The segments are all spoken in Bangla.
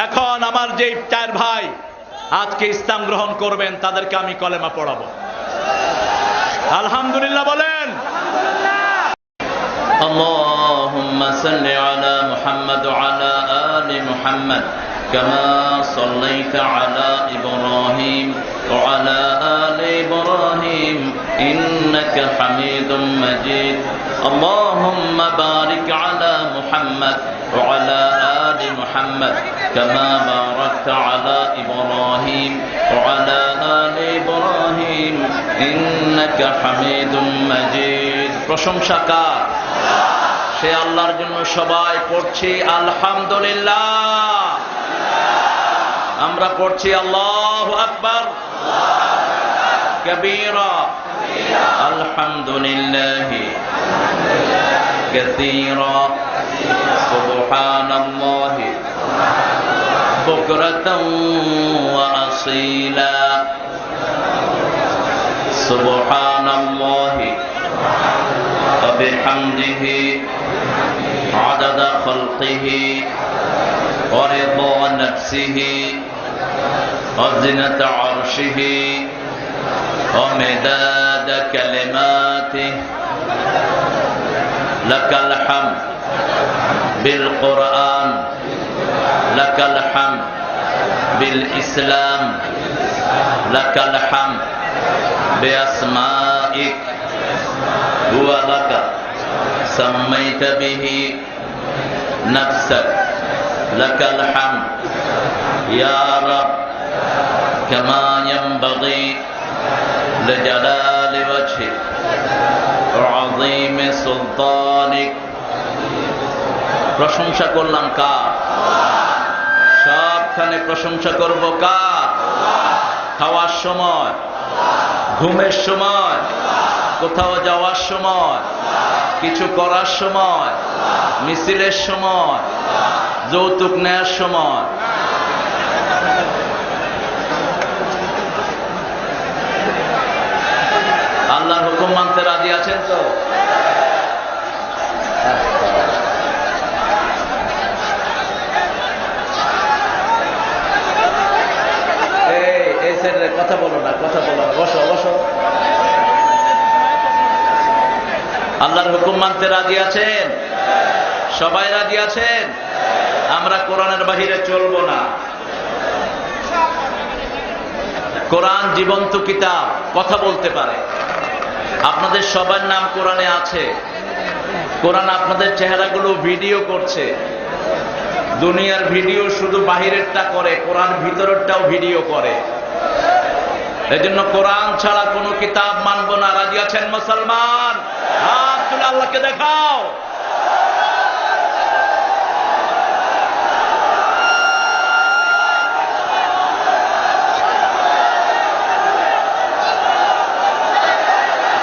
এখন আমার যে চার ভাই আজকে ইসলাম গ্রহণ করবেন তাদেরকে আমি কলেমা পড়াবো। আলহামদুলিল্লাহ বলেন। اللهم صل على محمد وعلى آل محمد كما صليت على إبراهيم وعلى آل إبراهيم إنك حميد مجيد اللهم بارك على محمد وعلى آل محمد كما باركت على إبراهيم وعلى آل إبراهيم إنك حميد مجيد প্রশংসা কার? সে আল্লাহর জন্য সবাই পড়ছি আলহামদুলিল্লাহ। আমরা পড়ছি আল্লাহু আকবার কবীরা আলহামদুলিল্লাহি কাসীরা সুবহানাল্লাহি বুকরাতাও ওয়া আসীলা সুবহানাল্লাহি ওয়া বিহামদিহি عدد خلقه ورضا نفسه وزنة عرشه ومداد كلماته لك الحمد بالقرآن لك الحمد بالإسلام لك الحمد بأسمائك هو لك سميت به نفسك لك الحمد يا رب كما ينبغي لجلال وجهك وعظيم سلطانك প্রশংসা করলাম কার? সবখানে প্রশংসা করব কার? খাওয়ার সময়, ঘুমের সময়, কোথাও যাওয়ার সময়, কিছু করার সময়, মিছিলের সময়, যৌতুক নেয়ার সময়। আল্লাহর হুকুম মানতে রাজি আছেন তো? এই ছেলে কথা বলো না, কথা বলো না, বসো বসো। আল্লাহর হুকুম মানতে রাজি আছেন? সবাই রাজি আছেন? আমরা কোরআনের বাহিরে চলবো না। কোরআন জীবন্ত কিতাব, কথা বলতে পারে। আপনাদের সবার নাম কোরআনে আছে। কোরআন আপনাদের চেহারাগুলো ভিডিও করছে। দুনিয়ার ভিডিও শুধু বাহিরেরটা করে, কোরআন ভিতরেরটাও ভিডিও করে। এজন্য কোরআন ছাড়া কোনো কিতাব মানবো না। রাজি আছেন মুসলমান? হাত তুলে আল্লাহকে দেখাও।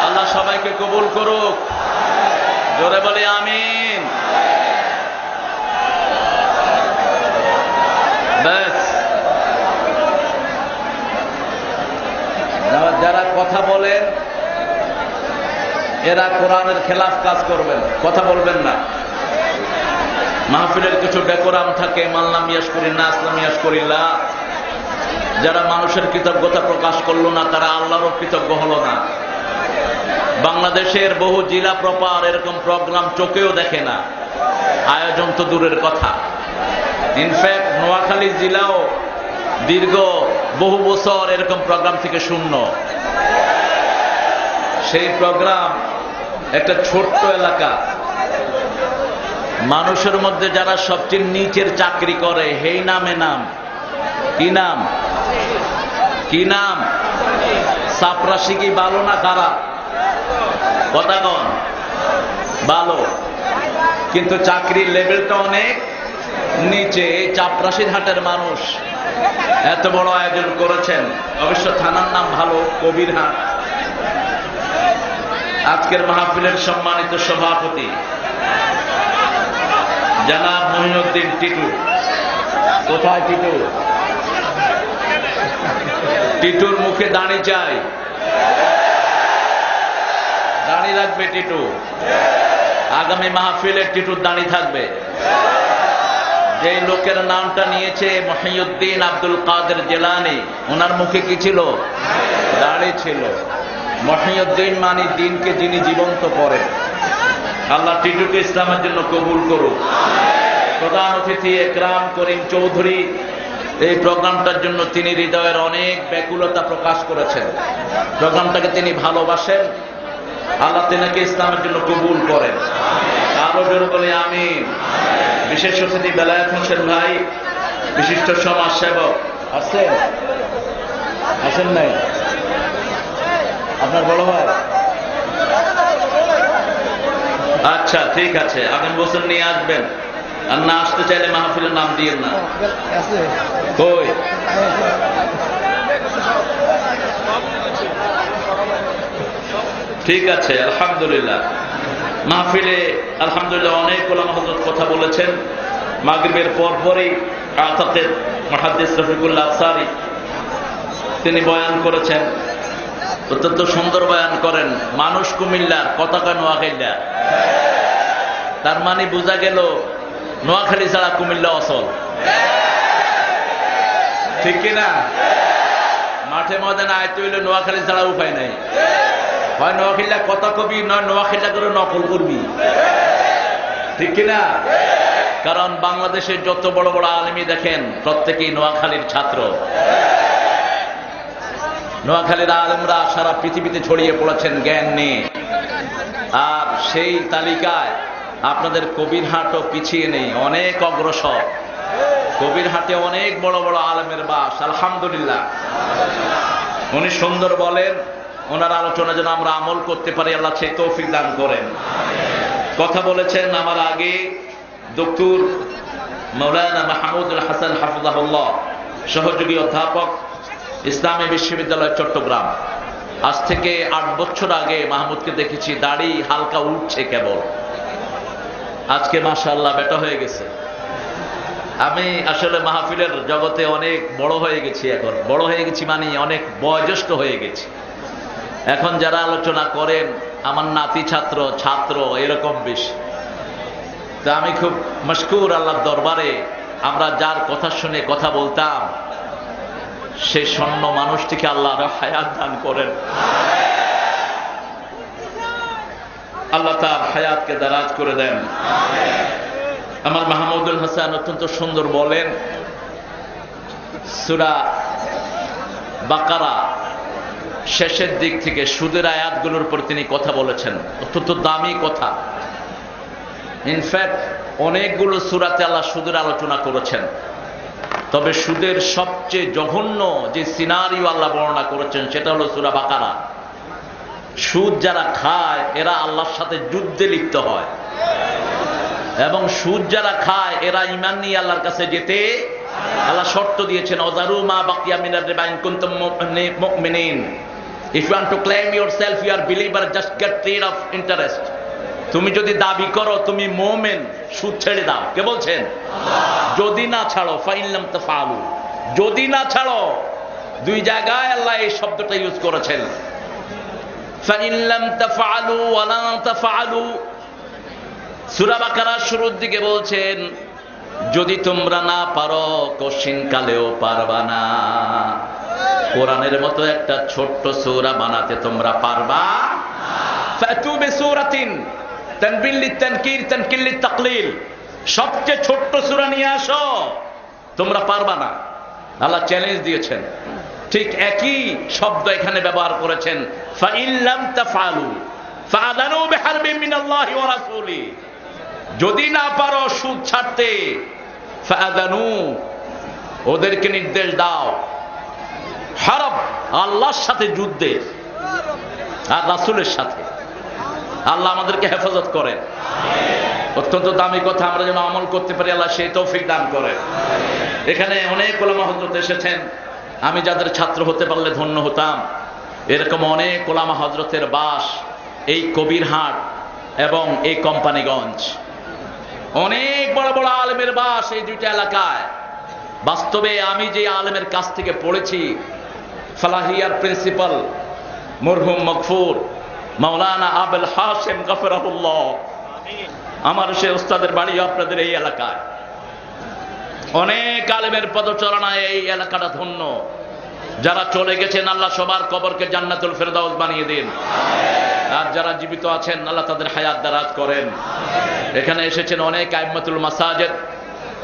আল্লাহ সবাইকে কবুল করুক। জোরে বলে আমিন। ব্যাস, যারা কথা বলেন এরা কোরআনের খেলাফ কাজ করবেন, কথা বলবেন না। মাহফিলের কিছু ডেকোরাম থাকে, মাল্লাম ইয়াশকুরিল্লাহ আসলাম ইয়াশকুরিল্লাহ। যারা মানুষের কৃতজ্ঞতা প্রকাশ করলো না তারা আল্লাহরও কৃতজ্ঞ হলো না। বাংলাদেশের বহু জেলা প্রপার এরকম প্রোগ্রাম চোখেও দেখে না, আয়োজন তো দূরের কথা। ইনফ্যাক্ট নোয়াখালী জেলাও দীর্ঘ বহু বছর এরকম প্রোগ্রাম থেকে শূন্য। সেই প্রোগ্রাম একটা ছোট্ট এলাকা, মানুষের মধ্যে যারা সবচেয়ে নিচের চাকরি করে সেই নামে নাম কি নাম? কি নাম? চাপরাশি কি ভালো না খারাপ? কথা কন। ভালো, কিন্তু চাকরির লেভেলটা অনেক নিচে। এই চাপরাশির হাটের মানুষ এত বড় আয়োজন করেছেন। অবশ্য থানার নাম ভালো, কবিরহাট। আজকের মাহফিলের সম্মানিত সভাপতি জনাব মহিউদ্দিন টিটু। কোথায় টিটু? টিটুর মুখে দাড়ি চাই, দাড়ি রাখবে টিটু। আগামী মাহফিলে টিটুর দাড়ি থাকবে। যে লোকের নামটা নিয়েছে মহিউদ্দিন আব্দুল কাদের জিলানী, ওনার মুখে কি ছিল? দাড়ি ছিল। মহিউদ্দিন মানে দিনকে যিনি জীবন্ত করেন। আল্লাহ টিটুকে ইসলামের জন্য কবুল করুক। প্রধান অতিথি একরাম করিম চৌধুরী, এই প্রোগ্রামটার জন্য তিনি হৃদয়ের অনেক ব্যাকুলতা প্রকাশ করেছেন। প্রোগ্রামটাকে তিনি ভালোবাসেন। আল্লাহ তিনাকে ইসলামের জন্য কবুল করেন। আরো জোর বলে আমিন। বিশেষ অতিথি বেলায়েত হোসেন ভাই, বিশিষ্ট সমাজ সেবক আছেন? আসেন নাই? আপনার বড় ভাই? আচ্ছা, ঠিক আছে, আগামী বছর নিয়ে আসবেন। আর না আসতে চাইলে মাহফিলের নাম দিয়েন না। কই? ঠিক আছে, আলহামদুলিল্লাহ। মাহফিলে আলহামদুলিল্লাহ অনেক ওলামা হযরত কথা বলেছেন। মাগরিবের পরপরই আতাকেদ মুহাদ্দিস রফিকুল্লাহ আফসারী তিনি বয়ান করেছেন। অত্যন্ত সুন্দর বয়ান করেন। মানুষ কুমিল্লার, কথা কয় নোয়াখালীরা। তার মানে বোঝা গেল নোয়াখালী ছাড়া কুমিল্লা অচল। ঠিক কিনা? মাঠে ময়দানে আয়তে হইলে নোয়াখালী ছাড়া উপায় নাই। হয় নোয়াখালীরা কথা কবি, নয় নোয়াখালীরা করে নকল করবি। ঠিক কিনা? কারণ বাংলাদেশের যত বড় বড় আলেমী দেখেন প্রত্যেকেই নোয়াখালীর ছাত্র। নোয়াখালীর আলেমরা সারা পৃথিবীতে ছড়িয়ে পড়েছেন জ্ঞান নিয়ে। আর সেই তালিকায় আপনাদের কবিরহাটও পিছিয়ে নেই, অনেক অগ্রসর। কবিরহাটে অনেক বড় বড় আলেমের বাস, আলহামদুলিল্লাহ। উনি সুন্দর বলেন, ওনার আলোচনা যেন আমরা আমল করতে পারি, আল্লাহ সেই তৌফিক দান করেন। কথা বলেছেন আমার আগে ডক্টর মাওলানা মাহমুদুল হাসান হাফিজাহুল্লাহ, সহযোগী অধ্যাপক, ইসলামী বিশ্ববিদ্যালয় চট্টগ্রাম। আজ থেকে 8 বছর আগে মাহমুদকে দেখেছি, দাড়ি হালকা উঠছে কেবল। আজকে মাশাআল্লাহ বেটা হয়ে গেছে। আমি আসলে মাহফিলের জগতে অনেক বড় হয়ে গেছি। এখন বড় হয়ে গেছি মানে অনেক বয়োজ্যেষ্ঠ হয়ে গেছি। এখন যারা আলোচনা করেন আমার নাতি ছাত্র ছাত্র এরকম বেশি। তা আমি খুব মশকুর আল্লাহর দরবারে, আমরা যার কথা শুনে কথা বলতাম সেই স্বর্ণ মানুষটিকে আল্লাহ হায়াত দান করেন। আল্লাহ তার হায়াতকে দারাজ করে দেন। আমার মাহমুদুল হাসান অত্যন্ত সুন্দর বলেন, সূরা বাকারা শেষের দিক থেকে সুদের আয়াতগুলোর উপর তিনি কথা বলেছেন। অত্যন্ত দামি কথা। ইনফ্যাক্ট অনেকগুলো সূরাতে আল্লাহ সুদের আলোচনা করেছেন। তবে সুদের সবচেয়ে জঘন্য যে সিনারিও আল্লাহ বর্ণনা করেছেন সেটা হলো সূরা বাকারা। সুদ যারা খায় এরা আল্লাহর সাথে যুদ্ধে লিপ্ত হয়, এবং সুদ যারা খায় এরা ঈমান নিয়ে আল্লাহর কাছে যেতে আল্লাহ শর্ত দিয়েছেন, ওযারু মা বাকিয়া মিনার রিবা ইন কুনতুম মুমিনিন। If you want to claim yourself you are believer, just get rid of interest. তুমি যদি দাবি করো তুমি মুমিন, সুদ ছেড়ে দাও। কে বলছেন? যদি না ছাড়ো, ফাইন লাম তাফআলু, যদি না ছাড়ো। দুই জায়গায় আল্লাহ এই শব্দটা ইউজ করেছেন, ফাইন লাম তাফআলু ওয়া লা তাফআলু। সূরা বাকারার শুরুর দিকে বলছেন, যদি তোমরা না পারো কঠিন কালেও পারবা না। কোরআনের মতো একটা ছোট্ট সূরা বানাতে তোমরা পারবা? ফাতু বিসূরাতিন তানবিল লিতানকির তানকিল লিতাকলিল, সবচেয়ে ছোট্ট সূরা নিয়ে আসো। তোমরা পারবা না, আল্লাহ চ্যালেঞ্জ দিয়েছেন। ঠিক একই শব্দ এখানে ব্যবহার করেছেন, ফাইন লাম তাফআলু ফাআযানু বিহারবিন মিনাল্লাহি ওয়া রাসূলি। যদি না পারো সুদ ছাড়তে, ফাআযানু, ওদেরকে নির্দেশ দাও, হারব, আল্লাহর সাথে যুদ্ধের আর রাসূলের সাথে। আল্লাহ আমাদেরকে হেফাজত করেন। অত্যন্ত দামি কথা, আমরা যেন আমল করতে পারি, আল্লাহ সেই তৌফিক দান করেন। এখানে অনেক ওলামা হযরত এসেছেন, আমি যাদের ছাত্র হতে পারলে ধন্য হতাম। এরকম অনেক ওলামা হযরতের বাস এই কবিরহাট এবং এই কোম্পানিগঞ্জ। অনেক বড় বড় আলেমের বাস এই দুইটা এলাকায়। বাস্তবে আমি যে আলেমের কাছ থেকে পড়েছি, ফালাহিয়ার প্রিন্সিপাল মরহুম মগফুর মাওলানা আবুল হাশেম গফরাহুল্লাহ, আমার সে উস্তাদের বাড়ি আপনাদের এই এলাকায়। অনেক আলেমের পদচারণায় এই এলাকাটা ধন্য। যারা চলে গেছেন আল্লাহ সবার কবরকে জান্নাতুল ফেরদাউস বানিয়ে দিন, আর যারা জীবিত আছেন আল্লাহ তাদের হায়াত দারাজ করেন। এখানে এসেছেন অনেক আইম্মাতুল মাসাজিদ,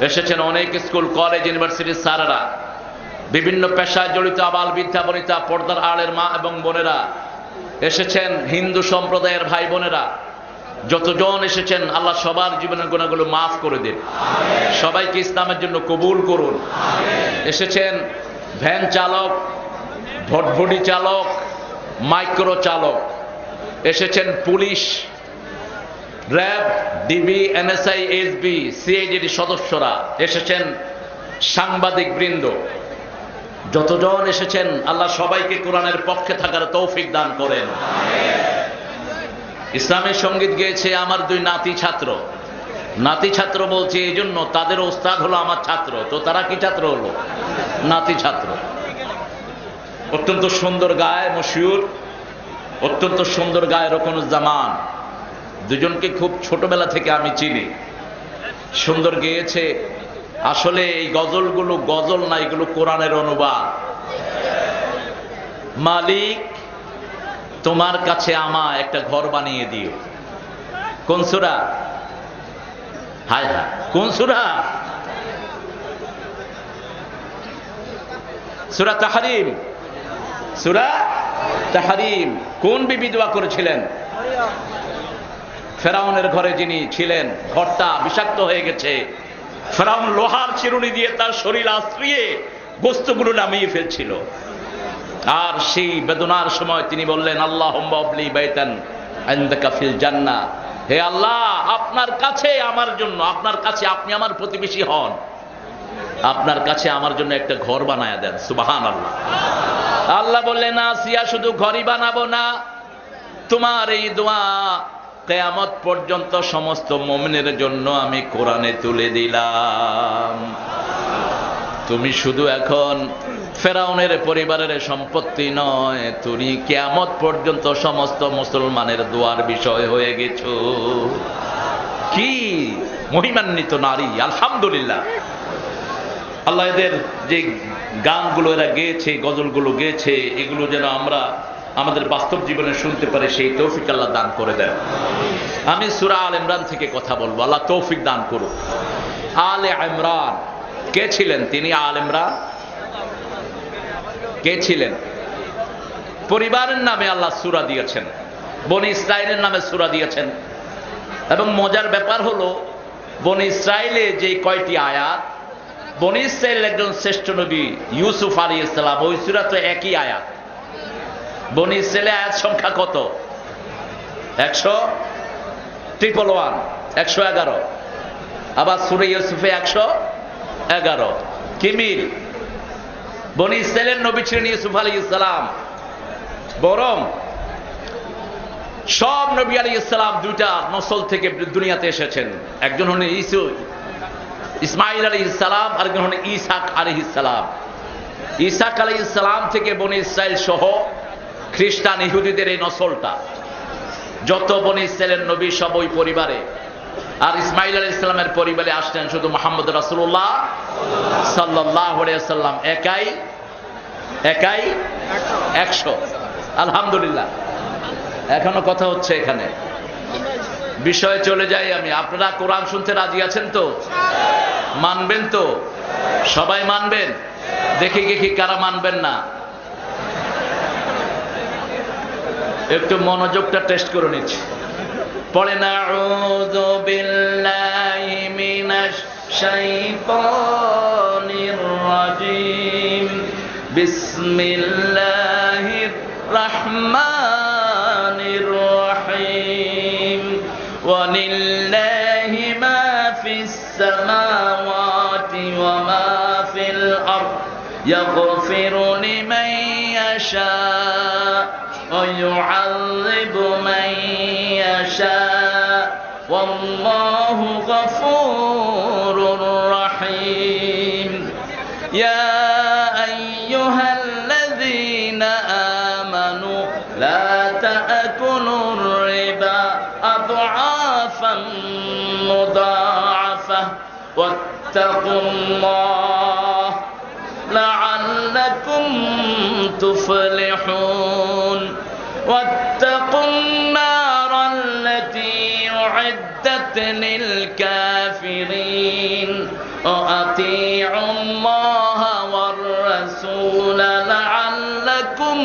এসেছেন অনেক স্কুল কলেজ ইউনিভার্সিটির স্যারেরা, বিভিন্ন পেশায় জড়িত আবাল বৃদ্ধা বনিতা, পর্দার আড়ের মা এবং বোনেরা, এসেছেন হিন্দু সম্প্রদায়ের ভাই বোনেরা, যতজন এসেছেন আল্লাহ সবার জীবনের গুনাহগুলো মাফ করে দিন, সবাইকে ইসলামের জন্য কবুল করুন। এসেছেন ভ্যান চালক, ভটভটি চালক, মাইক্রো চালক, এসেছেন police, RAB, DB, NSI, SB, সিআইডির সদস্যরা, এসেছেন সাংবাদিক বৃন্দ, যতজন এসেছেন আল্লাহ সবাইকে কোরআনের পক্ষে থাকার তৌফিক দান করেন। ইসলামের সঙ্গীত গেয়েছে আমার দুই নাতি ছাত্র। নাতি ছাত্র বলছে এই জন্য তাদের ওস্তাদ হলো আমার ছাত্র, তো তারা কি ছাত্র হলো? নাতি ছাত্র। অত্যন্ত সুন্দর গায় মশিউর, অত্যন্ত সুন্দর গায় রকনুজ্জামান, দুজনকে খুব ছোটবেলা থেকে আমি চিনি। সুন্দর গেয়েছে। আসলে এই গজলগুলো গজল না, এগুলো কোরআনের অনুবাদ। মালিক তোমার কাছে আমায় একটা ঘর বানিয়ে দিও। কোন সূরা? হায় হায়, কোন সূরা? সূরা তাহরিম। সূরা তাহরিম। কোন বিবি দোয়া করেছিলেন? ফেরাউনের ঘরে যিনি ছিলেন, ঘরটা বিষাক্ত হয়ে গেছে, ফেরাউন লোহার চিরুনি দিয়ে তার শরীর আশ্রিয়ে গোস্তগুলো নামিয়ে ফেলছিল। আর সেই বেদনার সময় তিনি বললেন, আল্লাহুম্মা আবলি বাইতান ইনদাকা ফিল জান্নাহ, হে আল্লাহ আপনার কাছে আমার জন্য, আপনার কাছে আপনি আমার প্রতিবেশী হন, আপনার কাছে আমার জন্য একটা ঘর বানায়া দেন। সুবহানাল্লাহ। আল্লাহ বললেন, আসিয়া শুধু ঘরই বানাবো না, তোমার এই দোয়া কিয়ামত পর্যন্ত সমস্ত মুমিনের জন্য আমি কোরআনে তুলে দিলাম। তুমি শুধু এখন ফেরাউনের পরিবারের সম্পত্তি নয়, তুমি কিয়ামত পর্যন্ত সমস্ত মুসলমানের দোয়ার বিষয় হয়ে গেছো। কি মহিমান্বিত নারী! আলহামদুলিল্লাহ। আল্লাহ এদের যে গানগুলো এরা গেয়েছে, গজলগুলো গেয়েছে, এগুলো যেন আমরা আমাদের বাস্তব জীবনে শুনতে পারি, সেই তৌফিক আল্লাহ দান করে দেন। আমি সূরা আল ইমরান থেকে কথা বলবো, আল্লাহ তৌফিক দান করুন। আলে ইমরান কে ছিলেন? তিনি আল ইমরান কে ছিলেন? পরিবারের নামে আল্লাহ সূরা দিয়েছেন, বনি ইসরাইলের নামে সূরা দিয়েছেন। এবং মজার ব্যাপার হলো, বনি ইসরাইলে যে কয়টি আয়াত, বনি ইসরাইলের একজন শ্রেষ্ঠ নবী ইউসুফ আলাইহিস সালাম, ওই সূরা তো একই আয়াত। বনি ইসরাইলের আয়াত সংখ্যা কত? 111, 111। আবার সূরা ইউসুফে 111। কি মিল? বনি ইসরাইলের নবী ছিলেন ইউসুফ আলাইহিস সালাম, বরং সব নবী আলাইহিস সালাম দুইটা নসল থেকে দুনিয়াতে এসেছেন। একজন হলেন ইসমাঈল আলাইহিস সালাম, আরেকজন হলেন ইসহাক আলাইহিস সালাম। ইসহাক আলাইহিস সালাম থেকে বনি ইসরাইল সহ খ্রিস্টান ইহুদিদের এই নসলটা, যত বনি ইসরাইলের নবী সব ওই পরিবারে। আর ইসমাঈল আলাইহিস সালামের পরিবারে আসলেন শুধু মুহাম্মদ রাসূলুল্লাহ সাল্লাল্লাহু আলাইহি ওয়াসাল্লাম, একাই 100। আলহামদুলিল্লাহ। এখনো কথা হচ্ছে এখানে। বিষয়ে চলে যাই আমি। আপনারা কোরআন শুনতে রাজি আছেন তো? মানবেন তো? সবাই মানবেন? দেখি কি কারা মানবেন না। একটু মনোযোগটা টেস্ট করে নিচ্ছি। পড়েন আউযু বিল্লাহি মিনাশ শাইতানির রাজিম, বিসমিল্লাহির রাহমানির রহিম, ওয়ালিল্লাহি মা ফিস সামাওয়াতি ওয়া মা ফিল আরদ, ইয়াগফিরু লিমান ইয়াশা ويعذب من يشاء والله غفور رحيم يا أيها الذين آمنوا لا تأكلوا الربا أضعافا مضاعفة ওয়াত্তাকুল্লাহ লাআল্লাকুম তুফলিহুন ওয়াত্তাকুন নারাল্লাতী উ'ইদ্দাত লিল কাফিরিন ওয়াতিউল্লাহা ওয়ার রাসূল লাআল্লাকুম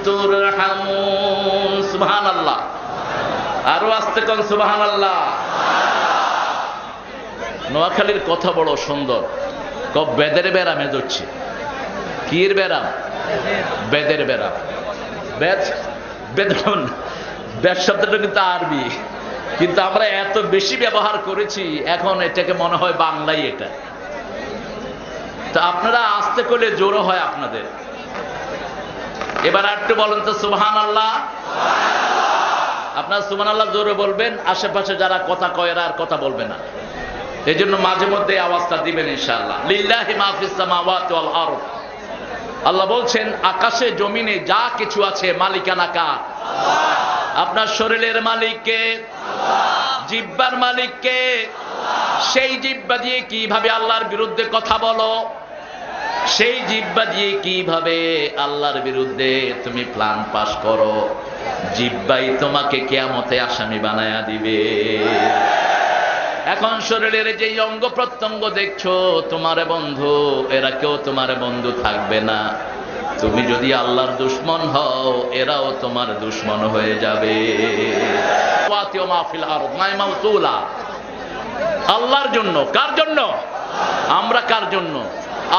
তুরহামুন। সুবহানাল্লাহ। আরো আস্তে কোন সুবহানাল্লাহ। নোয়াখালীর কথা বড় সুন্দর। বেদের বেড়ামে ধরছি। কির বেড়াম? বেদের বেড়াম। বেদ বেদন বেদ শব্দটা কিন্তু আরবি, কিন্তু আমরা এত বেশি ব্যবহার করেছি এখন এটাকে মনে হয় বাংলাই এটা। তো আপনারা আস্তে করলে জোরও হয় আপনাদের। এবার একটু বলেন তো সুবহানাল্লাহ। আপনারা সুবহানাল্লাহ জোরে বলবেন, আশেপাশে যারা কথা কয় এরা আর কথা বলবে না। এই জন্য মাঝে মধ্যে আওয়াজটা দিবেন ইনশাআল্লাহ। লিল্লাহি মা ফিস সামাওয়াতি ওয়াল আরদ। আল্লাহ বলছেন আকাশে জমিনে যা কিছু আছে মালিকানা কার? আপনার শরীরের মালিক কে? জিহ্বার মালিক কে? সেই জিহ্বা দিয়ে কিভাবে আল্লাহর বিরুদ্ধে কথা বলো, সেই জিহ্বা দিয়ে কিভাবে আল্লাহর বিরুদ্ধে তুমি প্ল্যান পাস করো, জিহ্বাই তোমাকে কিয়ামতে আসামি বানায়া দিবে। এখন শরীরের যে অঙ্গ প্রত্যঙ্গ দেখছো তোমার বন্ধু, এরা কেউ তোমার বন্ধু থাকবে না। তুমি যদি আল্লাহর দুশমন হও এরাও তোমার দুশমন হয়ে যাবে। আল্লাহর জন্য। কার জন্য? আমরা কার জন্য?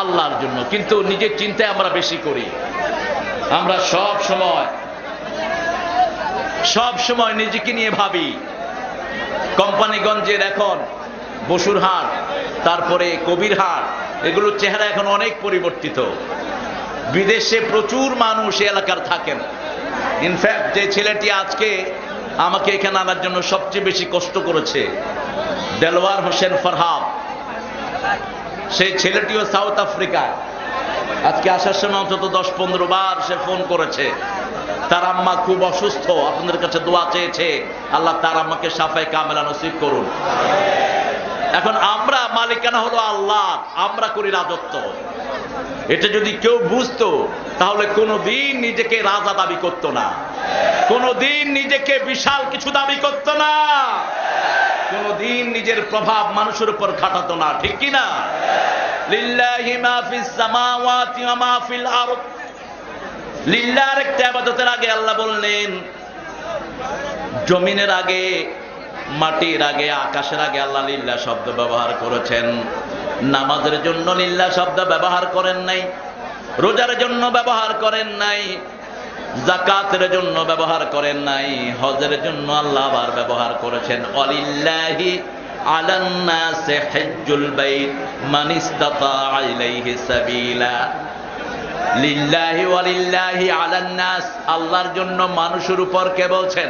আল্লাহর জন্য। কিন্তু নিজের চিন্তায় আমরা বেশি করি। আমরা সব সময় নিজেকে নিয়ে ভাবি। কোম্পানিগঞ্জের এখন বসুরহাট, তারপরে কবিরহাট, এগুলোর চেহারা এখন অনেক পরিবর্তিত। বিদেশে প্রচুর মানুষ এলাকার থাকেন। ইনফ্যাক্ট যে ছেলেটি আজকে আমাকে এখানে আনার জন্য সবচেয়ে বেশি কষ্ট করেছে, দেলওয়ার হোসেন ফরহাদ, সেই ছেলেটিও সাউথ আফ্রিকায়। আজকে আসার সময় অন্তত 10-15 বার সে ফোন করেছে। তার আম্মা খুব অসুস্থ, আপনাদের কাছে দোয়া চেয়েছে, আল্লাহ তার আম্মাকে শাফায়ে কামেলা নসিব করুন। এখন আমরা মালিকানা হলো আল্লাহ, আমরা করি রাজত্ব। এটা যদি কেউ বুঝতো তাহলে কোনোদিন নিজেকে রাজা দাবি করতো না, কোনোদিন নিজেকে বিশাল কিছু দাবি করতো না, কোনোদিন নিজের প্রভাব মানুষের উপর খাটাতো না। ঠিক কি না? লিল্লাহি মা ফিস সামাওয়াতি ওয়া মা ফিল আরদ। লিল্লাহর একটা ইবাদতের আগে আল্লাহ বললেন, জমিনের আগে, মাটির আগে, আকাশের আগে আল্লাহ লিল্লাহ শব্দ ব্যবহার করেছেন। নামাজের জন্য লিল্লাহ শব্দ ব্যবহার করেন নাই, রোজার জন্য ব্যবহার করেন নাই, যাকাতের জন্য ব্যবহার করেন নাই, হজের জন্য আল্লাহ আবার ব্যবহার করেছেন ওয়ালিল্লাহি আলান নাসি হজ্জুল বাইত মান ইসতাতা ইলাইহি সাবিলা। লিল্লাহি ওয়ালিল্লাহি আলান নাস, আল্লাহর জন্য মানুষের উপর কে বলছেন?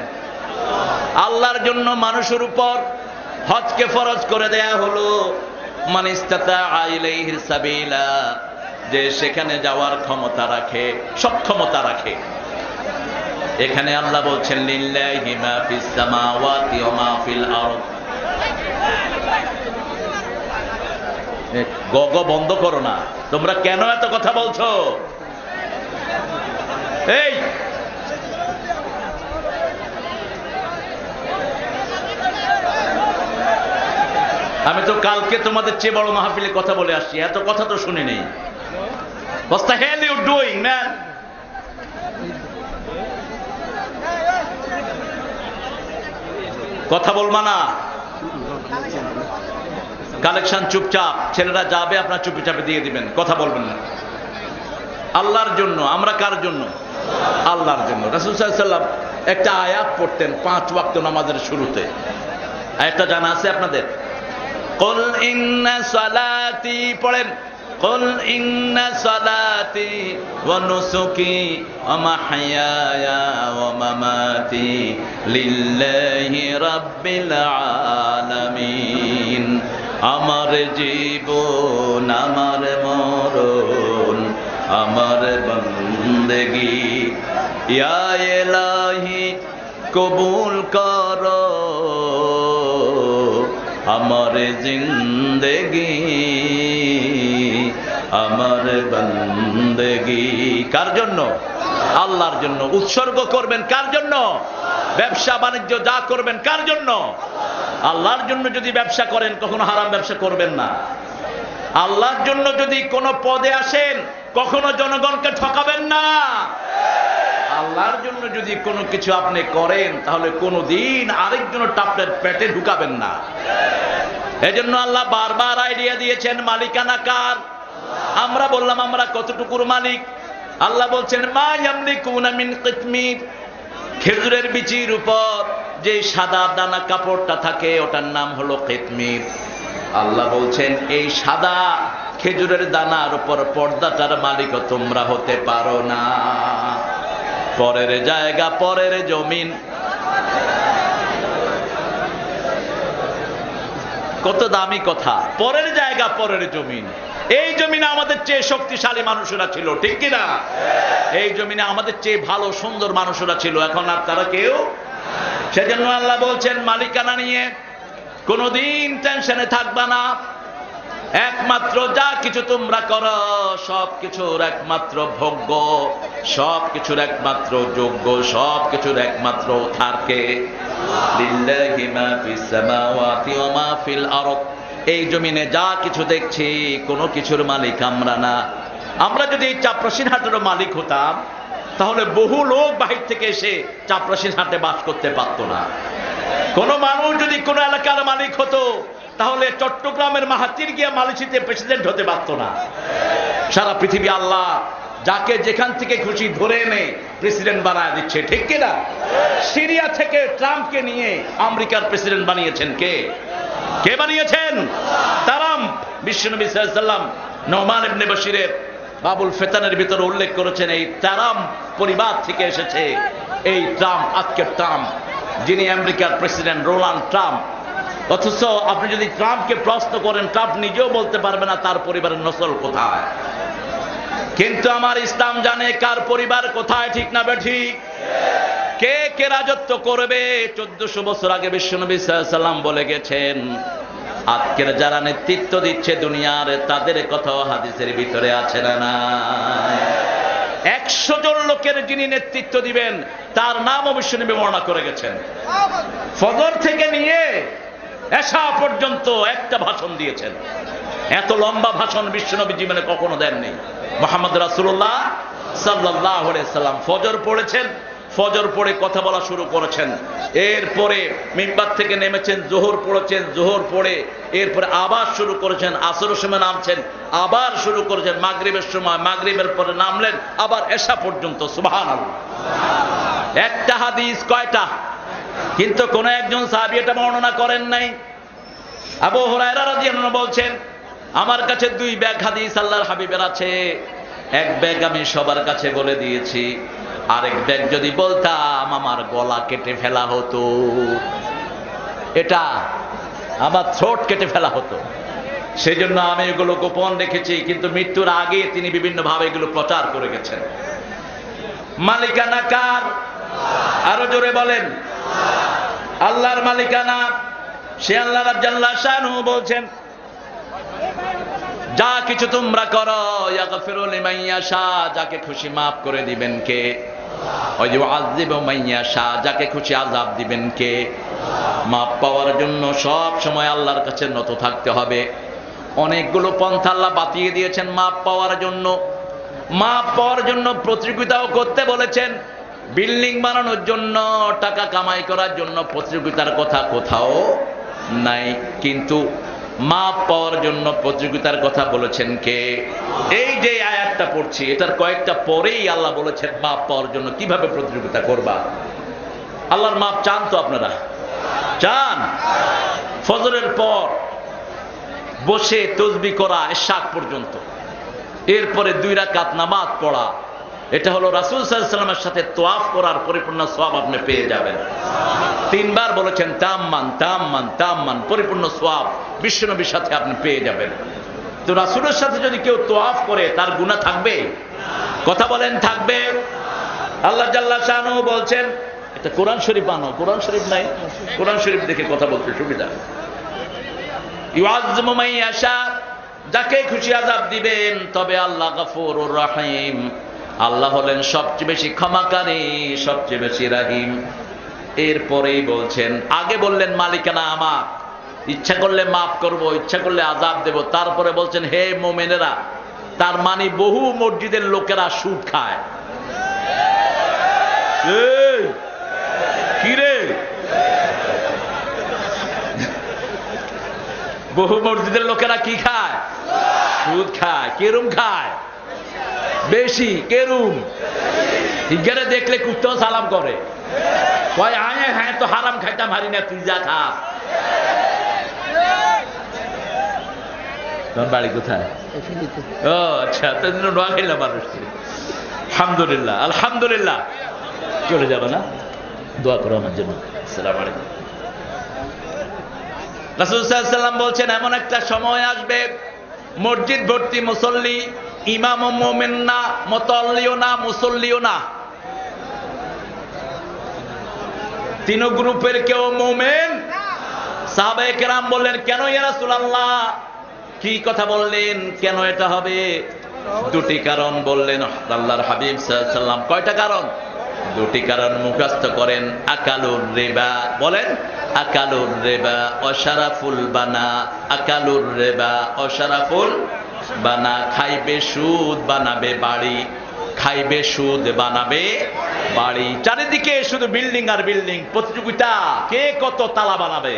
আল্লাহর জন্য মানুষের উপর হজকে ফরজ করে দেয়া হলো। মান ইসতাতা ইলাইহি সাবিলা, যে সেখানে যাওয়ার ক্ষমতা রাখে, সক্ষমতা রাখে। এখানে আল্লাহ বলছেন লিল্লাহি মা ফিস সামাওয়াতি ওয়া মা ফিল আরদ। গগ বন্ধ করো না, তোমরা কেন এত কথা বলছো? এই আমি তো কালকে তোমাদের চেয়ে বড় মাহফিলে কথা বলে আসছি, এত কথা তো শুনি নেই। What the hell you doing, man? কথা বলবা না, কালেকশন চুপচাপ, ছেলেরা যাবে আপনার চুপচাপে দিয়ে দিবেন, কথা বলবেন না। আল্লাহর জন্য। আমরা কার জন্য? আল্লাহর জন্য। রাসূল সাল্লাল্লাহু আলাইহি ওয়াসাল্লাম একটা আয়াত পড়তেন 5 ওয়াক্ত নামাজের শুরুতে। আয়াতটা জানা আছে আপনাদের? কুল ইন্না সালাতি, পড়েন, কুল ইন্না সালাতি ওয়া নুসুকি ওয়া মাহইয়ায়া ওয়া মামাতি লিল্লাহি রাব্বিল আলামিন। আমার জীবন, আমার মরণ, আমার বন্দেগী ইয়া ইলাহি কবুল করো, আমার জিন্দেগি আমার বন্দেগি। কার জন্য? আল্লাহর জন্য। উৎসর্গ করবেন কার জন্য? ব্যবসা বাণিজ্য যা করবেন কার জন্য? আল্লাহর জন্য। যদি ব্যবসা করেন কখনো হারাম ব্যবসা করবেন না। আল্লাহর জন্য যদি কোনো পদে আসেন কখনো জনগণকে ঠকাবেন না। আল্লাহর জন্য যদি কোনো কিছু আপনি করেন তাহলে কোনোদিন আরেকজনের টাপের পেটে ঢুকাবেন না। এজন্য আল্লাহ বারবার আইডিয়া দিয়েছেন মালিকানা কার। আমরা বললাম আমরা কতটুকুর মালিক। আল্লাহ বলছেন মা ইয়ামলিকুনা মিন কিতমির, খেজুরের বিচির উপর যে সাদা দানা কাপড়টা থাকে ওটার নাম হলো কিতমির। আল্লাহ বলছেন এই সাদা খেজুরের দানার উপর পর্দাটার মালিকও তোমরা হতে পারো না। পরের জায়গা পরের জমিন, কত দামি কথা। পরের জায়গা পরের জমিন। এই জমিনে আমাদের চেয়ে শক্তিশালী মানুষেরা ছিল, ঠিক কিনা? এই জমিনে আমাদের চেয়ে ভালো সুন্দর মানুষেরা ছিল, এখন আর তারা কেউ। সেজন্য আল্লাহ বলছেন মালিকানা নিয়ে কোনদিন টেনশনে থাকবা না। একমাত্র যা কিছু তোমরা করো সব কিছুর একমাত্র ভোগ্য, সব কিছুর একমাত্র যোগ্য, সব কিছুর একমাত্র থাকে লিল্লাহি মা ফিস সামাওয়াতি ওয়া মা ফিল আরদ। এই জমিনে যা কিছু দেখছি কোনো কিছুর মালিক আমরা না। আমরা যদি এই চাপরাশির হাটেরও মালিক হতাম তাহলে বহু লোক বাহির থেকে এসে চাপরাশির হাটে বাস করতে পারত না। কোন মানুষ যদি কোন এলাকার মালিক হতো তাহলে চট্টগ্রামের মাহাতির গিয়া মালয়েশিয়াতে প্রেসিডেন্ট হতে পারত না। সারা পৃথিবী আল্লাহ যাকে যেখান থেকে খুশি ধরে এনে প্রেসিডেন্ট বানায় দিচ্ছে, ঠিক কিনা? সিরিয়া থেকে ট্রাম্পকে নিয়ে আমেরিকার প্রেসিডেন্ট বানিয়েছেন কে? কে বানিয়েছেন? ট্রাম্প। বিশ্বনবী সাল্লাল্লাহু আলাইহি ওয়াসাল্লাম নোমান ইবনে বশিরের বাবুল ফেতানের ভিতরে উল্লেখ করেছেন এই ট্রাম্প পরিবার থেকে এসেছে। এই ট্রাম্প, আজকের ট্রাম্প যিনি আমেরিকার প্রেসিডেন্ট ডোনাল্ড ট্রাম্প। অথচ আপনি যদি ট্রাম্পকে প্রশ্ন করেন ট্রাম্প নিজেও বলতে পারবে না তার পরিবারের নসল কোথায়। কিন্তু আমার ইসলাম জানে কার পরিবার কোথায়, ঠিক না বেঠিক? কে কে রাজত্ব করবে 1400 বছর আগে বিশ্বনবী সাল্লাল্লাহু আলাইহি ওয়াসাল্লাম বলে গেছেন। আজকের যারা নেতৃত্ব দিচ্ছে দুনিয়ার তাদের কথাও হাদিসের ভিতরে আছে না নাই? 100 জন লোকের যিনি নেতৃত্ব দিবেন তার নামও বিশ্বনবী বর্ণনা করে গেছেন। ফজর থেকে নিয়ে এশা পর্যন্ত একটা ভাষণ দিয়েছেন। এত লম্বা ভাষণ বিশ্বনবী জীবনে কখনো দেননি। মুহাম্মদ রাসূলুল্লাহ সাল্লাল্লাহু আলাইহি সাল্লাম ফজর পড়েছেন, ফজর পড়ে কথা বলা শুরু করেছেন। এরপরে মিম্বার থেকে নেমেছেন, যোহর পড়েছেন, যোহর পড়ে এরপরে আবার শুরু করেছেন, আসরের সময় নামছেন, আবার শুরু করেছেন মাগরিবের সময়, মাগরিবের পরে নামলেন, আবার এশা পর্যন্ত। সুবহানাল্লাহ। একটা হাদিস কয়টা? কিন্তু কোন একজন সাহাবী এটা বর্ণনা করেন নাই। আবু হুরায়রা রাদিয়াল্লাহু আনহু বলছেন আমার কাছে 2 ব্যাগ হাদিস আল্লাহর হাবিবের আছে। এক ব্যাগ আমি সবার কাছে বলে দিয়েছি, আরেক ব্যাগ যদি বলতাম আমার গলা কেটে ফেলা হতো, এটা আমার থ্রোট কেটে ফেলা হতো। সেজন্য আমি এগুলো গোপন রেখেছি। কিন্তু মৃত্যুর আগে তিনি বিভিন্ন ভাবে এগুলো প্রচার করে গেছেন। মালিকানা কার? আরো জোরে বলেন। আল্লাহর মালিকানা। সে আল্লাহ জাল্লা শানহু বলছেন যা কিছু তোমরা করো ইয়াগফিরু লিমান ইয়াশা, যাকে খুশি মাফ করে দিবেন কে? ওয়া ইউআযযিবু মান ইয়াশা, যাকে খুশি আযাব দিবেন কে? মাফ পাওয়ার জন্য সব সময় আল্লাহর কাছে নত থাকতে হবে। অনেকগুলো পন্থা আল্লাহ বাতিয়ে দিয়েছেন মাফ পাওয়ার জন্য। মাফ পাওয়ার জন্য প্রতিযোগিতাও করতে বলেছেন। বিল্ডিং বানানোর জন্য, টাকা কামাই করার জন্য প্রতিযোগিতার কথা কোথাও নাই। কিন্তু মাপ পাওয়ার জন্য প্রতিযোগিতার কথা বলেছেন কে? এই যে আয়াতটা পড়ছি এটার কয়েকটা পরেই আল্লাহ বলেছেন মাপ পাওয়ার জন্য কিভাবে প্রতিযোগিতা করবা। আল্লাহর মাপ চান তো আপনারা? চান? ফজরের পর বসে তসবিহ করা এশা পর্যন্ত, এরপরে 2 রাকাত নামাজ পড়া, এটা হলো রাসূল সাল্লাল্লাহু আলাইহি ওয়াসাল্লামের সাথে তওয়াফ করার পরিপূর্ণ সওয়াব আপনি পেয়ে যাবেন। 3 বার বলেছেন তাম্মান তাম্মান তাম্মান, পরিপূর্ণ সওয়াব বিশ্বনবীর সাথে আপনি পেয়ে যাবেন। তো রাসূলের সাথে যদি কেউ তওয়াফ করে তার গুনাহ থাকবে? কথা বলেন থাকবে? আল্লাহ জাল্লা শানহু বলছেন, এটা কোরআন শরীফ আনো। কোরআন শরীফ নাই? কোরআন শরীফ দেখে কথা বলতে সুবিধা। ইউআযযিমু মান ইয়াশা, যাকে খুশি আযাব দিবেন। তবে আল্লাহ গফুরুর রহিম, আল্লাহ হলেন সবচেয়ে বেশি ক্ষমাকারী, সবচেয়ে বেশি রহিম। এরপরেই বলছেন, আগে বললেন মালিকানা আমার, ইচ্ছা করলে মাফ করব, ইচ্ছা করলে আযাব দেব। তারপরে বলছেন হে মুমিনেরা, তার মানে বহু মসজিদের লোকেরা সুদ খায়। এই কি রে, বহু মসজিদের লোকেরা কি খায়? সুদ খায়। কেরুম খায়? বেশি। কেরুম? হিগারে দেখলে কুত্তাও সালাম করে, কয় আয় হ্যাঁ তো হারাম খাইতাম, হারি না, তুই যা খা। তোর বাড়ি কোথায়? ও আচ্ছা, তার জন্য নোয়া খাইলাম মানুষ। আলহামদুলিল্লাহ, আলহামদুলিল্লাহ। চলে যাবে না? দোয়া করো আমার জন্য। আসসালামু আলাইকুম। রাসূল সাল্লাল্লাহু আলাইহি ওয়াসাল্লাম বলছেন, এমন একটা সময় আসবে মসজিদ ভর্তি মুসল্লি, ইমামও মুমিন না, মুতাল্লিও না, মুসল্লিও না, তিন গ্রুপের কেউ মুমিন। সাহাবায়ে কেরাম বললেন, কেন ইয়া রাসূলুল্লাহ? কি কথা বললেন, কেন এটা হবে? দুটি কারণ বললেন আল্লাহর হাবিব সাল্লাল্লাহু আলাইহি ওয়াসাল্লাম। কয়টা কারণ? দুটি কারণ মুখস্থ করেন। আকালুর রিবা, বলেন আকালুর রিবা অশরাফুল বানা, আকালুর রিবা অশরাফুল বানা, খাইবে সুদ বানাবে বাড়ি, খাইবে সুদ বানাবে বাড়ি। চারিদিকে শুধু বিল্ডিং আর বিল্ডিং, প্রতিযোগিতা, কে কত তালা বানাবে,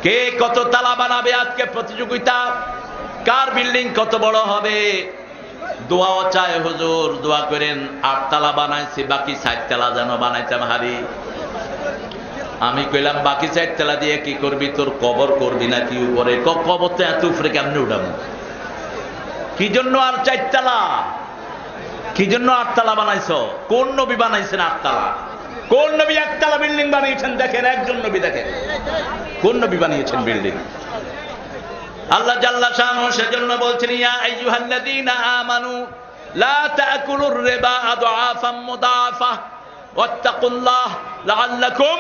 কে কত তালা বানাবে। আজকে প্রতিযোগিতা, কার বিল্ডিং কত বড় হবে। দোয়াও চায়, হুজুর দোয়া করেন, 8 তালা বানাইছি, বাকি 7 তালা যেন বানাইতাম হারি। আমি কইলাম বাকি 4 তালা দিয়ে কি করবি? তোর কবর করবি নাকি উপরে? কবর তো এত উপরে কেমনে উঠাবো? কি জন্য আর 4 তালা? কি জন্য 8 তালা বানাইছো? কোন নবী বানাইছেন 8 তালা? কোন নবী 1 তালা বিল্ডিং বানিয়েছেন? দেখেন, একজন নবী দেখেন কোন নবী বানিয়েছেন বিল্ডিং। আল্লাহ জাল্লা শানহু সেজন্য বলছেন, ইয়া আইয়ুহাল্লাযীনা আমানু লা তাকুলুর রিবা আদআফাম মুদাআফা ওয়াত্তাকুল্লাহ লাআল্লাকুম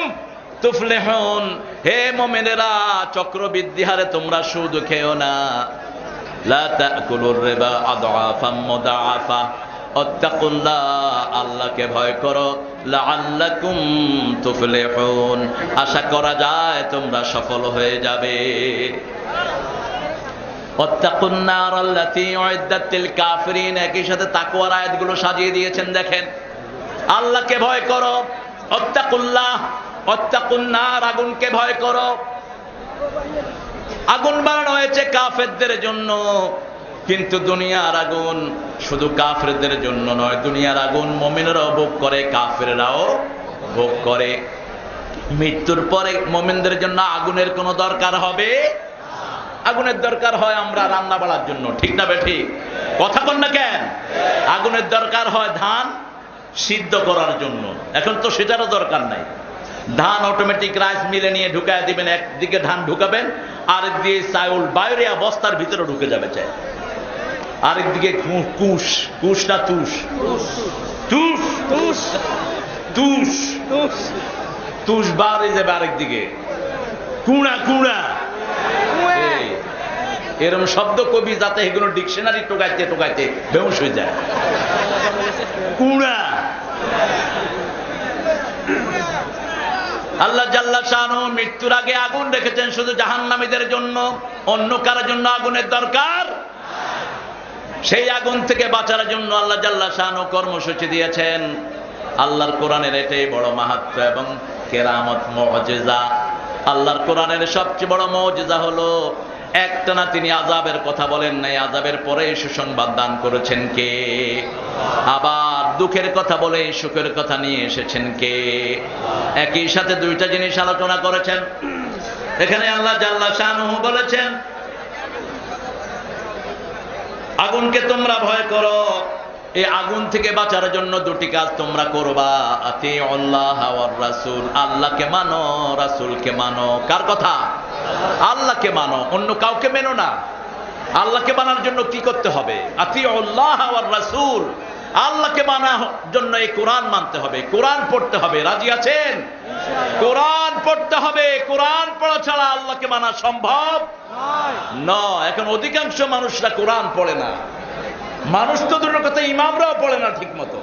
তুফলিহুন। হে মুমিনেরা, চক্রবৃদ্ধি হারে তোমরা সুদ খেও না। লা তাকুলুর রিবা আদআফাম মুদাআফা ওয়াত্তাকুল্লাহ, আল্লাহকে ভয় করো। লাআল্লাকুম তুফলিহুন, আশা করা যায় তোমরা সফল হয়ে যাবে। একই সাথে তাকওয়ার আয়াতগুলো সাজিয়ে দিয়েছেন। দেখেন, আল্লাহকে ভয় করো, অত্তাকুল্লাহ, অত্তাকুন্নার, আগুনকে ভয় করো। আগুন বানানো হয়েছে কাফেরদের জন্য, কিন্তু দুনিয়ার আগুন শুধু কাফেরদের জন্য নয়, দুনিয়ার আগুন মুমিনরাও ভোগ করে, কাফেররাও ভোগ করে। মৃত্যুর পরে মুমিনদের জন্য আগুনের কোনো দরকার হবে? আগুনের দরকার হয় আমরা রান্না বাড়ার জন্য, ঠিক না বেঠিক? কথা বল না কেন? আগুনের দরকার হয় ধান সিদ্ধ করার জন্য, এখন তো সেটারও দরকার নাই। ধান অটোমেটিক রাইস মিলে নিয়ে ঢুকায় দিবেন, একদিকে ধান ঢুকাবেন, আরেক দিয়ে চাউল বাইরে বস্তার ভিতরে ঢুকে যাবে চাই, আরেকদিকে কুশ, কুশ না তুষ, তুষ তুষ তুষ তুষ বাইরে যাবে, আরেকদিকে কুড়া কুড়া। এরকম শব্দ কবি যাতে এগুলো ডিকশনারি টোকাইতে টোকাইতে বেহুশ হয়ে যায়। কুড়া। আল্লাহ জাল্লা শানহু মৃত্যুর আগে আগুন রেখেছেন শুধু জাহান্নামীদের জন্য, অন্য কারোর জন্য আগুনের দরকার। সেই আগুন থেকে বাঁচার জন্য আল্লাহ জাল্লা শানহু কর্মসূচি দিয়েছেন। আল্লাহর কোরআনের এটাই বড় মাহাত্ম্য এবং কেরামত, মুজিজা। আল্লাহর কোরআনের সবচেয়ে বড় মুজিজা হলো একটানা তিনি আযাবের কথা বলেন নাই, আযাবের পরে সুসংবাদ দান করেছেন কে? আবার দুঃখের কথা বলে সুখের কথা নিয়ে এসেছেন কে? একই সাথে দুইটা জিনিস আলোচনা করেছেন। এখানে আল্লাহ জাল্লা শানহু বলেছেন, আগুনকে তোমরা ভয় করো, এই আগুন থেকে বাঁচার জন্য দুটি কাজ তোমরা করবা। আতিউল্লাহ ওয়ার রাসূল, আল্লাহকে মানো, রাসূলকে মানো। কার কথা? আল্লাহকে মানো, অন্য কাউকে মেনো না। আল্লাহকে মানার জন্য কি করতে হবে? আতিউল্লাহ ওয়ার রাসূল, আল্লাহকে মানার জন্য এই কোরআন মানতে হবে, কোরআন পড়তে হবে। রাজি আছেন? কোরআন পড়তে হবে। কোরআন পড়া ছাড়া আল্লাহকে মানা সম্ভব নয়। এখন অধিকাংশ মানুষরা কোরআন পড়ে না। মানুষ তো দূরের কথা, ইমামরাও পড়ে না ঠিক মতো।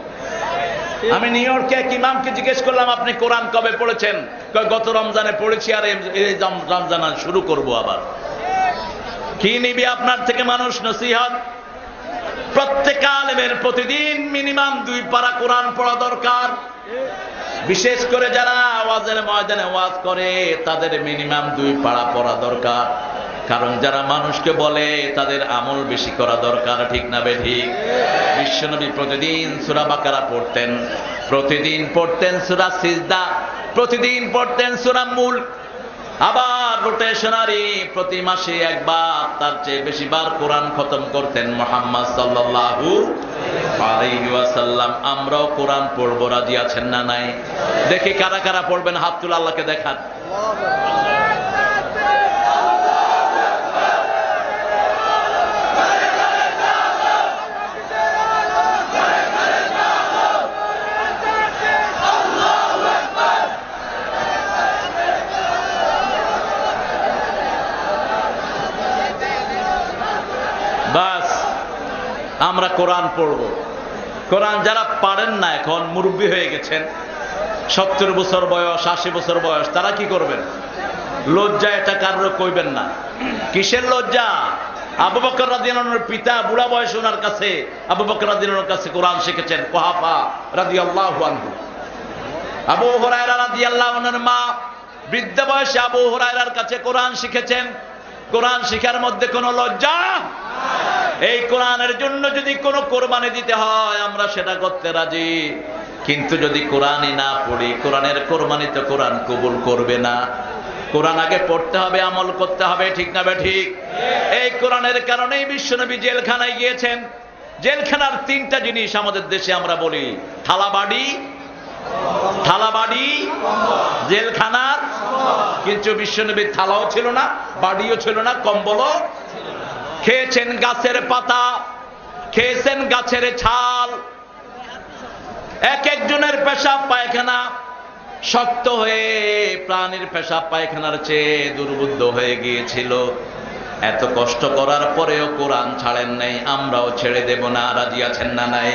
আমি নিউ ইয়র্কে এক ইমামকে জিজ্ঞেস করলাম, আপনি কোরআন কবে পড়েছেন? কয় গত রমজানে পড়েছি, আর এই রমজান শুরু করব আবার। কি নিবি আপনার থেকে মানুষ নসিহত? প্রত্যেক আলেমের প্রতিদিন মিনিমাম 2 পারা কোরআন পড়া দরকার। বিশেষ করে যারা ওয়াজের ময়দানে ওয়াজ করে তাদের মিনিমাম 2 পারা পড়া দরকার। কারণ যারা মানুষকে বলে তাদের আমল বেশি করা দরকার, ঠিক না বেঠিক? বিশ্বনবী প্রতিদিন সূরা বাকারা পড়তেন, প্রতিদিন পড়তেন সূরা সিজদা, প্রতিদিন পড়তেন সূরা মুলক, আবার রোটেশনারি প্রতি মাসে একবার, তার চেয়ে বেশিবার কোরআন খতম করতেন মুহাম্মদ সাল্লাল্লাহু আলাইহি ওয়াসাল্লাম। আমরাও কোরআন পড়ব, রাজি আছেন না নাই? দেখি কারা কারা পড়বেন, হাত তুলে আল্লাহকে দেখান। বাস, আমরা কোরআন পড়ব। কোরআন যারা পারেন না, এখন মুরব্বী হয়ে গেছেন, 70 বছর বয়স, 80 বছর বয়স, তারা কি করবেন? লজ্জা এটা কারোর কইবেন না। কিসের লজ্জা? আবু বকর রাদিয়াল্লাহু আনহুর পিতা বুড়া বয়সে ওনার কাছে, আবু বকর রাদিয়াল্লাহু আনহুর কাছে কোরআন শিখেছেন কুহাফা রাদিয়াল্লাহু আনহু। আবু হুরায়রা রাদিয়াল্লাহু আনহুর মা বৃদ্ধ বয়সে আবু হুরায়রার কাছে কোরআন শিখেছেন। কোরআন শিখার মধ্যে কোনো লজ্জা? এই কোরআনের জন্য যদি কোনো কোরবানি দিতে হয় আমরা সেটা করতে রাজি, কিন্তু যদি কোরআনই না পড়ি, কোরআনের কোরবানি তো কোরআন কবুল করবে না। কোরআন আগে পড়তে হবে, আমল করতে হবে, ঠিক না ঠিক? এই কোরআনের কারণেই বিশ্বনবী জেলখানায় গিয়েছেন। জেলখানার 3টা জিনিস আমাদের দেশে আমরা বলি, থালাবাড়ি, থালাবাড়ি, জেলখানার। কিন্তু বিশ্বনবীর থালাও ছিল না, বাড়িও ছিল না, কম্বলও। খেয়েছেন গাছের পাতা, খেয়েছেন গাছের ছাল। এক একজনের পেশাব পায়খানা শক্ত হয়ে প্রাণীর পেশাব পায়খানার চেয়ে দুর্বুদ্ধ হয়ে গিয়েছিল। এত কষ্ট করার পরেও কোরআন ছাড়েন নাই, আমরাও ছেড়ে দেব না, রাজি আছেন না নাই?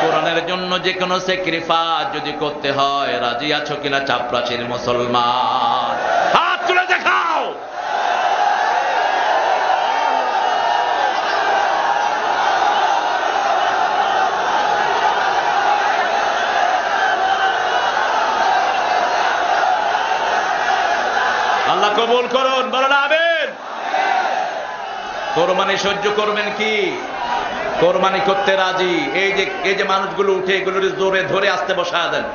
কোরআনের জন্য যে কোনো স্যাক্রিফাইস যদি করতে হয়, রাজি আছো কিনা চাপরাশির মুসলমান? হাত তুলে দেখাও। আল্লাহ কবুল করুন, বলেন আমিন। কোরবানি সহ্য করবেন কি? কোরবানি করতে রাজি। এই যে মানুষগুলো উঠে এগুলোর জোরে ধরে আসতে বসা দেন।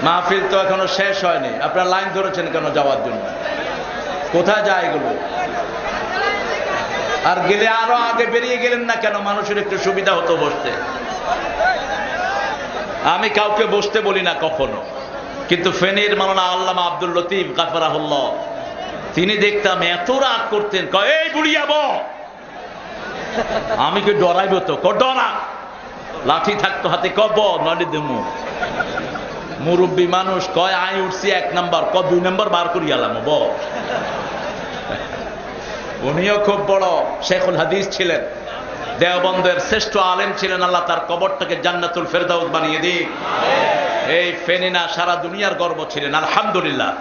মাহফিল তো এখনো শেষ হয়নি, আপনারা লাইন ধরেছেন কেন যাওয়ার জন্য? কোথায় যায় এগুলো? আর গেলে আরো আগে বেরিয়ে গেলেন না কেন? মানুষের একটু সুবিধা হতো বসতে। আমি কাউকে বসতে বলি না কখনো, কিন্তু ফেনীর মাওলানা আল্লামা আব্দুল লতিফ গাফরাহুল্লাহ, তিনি দেখতাম এত রাগ করতেন, কয় এই বুড়িয়া ব। আমি কি ডরাইব তো? ডরা, লাঠি থাকতো হাতে, কব নডি দেমু। মুরব্বী মানুষ, কয় আই উঠছি 1 নাম্বার, 2 নাম্বার বার করি আলাম ব। উনিও খুব বড় শেখুল হাদিস ছিলেন, দেওবন্দের শ্রেষ্ঠ আলেম ছিলেন। আল্লাহ তার কবরটাকে জান্নাতুল ফেরদাউস বানিয়ে দিক। এই ফেনী না, সারা দুনিয়ার গর্ব ছিলেন, আলহামদুলিল্লাহ।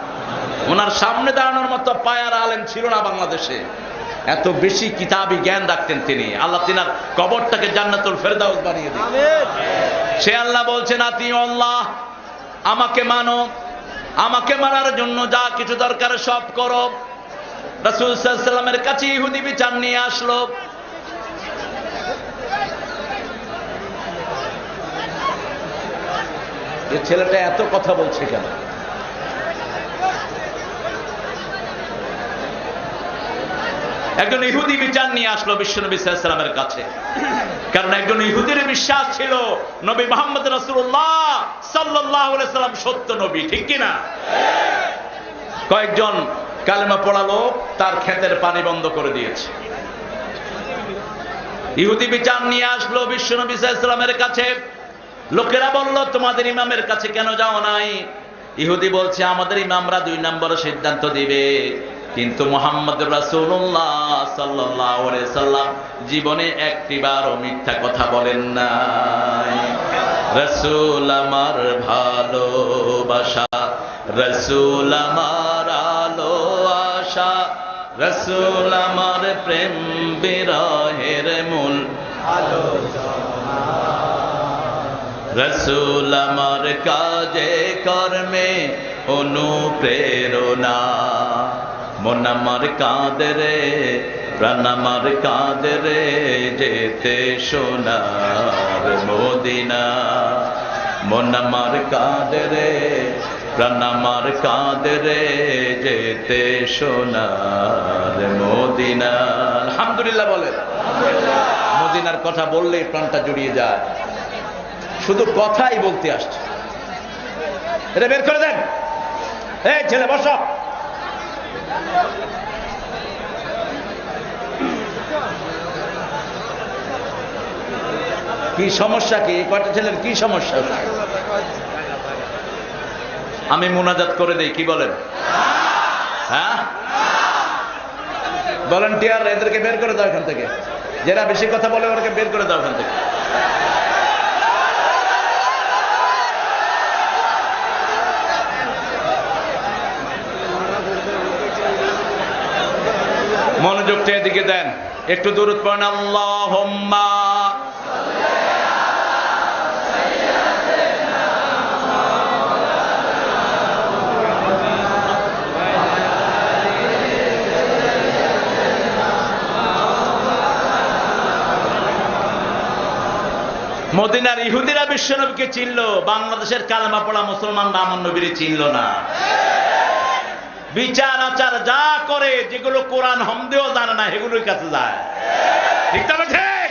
ওনার সামনে দাঁড়ানোর মতো পায়ার আলেম ছিল না বাংলাদেশে, এত বেশি কিতাবি জ্ঞান রাখতেন তিনি। আল্লাহ তিনার কবরটাকে জান্নাতুল ফেরদাউস বানিয়ে দিন। সে আল্লাহ বলছেন, আতি আল্লাহ, আমাকে মানো, আমাকে মানার জন্য যা কিছু দরকার সব করো। রাসূল সাল্লাল্লাহু আলাইহি ওয়াসাল্লামের কাছে ইহুদি বিচার নিয়ে আসলো। এই ছেলেটা এত কথা বলছে কেন? একজন ইহুদি বিচার নিয়ে আসলো বিশ্বনবী সাল্লাল্লাহু আলাইহি ওয়াসাল্লামের কাছে, কারণ একজন ইহুদির বিশ্বাস ছিল নবী মুহাম্মদ রাসূলুল্লাহ সাল্লাল্লাহু আলাইহি ওয়াসাল্লাম সত্য নবী, ঠিক কি না? কয়েকজন কালেমা পড়ালো, তার ক্ষেতের পানি বন্ধ করে দিয়েছে। ইহুদি বিচার নিয়ে আসলো বিশ্বনবী সাল্লাল্লাহু আলাইহি ওয়াসাল্লামের কাছে। লোকেরা বলল, তোমাদের ইমামের কাছে কেন যাও নাই? ইহুদি বলছে, আমাদের ইমামরা 2 নম্বরে সিদ্ধান্ত দিবে, কিন্তু মুহাম্মদুর রাসূলুল্লাহ সাল্লাল্লাহু আলাইহি সাল্লাম জীবনে একটিবারও মিথ্যা কথা বলেন নাই। রাসূল আমার ভালোবাসা, রাসূল আমার আলো আশা, রাসূল আমার প্রেম বিরহের মূল আলোচনা, রাসূল আমার কাজে কর্মে অনুপ্রেরণা। মন আমার কাঁদে রে, প্রাণ আমার কাঁদে রে, যেতে সোনার মদিনা। মন আমার কাঁদে রে, প্রাণ আমার কাঁদে রে, যেতে সোনার মদিনা। আলহামদুলিল্লাহ বলেন। মদিনার কথা বললে প্রাণটা জুড়িয়ে যায়। শুধু কথাই বলতে আসছে। এটা বের করে দেন। এই ছেলে বসো। কি সমস্যা? কি কয়টা ছেলের কি সমস্যা? আমি মুনাজাত করে দেই, কি বলেন? হ্যাঁ, ভলান্টিয়ার এদেরকে বের করে দাও এখান থেকে। যারা বেশি কথা বলে ওদেরকে বের করে দাও এখান থেকে। মনোযোগটা এদিকে দেন, একটু দরুদ পড়েন। আল্লাহুম্মা মদিনার ইহুদিরা বিশ্বনবীকে চিনল, বাংলাদেশের কালেমা পড়া মুসলমানরা আমার নবীরে চিনল না। বিচার আচার যা করে, যেগুলো কোরআন হমদেও জানে না, এগুলোর কাছে যায়। ঠিক তবে ঠিক।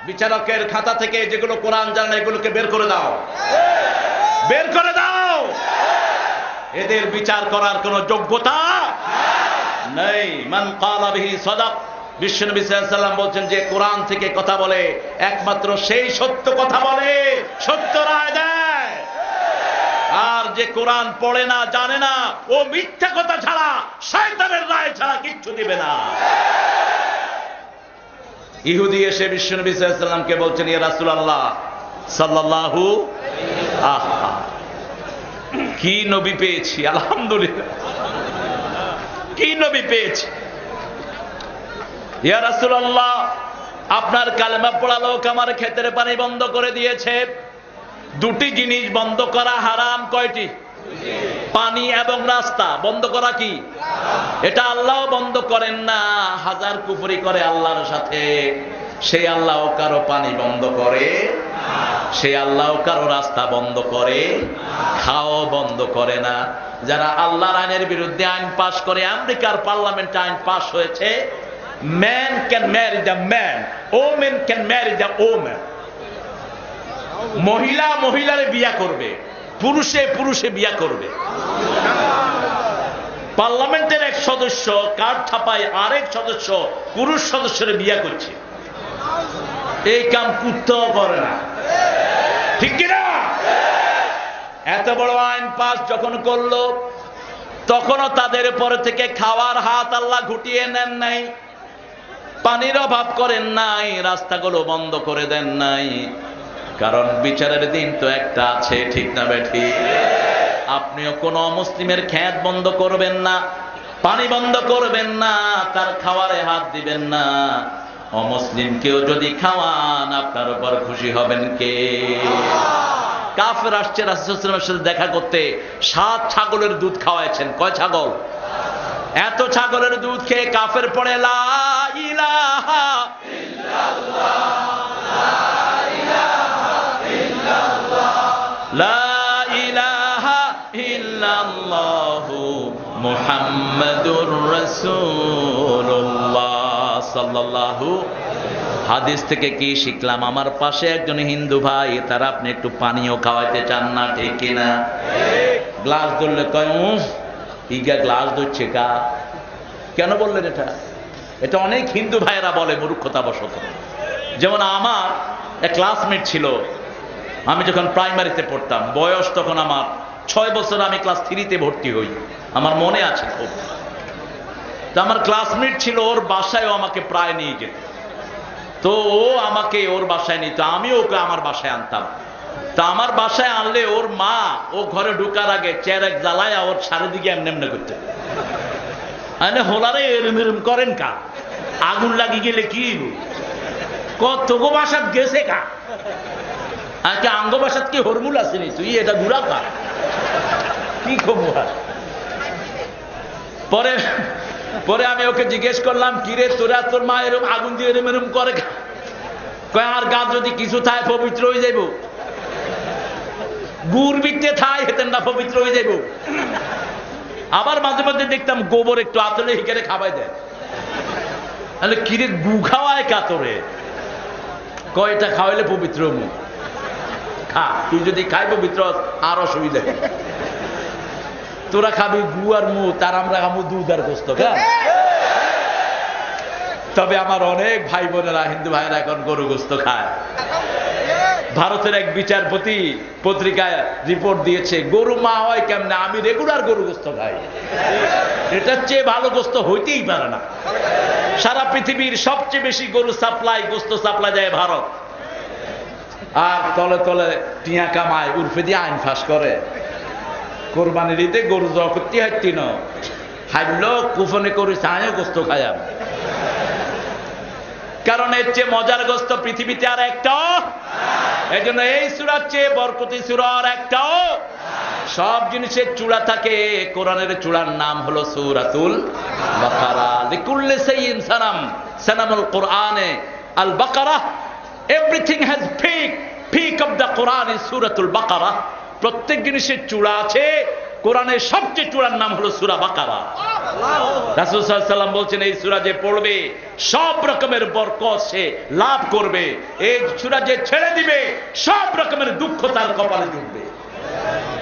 বিচারকের খাতা থেকে যেগুলো কোরআন জানে না, এগুলোকে বের করে দাও, বের করে দাও। এদের বিচার করার কোন যোগ্যতা নেই। মান ক্বালা বিহি সাদাক। বিশ্বনবী সাল্লাল্লাহু আলাইহি ওয়াসাল্লাম বলছেন, যে কোরআন থেকে কথা বলে একমাত্র সেই সত্য কথা বলে, সত্য রায় দেয়। আর যে কোরআন পড়ে না, জানে না, ও মিথ্যা কথা ছাড়া, শয়তানের রায় ছাড়া কিচ্ছু দিবে না। ইহুদি এসে বিশ্বনবী সাল্লাল্লাহু আলাইহি ওয়াসাল্লামকে বলছেন, ইয়া রাসূলুল্লাহ সাল্লাল্লাহু আহা, কি নবী পেয়েছি, আলহামদুলিল্লাহ, কি নবী পেয়েছি। ইয়া রাসূলুল্লাহ, আপনার কালেমা পড়া লোক আমার ক্ষেতের পানি বন্ধ করে দিয়েছে। 2টি জিনিস বন্ধ করা হারাম। কয়টি? পানি এবং রাস্তা বন্ধ করা কি? এটা আল্লাহ বন্ধ করেন না। হাজার কুফরি করে আল্লাহর সাথে, সেই আল্লাহ কারো পানি বন্ধ করে, সেই আল্লাহ কারো রাস্তা বন্ধ করে, খাওয়া বন্ধ করে না। যারা আল্লাহর আইনের বিরুদ্ধে আইন পাশ করে, আমেরিকার পার্লামেন্টে আইন পাশ হয়েছে, man can marry the man, woman can marry the woman. মহিলা মহিলারে বিয়া করবে, পুরুষে পুরুষে বিয়া করবে। পার্লামেন্টের এক সদস্য কার্ড ছাপায় আরেক সদস্য পুরুষ সদস্যরে বিয়া করছে। এই কাম কুত্তাও করে না, ঠিক কিনা? এত বড় আইন পাস যখন করলো, তখনও তাদের পরে থেকে খাওয়ার হাত আল্লাহ ঘুটিয়ে নেন নাই, পানির অভাব করেন নাই, রাস্তাগুলো বন্ধ করে দেন নাই। কারণ বিচারের দিন তো একটা আছে, ঠিক না বেঠি? আপনিও কোন মুসলিমের খেত বন্ধ করবেন না, পানি বন্ধ করবেন না, তার খাওয়ারে হাত দিবেন না। অমুসলিমকেও যদি খাওয়ান, আপনার উপর খুশি হবেন কে? কাফের আসছে রাসূলুল্লাহ সাল্লাল্লাহু আলাইহি ওয়াসাল্লামের সাথে দেখা করতে, 7 ছাগলের দুধ খাওয়াইছেন। কয় ছাগল? এত ছাগলের দুধ খেয়ে কাফের পড়ে লা ইলাহা ইল্লাল্লাহ, লা ইলাহা ইল্লাল্লাহু মুহাম্মাদুর রাসূলুল্লাহ সাল্লাল্লাহু। হাদিস থেকে কি শিখলাম? আমার পাশে একজন হিন্দু ভাই, তারা আপনি একটু পানিও খাওয়াইতে চান না, ঠিক কিনা? গ্লাস ধরলে কয় ইগা গ্লাস ধরছে কা? কেন বললেন এটা? এটা অনেক হিন্দু ভাইয়েরা বলে মূর্খতা বশত। যেমন আমার এক ক্লাসমেট ছিল, আমি যখন প্রাইমারিতে পড়তাম, বয়স তখন আমার 6 বছর, আমি ক্লাস 3-তে ভর্তি হই, আমার মনে আছে খুব। তো আমার ক্লাসমেট ছিল, ওর বাসায়ও আমাকে প্রায় নিয়ে যেত। তো ও আমাকে ওর বাসায় নিত, আমি ওকে আমার বাসায় আনতাম। তা আমার বাসায় আনলে ওর মা ও ঘরে ঢুকার আগে চেরাক জ্বালায় ওর চারিদিকে এমনি এমনি করতে, হোলারে এরম এরম করেন কা, আগুন লাগি গেলে কি কত গো বাসাত গেছে কা, আজকে আঙ্গ বাসাত কি হরমুল আসেনি, তুই এটা ঘুরা কা, কি খবর। পরে পরে আমি ওকে জিজ্ঞেস করলাম, কিরে তোরা তোর মা এরম আগুন দিয়ে এরম এরম করে, কয় আর গা যদি কিছু থায় পবিত্র হয়ে যাইব, গুড় বিকতে থায় হেতেন না পবিত্র হয়ে যাইব। আবার মাঝে মাঝে দেখতাম গোবর একটু আতলে হিকারে খাবাই দেয়, তাহলে কিরে গু খাওয়ায় কাতরে, কয়টা খাওয়াইলে পবিত্র মুখ খা, তুই যদি খাই পবিত্র আর অসুবিধা, তোরা খাবি গু আর মু, তার আমরা খাবো দুধ আর গোস্ত। তবে আমার অনেক ভাই বোনেরা, হিন্দু ভাইরা এখন গরু গোস্ত খায়। ভারতের এক বিচারপতি পত্রিকায় রিপোর্ট দিয়েছে, গরু মা হয় কেমনে, আমি রেগুলার গরু গোস্ত খাই, এটার চেয়ে ভালো গোস্ত হইতেই পারে না। সারা পৃথিবীর সবচেয়ে বেশি গরু সাপ্লাই, গোস্ত সাপ্লাই যায় ভারত। আর তলে তলে টিয়া কামায়, উর্ফে দিয়ে আইন ফাঁস করে। কোরবানির ঈদে গরু জব করতে হাঁটতি না, হাইলো কুফনে করিস, আয়ও গোস্ত খায়াম। কারণ এর চেয়ে মজার গোস্ত পৃথিবীতে আর একটাও, এই জন্য এই সূরার চেয়ে বরকতি সূরা আর একটাও। সব জিনিসের চূড়া থাকে, কোরআনের চূড়ার নাম হলো সূরাতুল বাকারা। লিকুল্লি শাইইন সানাম, সানামুল কোরআনে আল বাকারা। Everything has peak, peak of the Quran is সূরাতুল বাকারা। প্রত্যেক জিনিসের চূড়া আছে, কোরআনের সবচেয়ে চূড়ার নাম হলো সূরা বাকারা। রাসূল সাল্লাল্লাহু আলাইহি ওয়াসাল্লাম বলছেন, এই সূরা যে পড়বে সব রকমের বরকত সে লাভ করবে, এই সূরা যে ছেড়ে দিবে সব রকমের দুঃখ তার কপালে জুটবে।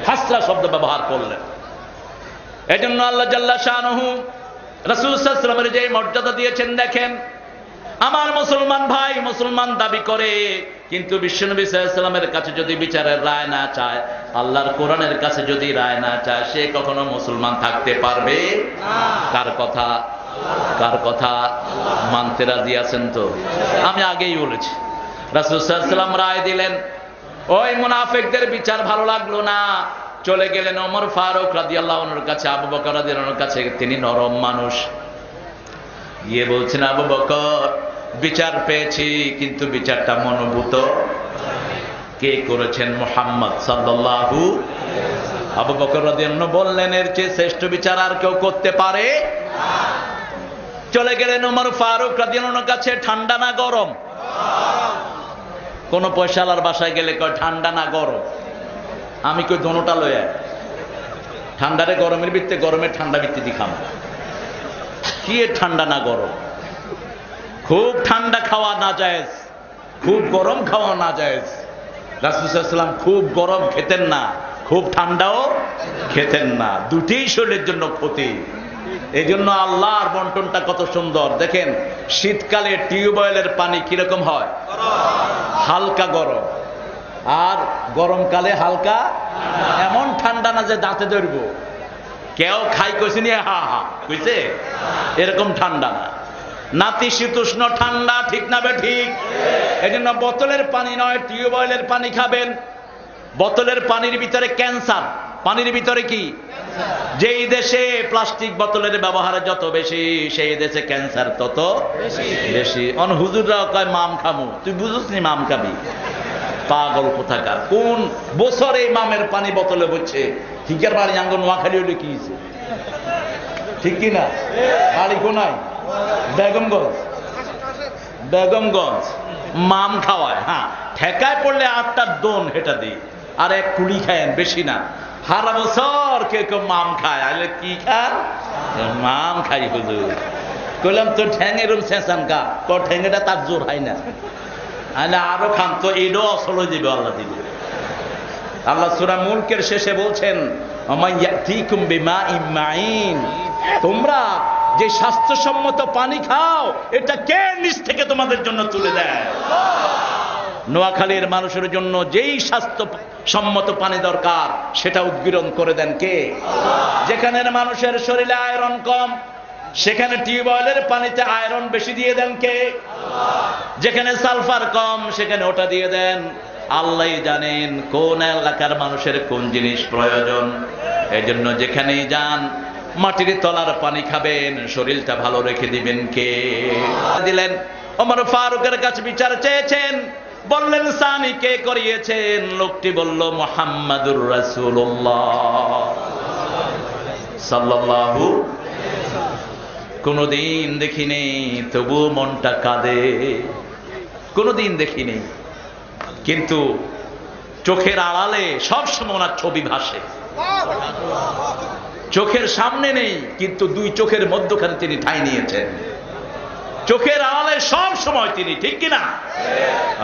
হাসরা শব্দ ব্যবহার করলেন। এজন্য আল্লাহ জাল্লা শানুহু রাসূল সাল্লাল্লাহু আলাইহি ওয়াসাল্লামের যে মর্যাদা দিয়েছেন দেখেন। আমার মুসলমান ভাই মুসলমান দাবি করে, কিন্তু বিশ্বনবী সাল্লাল্লাহু আলাইহি ওয়াসাল্লামের কাছে যদি বিচারের রায় না চায়, আল্লাহর কোরআনের কাছে যদি রায় না চায়, সে কখনো মুসলমান থাকতে পারবে না। কার কথা? কার কথা মানতে রাজি আছেন তো? আমি আগেই বলেছি, রাসূল সাল্লাল্লাহু আলাইহি ওয়াসাল্লাম রায় দিলেন, ওই মুনাফিকদের বিচার ভালো লাগলো না, চলে গেলেন ওমর ফারুক রাদিয়াল্লাহু আনহুর কাছে, আবু বকর রাদিয়াল্লাহু আনহুর কাছে। তিনি নরম মানুষ, গিয়ে বলছেন, আবু বকর বিচার পেয়েছি, কিন্তু বিচারটা মনোভূত কে করেছেন? মুহাম্মদ সাল্লাল্লাহু। আবু বকর রাদিয়াল্লাহু আনহু বললেন, এর চেয়ে শ্রেষ্ঠ বিচার আর কেউ করতে পারে না। চলে গেলেন ওমর ফারুক রাদিয়াল্লাহু আনহুর কাছে। ঠান্ডা না গরম? কোন পয়সালার বাসায় গেলে কয় ঠান্ডা না গরম, আমি কই দোনোটা লয়ে আয়। ঠান্ডারে গরমের ভিত্তিতে, গরমের ঠান্ডা ভিত্তিতে খাম। কি এর ঠান্ডা না গরম? খুব ঠান্ডা খাওয়া না জায়েজ, খুব গরম খাওয়া না জায়েজ। রাসূল সাল্লাল্লাহু আলাইহি ওয়াসাল্লাম খুব গরম খেতেন না, খুব ঠান্ডাও খেতেন না, দুটিই শরীরের জন্য ক্ষতি। এই জন্য আল্লাহর বন্টনটা কত সুন্দর দেখেন। শীতকালে টিউবওয়েলের পানি কিরকম হয়? হালকা গরম। আর গরমকালে হালকা, এমন ঠান্ডা না যে দাঁতে ধরবো। কেউ খাই কইছে নি হা হা কইছে, এরকম ঠান্ডা না, নাতিশীতোষ্ণ ঠান্ডা, ঠিক না বে ঠিক? এই জন্য বোতলের পানি নয়, টিউবওয়েলের পানি খাবেন। বোতলের পানির ভিতরে ক্যান্সার, পানির ভিতরে কি? যেই দেশে প্লাস্টিক বোতলের ব্যবহার যত বেশি, সেই দেশে ক্যান্সার তত বেশি। হুজুররাও কয় মাম খামু, তুই বুঝুস নি মাম খাবি? পাগল কোথাকার। কোন বছর এই মামের পানি বোতলে হচ্ছে? ঠিকের বাড়ি আঙ্গন নোয়াখালী হলে কি হয়েছে, ঠিক কিনা? বাড়ি কোনায়? বেগমগঞ্জ। বেগমগঞ্জ মাম খাওয়ায়, হ্যাঁ, ঠেকায় পড়লে 8টার দোন হেটা দিই, আর এক কুড়ি খায়েন, বেশি না। সারা বছর কে কেউ মাম খায়, আইলে কি খায়? মাম খাই হুজুর। কইলাম তোর ঠ্যাং এরম চেঁচান কা, তোর ঠ্যাংটা তার জোর হয় না, আইলে আরো খাম তো, এটাও আসল হয়ে যাবে, আল্লাহ দিবে। আল্লাহ সূরা মুলকের শেষে বলছেন, তোমরা যে স্বাস্থ্যসম্মত পানি খাও, এটা কে নিচ থেকে তোমাদের জন্য তুলে দেয়? নোয়াখালীর মানুষের জন্য যেই স্বাস্থ্যসম্মত পানি দরকার সেটা উদ্গীরণ করে দেন কে? যেখানে মানুষের শরীরে আয়রন কম, সেখানে টিউবওয়েলের পানিতে আয়রন বেশি দিয়ে দেন কে? যেখানে সালফার কম, সেখানে ওটা দিয়ে দেন। আল্লাহই জানেন কোন এলাকার মানুষের কোন জিনিস প্রয়োজন। এজন্য যেখানেই যান মাটির তলার পানি খাবেন, শরীরটা ভালো রেখে দিবেন কে? দিলেন। ওমর ফারুকের কাছে বিচার চেয়েছেন, বললেন সানি কে করিয়েছেন? লোকটি বলল মুহাম্মাদুর রাসূলুল্লাহ সাল্লাল্লাহু। কোনদিন দেখিনি, তবু মনটা কাঁদে। কোনদিন দেখিনি, কিন্তু চোখের আড়ালে সবসময় ওনার ছবি ভাসে। চোখের সামনে নেই, কিন্তু দুই চোখের মধ্যখানে তিনি ঠাঁই নিয়েছেন। চোখের আড়ালে সব সময় তিনি, ঠিক কিনা?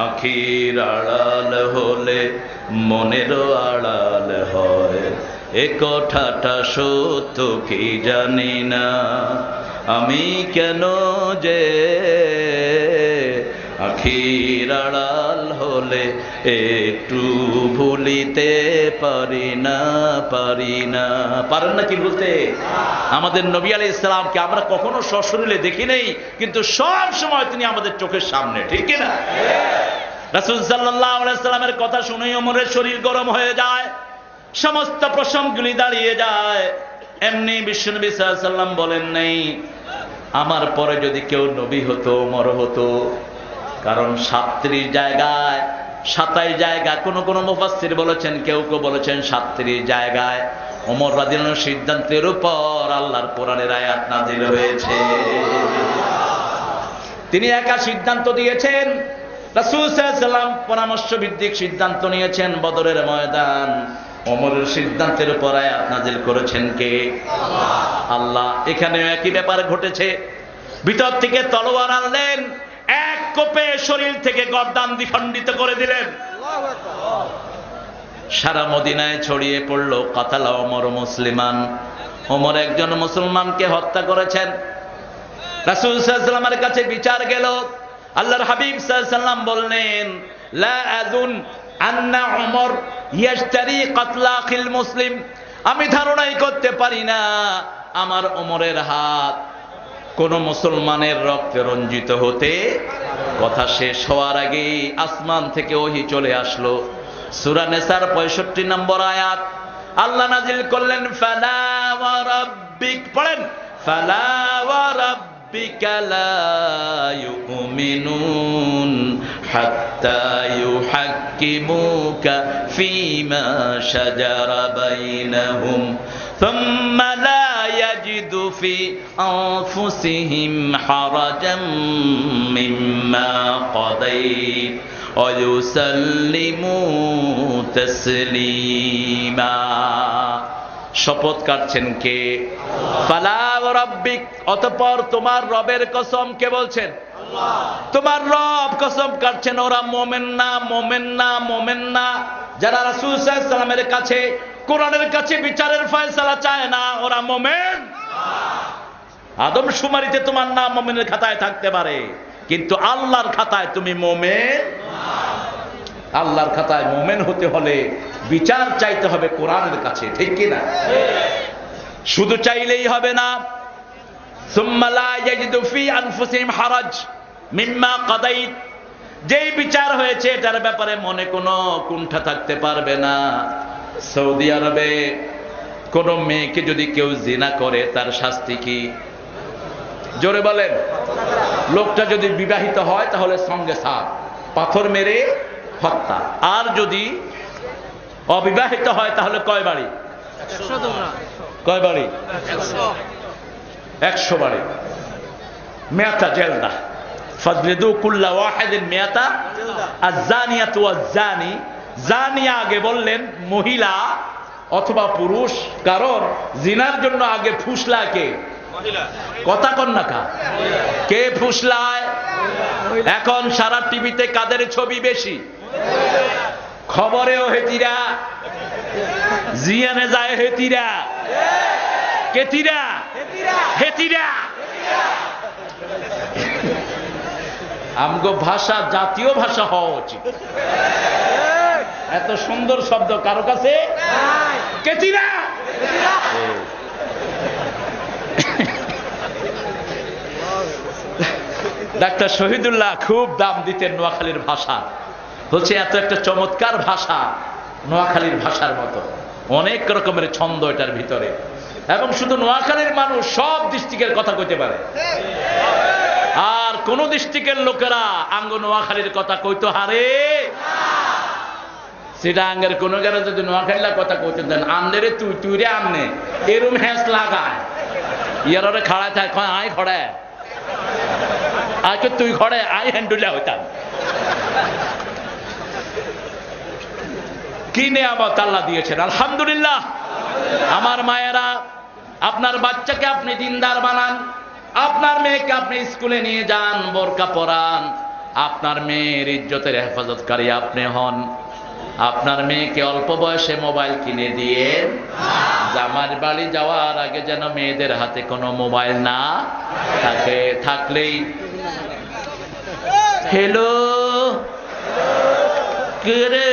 আখির আড়াল হলে মনেরও আড়াল হয়, এ কথাটা সত্য কি জানি না আমি, কেন যে আখির আড়াল হলে একটু ভুলিতে পারি না। পারেন না কি বলতে? আমাদের নবী আলাইহিস সালামকে আমরা কখনো সশরীরে দেখি নাই, কিন্তু সব সময় তিনি আমাদের চোখের সামনে, ঠিক কিনা? রাসূল সাল্লাল্লাহু আলাইহি ওয়াসাল্লামের কথা শুনেই ওমরের শরীর গরম হয়ে যায়, সমস্ত প্রসঙ্গগুলি দাঁড়িয়ে যায়। এমনি বিশ্বনবী সাল্লাল্লাহু আলাইহি ওয়াসাল্লাম বলেন নাই আমার পরে যদি কেউ নবী হতো ওমর হতো। কারণ 37 জায়গায় 27 জায়গা, কোন মুফাসসির বলেছেন, কেউ বলেছেন 37 জায়গায় ওমর রাদিয়াল্লাহু আনহুর সিদ্ধান্তের উপর আল্লাহর কোরআনের আয়াত নাযিল হয়েছে। তিনি একা সিদ্ধান্ত দিয়েছেন, রাসূল সাল্লাল্লাহু আলাইহি ওয়াসাল্লাম পরামর্শ ভিত্তিক সিদ্ধান্ত নিয়েছেন। বদরের ময়দান ওমরের সিদ্ধান্তের উপর আয়াত নাযিল করেছেন কে? আল্লাহ। এখানেও একই ব্যাপার ঘটেছে। ভিতর থেকে তলোয়ার আনলেন, এক কোপে শরীর থেকে গর্দান দ্বিখণ্ডিত করে দিলেন। সারা মদিনায় ছড়িয়ে পড়ল কাতালা ওমর মুসলিমান। ওমর একজন মুসলমানকে হত্যা করেছেন। রাসূল সাল্লাল্লাহু আলাইহি ওয়াসাল্লামের কাছে বিচার গেল। আল্লাহর হাবিব সাল্লাল্লাহু আলাইহি ওয়াসাল্লাম বললেন, লা আযুন আন্না ওমর ইয়াশতারি কাতলা আখিল মুসলিম। আমি ধারণাই করতে পারি না আমার ওমরের হাত কোন মুসলমানের রক্তে রঞ্জিত হতে। কথা শেষ হওয়ার আগেই আসমান থেকে ওহী চলে আসলো। সূরা নিসার 65 নম্বর আয়াত আল্লাহ নাজিল করলেন, ফালা ওয়া রাব্বিক, পড়েন, ফালা ওয়া রাব্বিকা লা ইউমিনুন হাত্তা ইউহাক্কিমুকা ফীমা শাজারা বাইনাহুম ثم لا يجدوا في أنفسهم حرجا مما قضيت ويسلموا تسليما। শপথ কাটছেন কে? ফালা ওয়া রাব্বিক, অতঃপর তোমার রবের কসম। কে বলছেন? তোমার রব কসম কাটছেন, ওরা মোমেন না। যারা রাসূল সাল্লাল্লাহু আলাইহি ওয়াসাল্লামের কাছে, কোরআনের কাছে বিচারের ফয়সালা চায় না, ওরা মোমেন। আদম শুমারিতে তোমার নাম মোমেনের খাতায় থাকতে পারে, কিন্তু আল্লাহর খাতায় তুমি মোমেন। আল্লাহর খাতায় মোমেন হতে হলে বিচার চাইতে হবে কোরআনের কাছে, ঠিক কিনা? শুধু চাইলেই হবে না। সুম্মা লা ইয়াজিদু ফি আনফুসিহিম হারাজ মিম্মা কাদাইত, যেই বিচার হয়েছে এটার ব্যাপারে মনে কোনো কুণ্ঠা থাকতে পারবে না। সৌদি আরবে কোন মেয়েকে যদি কেউ জিনা করে তার শাস্তি কি? জোরে বলেন। লোকটা যদি বিবাহিত হয় তাহলে সঙ্গে সাথ পাথর মেরে হত্যা, আর যদি অবিবাহিত হয় তাহলে কয় বাড়ি? 100 বাড়ি। মেয়াতা জেলদা ফাজলিদু কুল্লা ওয়াহিদিন মেয়াতা আয-যানিয়াতু ওয়াজ-যানি। জানিয়া আগে বললেন মহিলা অথবা পুরুষ, কারণ জিনার জন্য আগে ফুসলা কে? কথা কন না কা? কে ফুসলায়? এখন সারা টিভিতে কাদের ছবি বেশি? খবরেও হেতিরা, জিয়ানে যায় হেতিরা, কেতিরা, হেতিরা। আমগো ভাষা জাতীয় ভাষা হওয়া উচিত। এত সুন্দর শব্দ কারো কাছে কেচিরা। ডাক্তার শহীদুল্লাহ খুব দাম দিতেন নোয়াখালীর ভাষা। বলছে এত একটা চমৎকার ভাষা, নোয়াখালীর ভাষার মতো, অনেক রকমের ছন্দ এটার ভিতরে, এবং শুধু নোয়াখালীর মানুষ সব ডিস্ট্রিক্টের কথা কইতে পারে। আর কোন ডিস্ট্রিক্টের লোকেরা আঙ্গ নোয়াখালীর কথা কইতো হারে সেটা আঙ্গের কোন গেলে যদি নোয়াখালীর কথা কইতে দেন, আনলে রে তুই তুই রে আননে এরম হ্যাঁস লাগায়, ইয়ারে খাড়ায় থাক, আয় খড়ায় আজকে তুই ঘরে আই হ্যান্ডুলা হইতাম। কি নিয়ামত আল্লাহ দিয়েছেন, আলহামদুলিল্লাহ। আমার মায়েরা, আপনার বাচ্চাকে আপনি দিনদার বানান, আপনার মেয়েকে আপনি স্কুলে নিয়ে যান, বোরকা পরান, আপনার মেয়ের ইজ্জতের হেফাজতকারী আপনি হন। আপনার মেয়েকে অল্প বয়সে মোবাইল কিনে দিয়ে জামার বাড়ি যাওয়ার আগে যেন মেয়েদের হাতে কোনো মোবাইল না থাকে, থাকলেই হ্যালো কে রে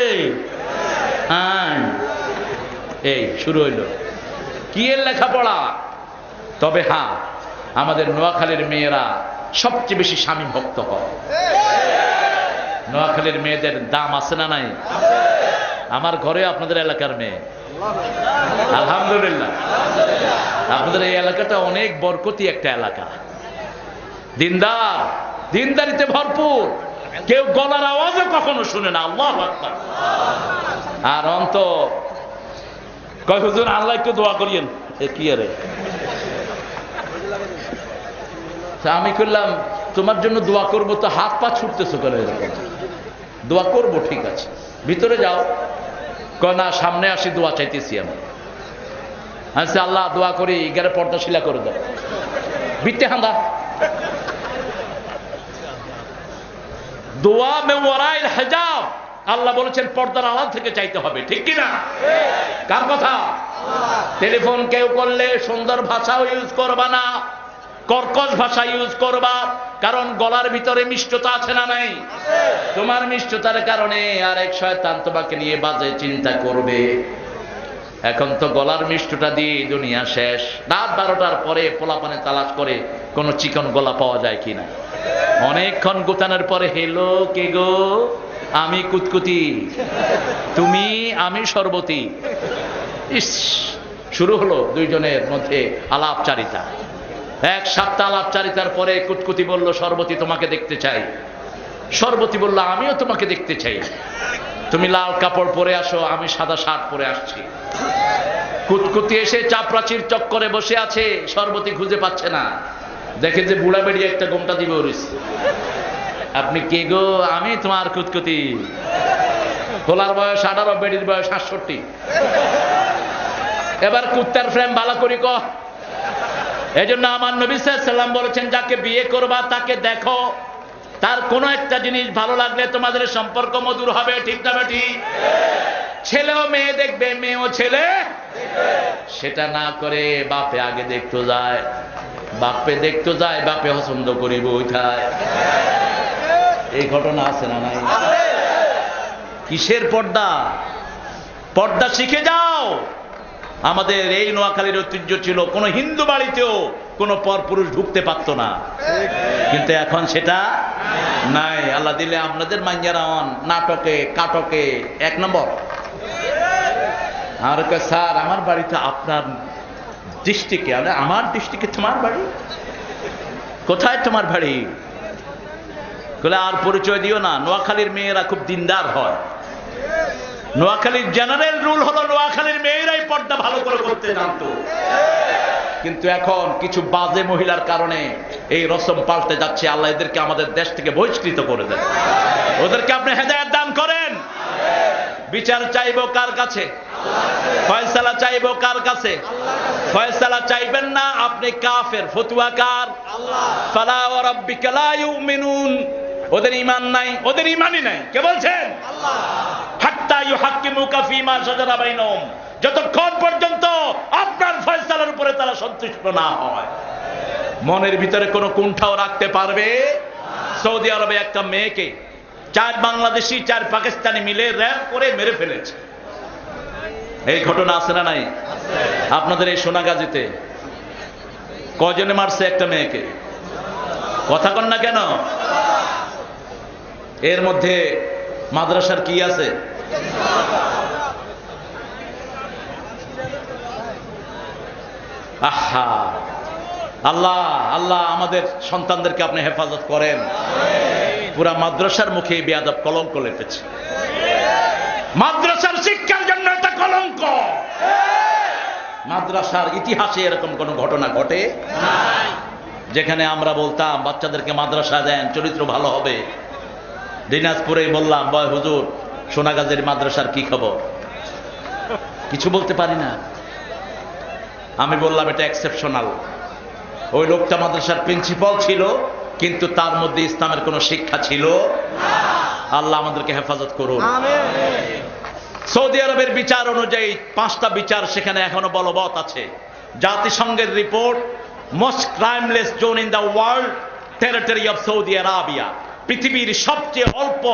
এই শুরু হইল, কি এর লেখাপড়া। তবে হ্যাঁ, আমাদের নোয়াখালীর মেয়েরা সবচেয়ে বেশি স্বামী ভক্ত হয়। নোয়াখালীর মেয়েদের দাম আছে না নাই? আমার ঘরে আপনাদের এলাকার মেয়ে, আলহামদুলিল্লাহ। আপনাদের এই এলাকাটা অনেক বরকতি একটা এলাকা, দিনদার, দিনদারিতে ভরপুর, কেউ গলার আওয়াজও কখনো শুনে না। আল্লাহু আকবার। আর অন্ত কয় হুজুর আল্লাহ একটু দোয়া করিয়েন, কি আরে আমি করলাম তোমার জন্য দোয়া করবো, তো হাত পা ছুটতেছো কেন? এরকম দোয়া করবো, ঠিক আছে ভিতরে যাও। কয় না, সামনে আসি, দোয়া চাইতেছি আমি। আচ্ছা আল্লাহ দোয়া করি এগারে পর্দা শিলা করে দাও, বিটে হাঁদা দোয়া মে ওয়ারাইল হিজাব। আল্লাহ বলেছেন পর্দার আড়াল থেকে চাইতে হবে, ঠিক কিনা? কার কথা? টেলিফোন কেউ করলে সুন্দর ভাষাও ইউজ করবা না, কর্কশ ভাষা ইউজ করবা, কারণ গলার ভিতরে মিষ্টতা আছে না নাই? তোমার মিষ্টতার কারণে আরেক শয়তান তোমাকে নিয়ে বাজে চিন্তা করবে। এখন তো গলার মিষ্টতা দিয়ে দুনিয়া শেষ। রাত 12টার পরে পোলাপানে তালাশ করে কোন চিকন গলা পাওয়া যায় কিনা। অনেকক্ষণ গোতানোর পরে হেলো কে গো, আমি কুতকুতি, তুমি আমি সর্বতী। ইস, শুরু হলো দুইজনের মধ্যে আলাপচারিতা। এক সপ্তাহ আলাপচারিতার পরে কুতকুতি বলল সর্বতী তোমাকে দেখতে চাই। সর্বতী বলল আমিও তোমাকে দেখতে চাই, তুমি লাল কাপড় পরে আসো, আমি সাদা শার্ট পরে আসছি। কুতকুতি এসে চাপরাচির চক্করে বসে আছে, সর্বতী খুঁজে পাচ্ছে না। দেখে যে বুড়া বেড়িয়ে একটা গোমটা দিবে ওরিস। আপনি কে গো? আমি তোমার কুতকুতি। খোলার বয়স 18, বেড়ির বয়স 68। এবার কুত্তার ফ্রেম ভালো করি ক। এই জন্য আমার নবী সাল্লাল্লাহু আলাইহি ওয়াসাল্লাম বলেছেন, যাকে বিয়ে করবা তাকে দেখো, তার কোনো একটা জিনিস ভালো লাগলে তোমাদের সম্পর্ক মধুর হবে, ঠিক না ঠিক? ছেলেও মেয়ে দেখবে, মেয়েও ছেলে, সেটা না করে বাপে আগে দেখতে যায়, বাপে দেখতে যায়, বাপে পছন্দ করিব ওইটাই। এই ঘটনা আছে না নাই? কিসের পর্দা? পর্দা শিখে যাও। আমাদের এই নোয়াখালীর ঐতিহ্য ছিল, কোন হিন্দু বাড়িতেও কোন পরপুরুষ ঢুকতে পারতো না, কিন্তু এখন সেটা নাই। আল্লাহ দিলে আপনাদের মাইয়ারা নাটকে কাটকে 1 নম্বর। আর স্যার আমার বাড়িতে আপনার ডিস্ট্রিক্টে, আমার ডিস্ট্রিক্টে তোমার বাড়ি? কোথায় তোমার বাড়ি? বলে আর পরিচয় দিও না। নোয়াখালীর মেয়েরা খুব দিনদার হয়। নোয়াখালীর জেনারেল রুল হলো নোয়াখালীর মেয়েরাই পর্দা ভালো করে করতে জানতো, কিন্তু এখন কিছু বাজে মহিলার কারণে এই রসম পাল্টে যাচ্ছে। আল্লাহ এদেরকে আমাদের দেশ থেকে বহিষ্কৃত করে দেন, ওদেরকে আপনি হেদায়েত দান করেন। বিচার চাইবো কার কাছে? ফয়সালা চাইবো কার কাছে? ফয়সালা চাইবেন না, আপনি কাফের। ফতুয়া কার? ফালা ওয়া রাব্বিকা লা ইউমিনুন। ওদের ঈমান নাই, ওদের ঈমানই নাই। কে বলছেন? আল্লাহ। হাত্তা ইউহাক্কিমুকা ফীমা শাজারা বাইনহুম, যতক্ষণ পর্যন্ত আপনার ফয়সালার উপরে তারা সন্তুষ্ট না হয়। মনের ভিতরে কোনো কুণ্ঠাও রাখতে পারবে। সৌদি আরবে একটা মেয়েকে 4 বাংলাদেশি 4 পাকিস্তানি মিলে র্যাপ করে মেরে ফেলেছে। এই ঘটনা আছে না নাই? আপনাদের এই সোনাগাজীতে কজনে মারছে একটা মেয়েকে? কথা কন না কেন? এর মধ্যে মাদ্রাসার কি আছে? আহা, আল্লাহ আল্লাহ আমাদের সন্তানদেরকে আপনি হেফাজত করেন। পুরা মাদ্রাসার মুখে বেয়াদব কলঙ্ক লেপেছে। মাদ্রাসার শিক্ষার জন্য এটা কলঙ্ক। মাদ্রাসার ইতিহাসে এরকম কোন ঘটনা ঘটে যেখানে আমরা বলতাম বাচ্চাদেরকে মাদ্রাসা দেন, চরিত্র ভালো হবে। দিনাজপুরে বললাম, বয় হুজুর সোনাগাজীর মাদ্রাসার কি খবর? কিছু বলতে পারি না। আমি বললাম এটা এক্সেপশনাল। ওই লোকটা মাদ্রাসার প্রিন্সিপাল ছিল, কিন্তু তার মধ্যে ইসলামের কোনো শিক্ষা ছিল। আল্লাহ আমাদেরকে হেফাজত করুন। সৌদি আরবের বিচার অনুযায়ী 5টা বিচার সেখানে এখনো বলবৎ আছে। জাতিসংঘের রিপোর্ট, most crimeless zone in the world, territory of Saudi Arabia. পৃথিবীর সবচেয়ে অল্প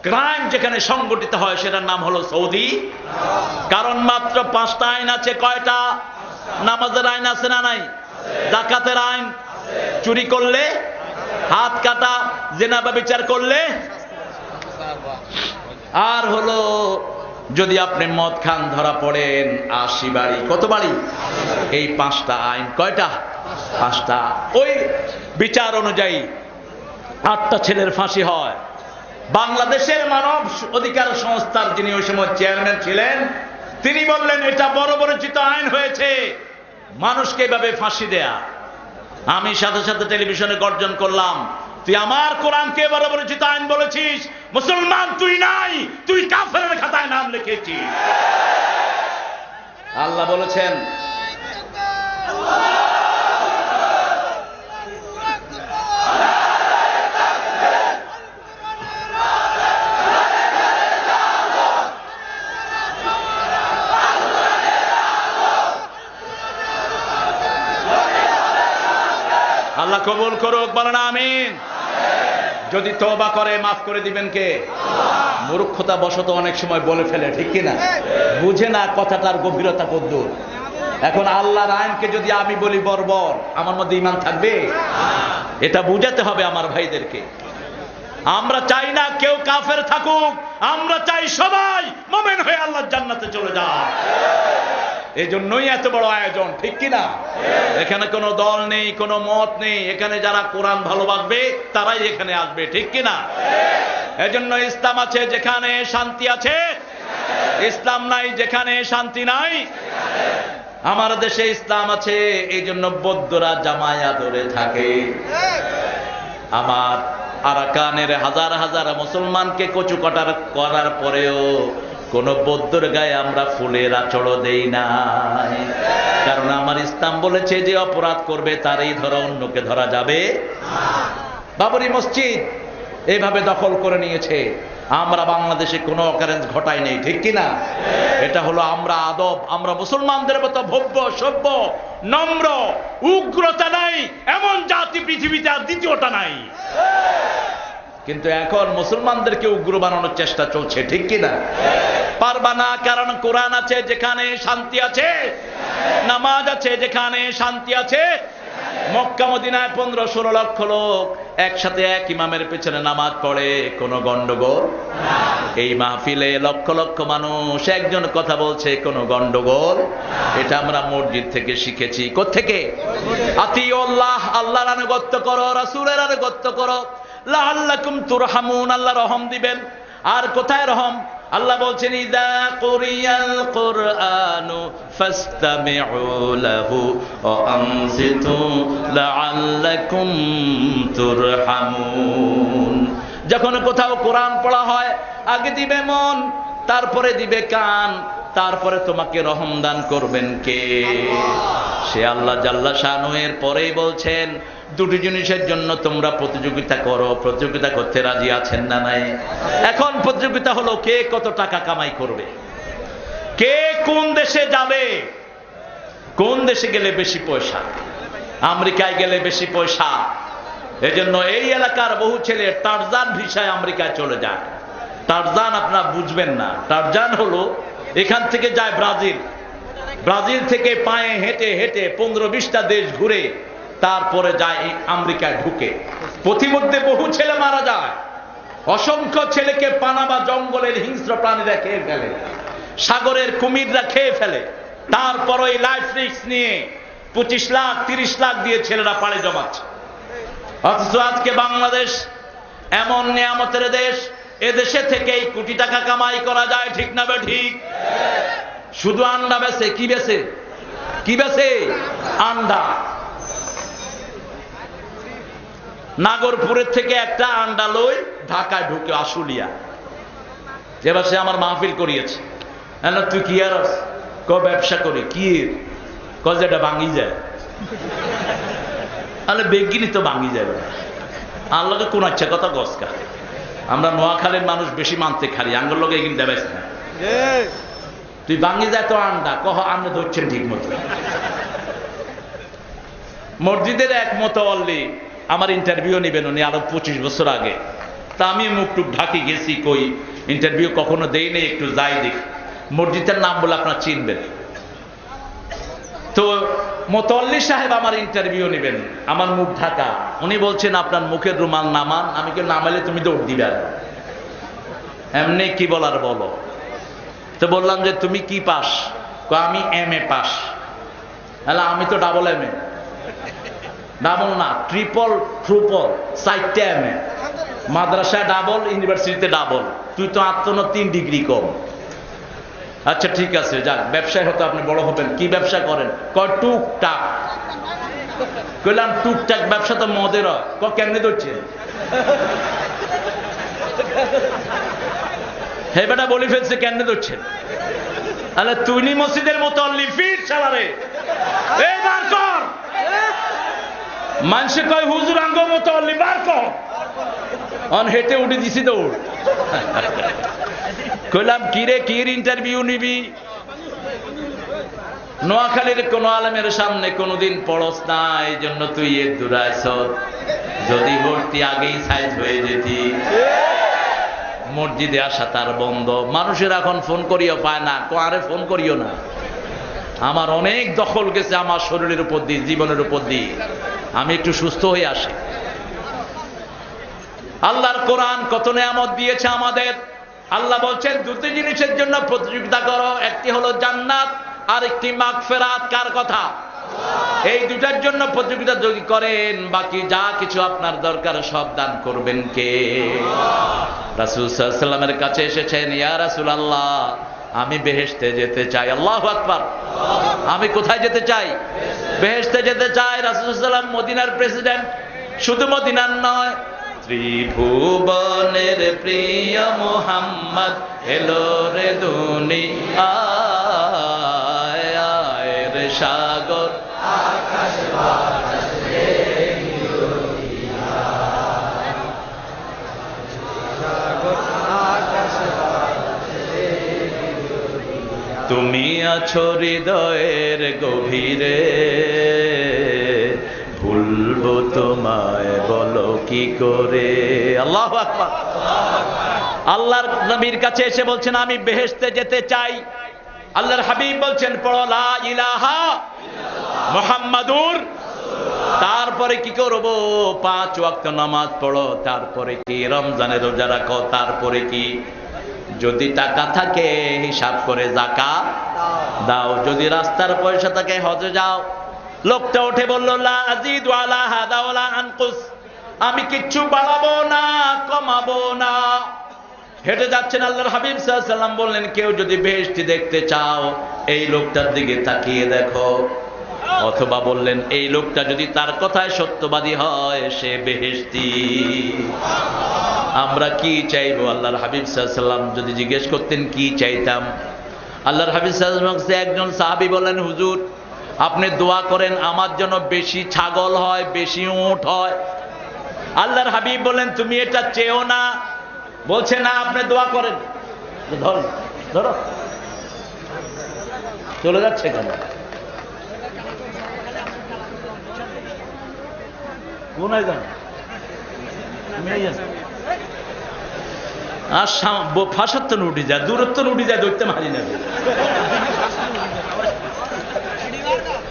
ক্রাইম যেখানে সংগঠিত হয় সেটার নাম হলো সৌদি। কারণ মাত্র 5টা আইন আছে। কয়টা? নামাজের আইন আছে না নাই? যাকাতের আইন, চুরি করলে হাত কাটা, জিনা ব্যভিচার করলে, আর হলো যদি আপনি মদ খান ধরা পড়েন 80 বাড়ি। কত বাড়ি? এই 5টা আইন। কয়টা? 5টা। ওই বিচার অনুযায়ী 8টা ছেলের ফাঁসি হয়। বাংলাদেশের মানব অধিকার সংস্থার যিনি ওই সময় চেয়ারম্যান ছিলেন, তিনি বললেন এটা বড় বড়চিত আইন হয়েছে, মানুষকে এভাবে ফাঁসি দেয়া। আমি সাথে সাথে টেলিভিশনে গর্জন করলাম, তুই আমার কোরআনকে বড় বড়চিত আইন বলেছিস? মুসলমান তুই নাই, তুই কাফেরের খাতায় নাম লিখেছিস। আল্লাহ বলেছেন আল্লাহ কবুল করুক, বলেন আমিন। যদি তওবা করে মাফ করে দিবেন কে? মূর্খতা বশত অনেক সময় বলে ফেলে, ঠিক কিনা? বুঝে না কথাটার গভীরতা কদ্দূর। এখন আল্লাহর আইনকে যদি আমি বলি বর্বর, আমার মধ্যে ঈমান থাকবে? এটা বুঝাতে হবে আমার ভাইদেরকে। আমরা চাই না কেউ কাফের থাকুক, আমরা চাই সবাই মুমিন হয়ে আল্লাহর জান্নাতে চলে যায়। এই জন্যই এত বড় আয়োজন, ঠিক কিনা? এখানে কোনো দল নেই, কোনো মত নেই। এখানে যারা কোরআন ভালোবাসবে তারাই এখানে আসবে, ঠিক কিনা? এজন্য ইসলাম আছে যেখানে শান্তি আছে, ইসলাম নাই যেখানে শান্তি নাই। আমার দেশে ইসলাম আছে, এই জন্য বৌদ্ধরা জামায়া ধরে থাকে। আমার আরাকানের হাজার হাজার মুসলমানকে কচু কাটার করার পরেও কোন বৌদ্ধর গায়ে আমরা ফুলের আঁচড় দেই নাই। কারণ আমার ইসলাম বলেছে যে অপরাধ করবে তারই ধরা, অন্যকে ধরা যাবে। বাবরি মসজিদ এইভাবে দখল করে নিয়েছে। আমরা বাংলাদেশে কোনো অকারেন্স ঘটাই নেই, ঠিক কিনা? এটা হলো আমরা আদব। আমরা মুসলমানদের মতো ভব্য, সভ্য, নম্র, উগ্রতা নাই এমন জাতি পৃথিবীতে আর দ্বিতীয়টা নাই। কিন্তু এখন মুসলমানদেরকে উগ্র বানানোর চেষ্টা চলছে, ঠিক কিনা? পারবা না, কারণ কোরআন আছে যেখানে শান্তি আছে, নামাজ আছে যেখানে শান্তি আছে। মক্কা মদিনায় 15-16 লক্ষ লোক একসাথে এক ইমামের পেছনে নামাজ পড়ে, কোনো গন্ডগোল? এই মাহফিলে লক্ষ লক্ষ মানুষ একজন কথা বলছে, কোনো গন্ডগোল? এটা আমরা মসজিদ থেকে শিখেছি। কোত্থেকে? আতিউল্লাহ, আল্লাহর আনুগত্য করো, রাসূলের আনুগত্য করো, লাআল্লাকুম তুরহামুন, আল্লাহ রহম দিবেন। আর কোথায় রহম? আল্লাহ বলছেন ইযা কুরিয়াল কুরআনু ফাসতামিউ লাহু ওয়া আনসিতু লাআল্লাকুম তুরহামুন। যখন কোথাও কোরআন পড়া হয়, আগে দিবে মন, তারপরে দিবে কান, তারপরে তোমাকে রহম দান করবেন কে? সে আল্লাহ জাল্লা শানু। এর পরেই বলছেন দুটি জিনিসের জন্য তোমরা প্রতিযোগিতা করো। প্রতিযোগিতা করতে রাজি আছেন না নাই? এখন প্রতিযোগিতা হলো কে কত টাকা কামাই করবে, কে কোন দেশে যাবে, কোন দেশে গেলে বেশি পয়সা। আমেরিকায় গেলে বেশি পয়সা, এজন্য এই এলাকার বহু ছেলে টারজান ভিসায় আমেরিকায় চলে যায়। টারজান আপনারা বুঝবেন না, টারজান হলো এখান থেকে যায় ব্রাজিল, ব্রাজিল থেকে পায়ে হেঁটে হেঁটে 15-20টা দেশ ঘুরে তারপরে যায় এই আমেরিকায় ঢুকে। পথিমধ্যে বহু ছেলে মারা যায়, অসংখ্য ছেলেকে পানামা জঙ্গলের হিংস্র প্রাণীরা খেয়ে ফেলে, সাগরের কুমিররা খেয়ে ফেলে। তারপর ওই লাইফ রিস্ক নিয়ে 25 লাখ 30 লাখ দিয়ে ছেলেরা পাড়ে জমাচ্ছে। অথচ আজকে বাংলাদেশ এমন নিয়ামতের দেশ, এদেশে থেকেই কোটি টাকা কামাই করা যায়, ঠিক না বে ঠিক? শুধু আন্ডা বেচে, কি বেচে? কি বেচে? আন্ডা। নাগরপুরের থেকে একটা আন্ডা লই ঢাকায় ঢুকে আশুলিয়া, যেবার সে আমার মাহফিল করিয়েছে। তুই কি আর ব্যবসা করি কি যেটা ভাঙি যায়, তাহলে বেগিনি তো ভাঙি যাবে। আল্লাহকে কোন আচ্ছা কথা গসকা, আমরা নোয়াখালীর মানুষ বেশি মানতে খালি আঙ্গুর লোক এগিয়ে দেবে না। তুই ভাঙি যায় তো আন্ডা কহ, আপনি ধরছেন ঠিক মতো। মসজিদের এক মোতাওয়াল্লি আমার ইন্টারভিউ নেবেন উনি আরো 25 বছর আগে। তা আমি মুখ টুক ঢাকি গেছি, কই ইন্টারভিউ কখনো দেই নেই, একটু যাই দেখ। মসজিদের নাম বলে আপনারা চিনবেন তো। মোতাওয়াল্লি সাহেব আমার ইন্টারভিউ নেবেন, আমার মুখ ঢাকা। উনি বলছেন আপনার মুখের রুমাল নামান। আমি কি নামাইলে তুমি দৌড় দিবে? এমনি কি বলার বলো। তো বললাম যে তুমি কি পাস? আমি MA পাস। তাহলে আমি তো ডাবল MA, ডাবল না ট্রিপল 4টা MA, মাদ্রাসায় ডাবল, ইউনিভার্সিটিতে ডাবল। তুই তো 3 ডিগ্রি কম। আচ্ছা ঠিক আছে, যাক ব্যবসায় হতো আপনি বড় হবেন। কি ব্যবসা করেন? টুকটাক। কইলাম টুকটাক ব্যবসা তো মদের হয়। কেমনে ধরছে? হে বেটা বলি ফেলছে, কেমনে ধরছেন? তাহলে তুই মসজিদের মোতাওয়াল্লি ফিট চালারে এই বার কর। মানুষে কয় হুজুর আঙ্গ মোতাওয়াল্লি বার কর, অন হেঁটে উঠে দিছি দৌড়। কইলাম কিরে কির ইন্টারভিউ নিবি? নোয়াখালীর কোন আলেমের সামনে কোনদিন পড়স না, এই জন্য তুই এর দূরাইছ। যদি ভর্তি আগেই সাইজ হয়ে যেতি। মসজিদে আসা তার বন্ধ। মানুষের এখন ফোন করিও পায় না, আরে ফোন করিও না। আমার অনেক দখল গেছে আমার শরীরের উপর দিয়ে, জীবনের উপর দিয়ে। আমি একটু সুস্থ হয়ে আসি। আল্লাহর কোরআন কত নিয়ামত দিয়েছে আমাদের। আল্লাহ বলছেন দুটি জিনিসের জন্য প্রতিযোগিতা করো, একটি হলো জান্নাত আর একটি মাগফিরাত। কার কথা? এই দুটার জন্য প্রতিযোগিতা যদি করেন, বাকি যা কিছু আপনার দরকার সব দান করবেন কে? রাসূল সাল্লাল্লাহু আলাইহি ওয়াসাল্লামের কাছে এসেছেন, ইয়া রাসূলুল্লাহ আমি বেহেশতে যেতে চাই। আল্লাহু আকবার। আমি কোথায় যেতে চাই? বেহেশতে যেতে চাই। রাসূল সাল্লাল্লাহু আলাইহি ওয়াসাল্লাম মদিনার প্রেসিডেন্ট, শুধু মদিনার নয়, ত্রিভুবনের প্রিয় মুহাম্মদ এলো রে দুনিয়ায় রে সাগর আকাশ বাতাস রে তুমি আছো হৃদয়ের গভীরে, ভুলবো তোমায় বলো কি করে। আল্লাহু আকবার। আল্লাহর নবীর কাছে এসে বলছেন আমি বেহেশতে যেতে চাই। আল্লাহর হাবিব বলছেন পড়ো লা ইলাহা মুহাম্মাদুর। তারপরে কি করব? 5 ওয়াক্ত নামাজ পড়ো। তারপরে কি? রমজানের রোজা রাখো। তারপরে কি? যদি টাকা থাকে হিসাব করে যাকাত দাও। যদি রাস্তার পয়সা থাকে হজে যাও। লোকটা উঠে বলল লা আযীদু আলা হাযা ওয়ালা আনকুস, আমি কিচ্ছু বাড়াবো না কমাবো না। হেঁটে যাচ্ছেন আল্লাহর হাবিব সাল্লাল্লাহু আলাইহি ওয়াসাল্লাম বললেন কেউ যদি বেহেশতি দেখতে চাও এই লোকটার দিকে তাকিয়ে দেখো। অথবা বললেন এই লোকটা যদি তার কথায় সত্যবাদী হয় সে বেহেশতি। আমরা কি চাইবো? আল্লাহর হাবিব সাল্লাল্লাহু আলাইহি ওয়াসাল্লাম যদি জিজ্ঞেস করতেন কি চাইতাম, আল্লাহর হাবিব সাল্লাল্লাহু আলাইহি ওয়াসাল্লাম একজন সাহাবী বললেন হুজুর আপনি দোয়া করেন আমার জন্য বেশি ছাগল হয়, বেশি উট হয়। আল্লাহর হাবিব বলেন তুমি এটা চেয়েও না। বলছে না আপনি দোয়া করেন। ধরো ধরো, চলে যাচ্ছে কেন? কোনায় যান আর ফাঁসার তো উঠে যায়, দূরত্ব উঠে যায়, ধরতে মারি না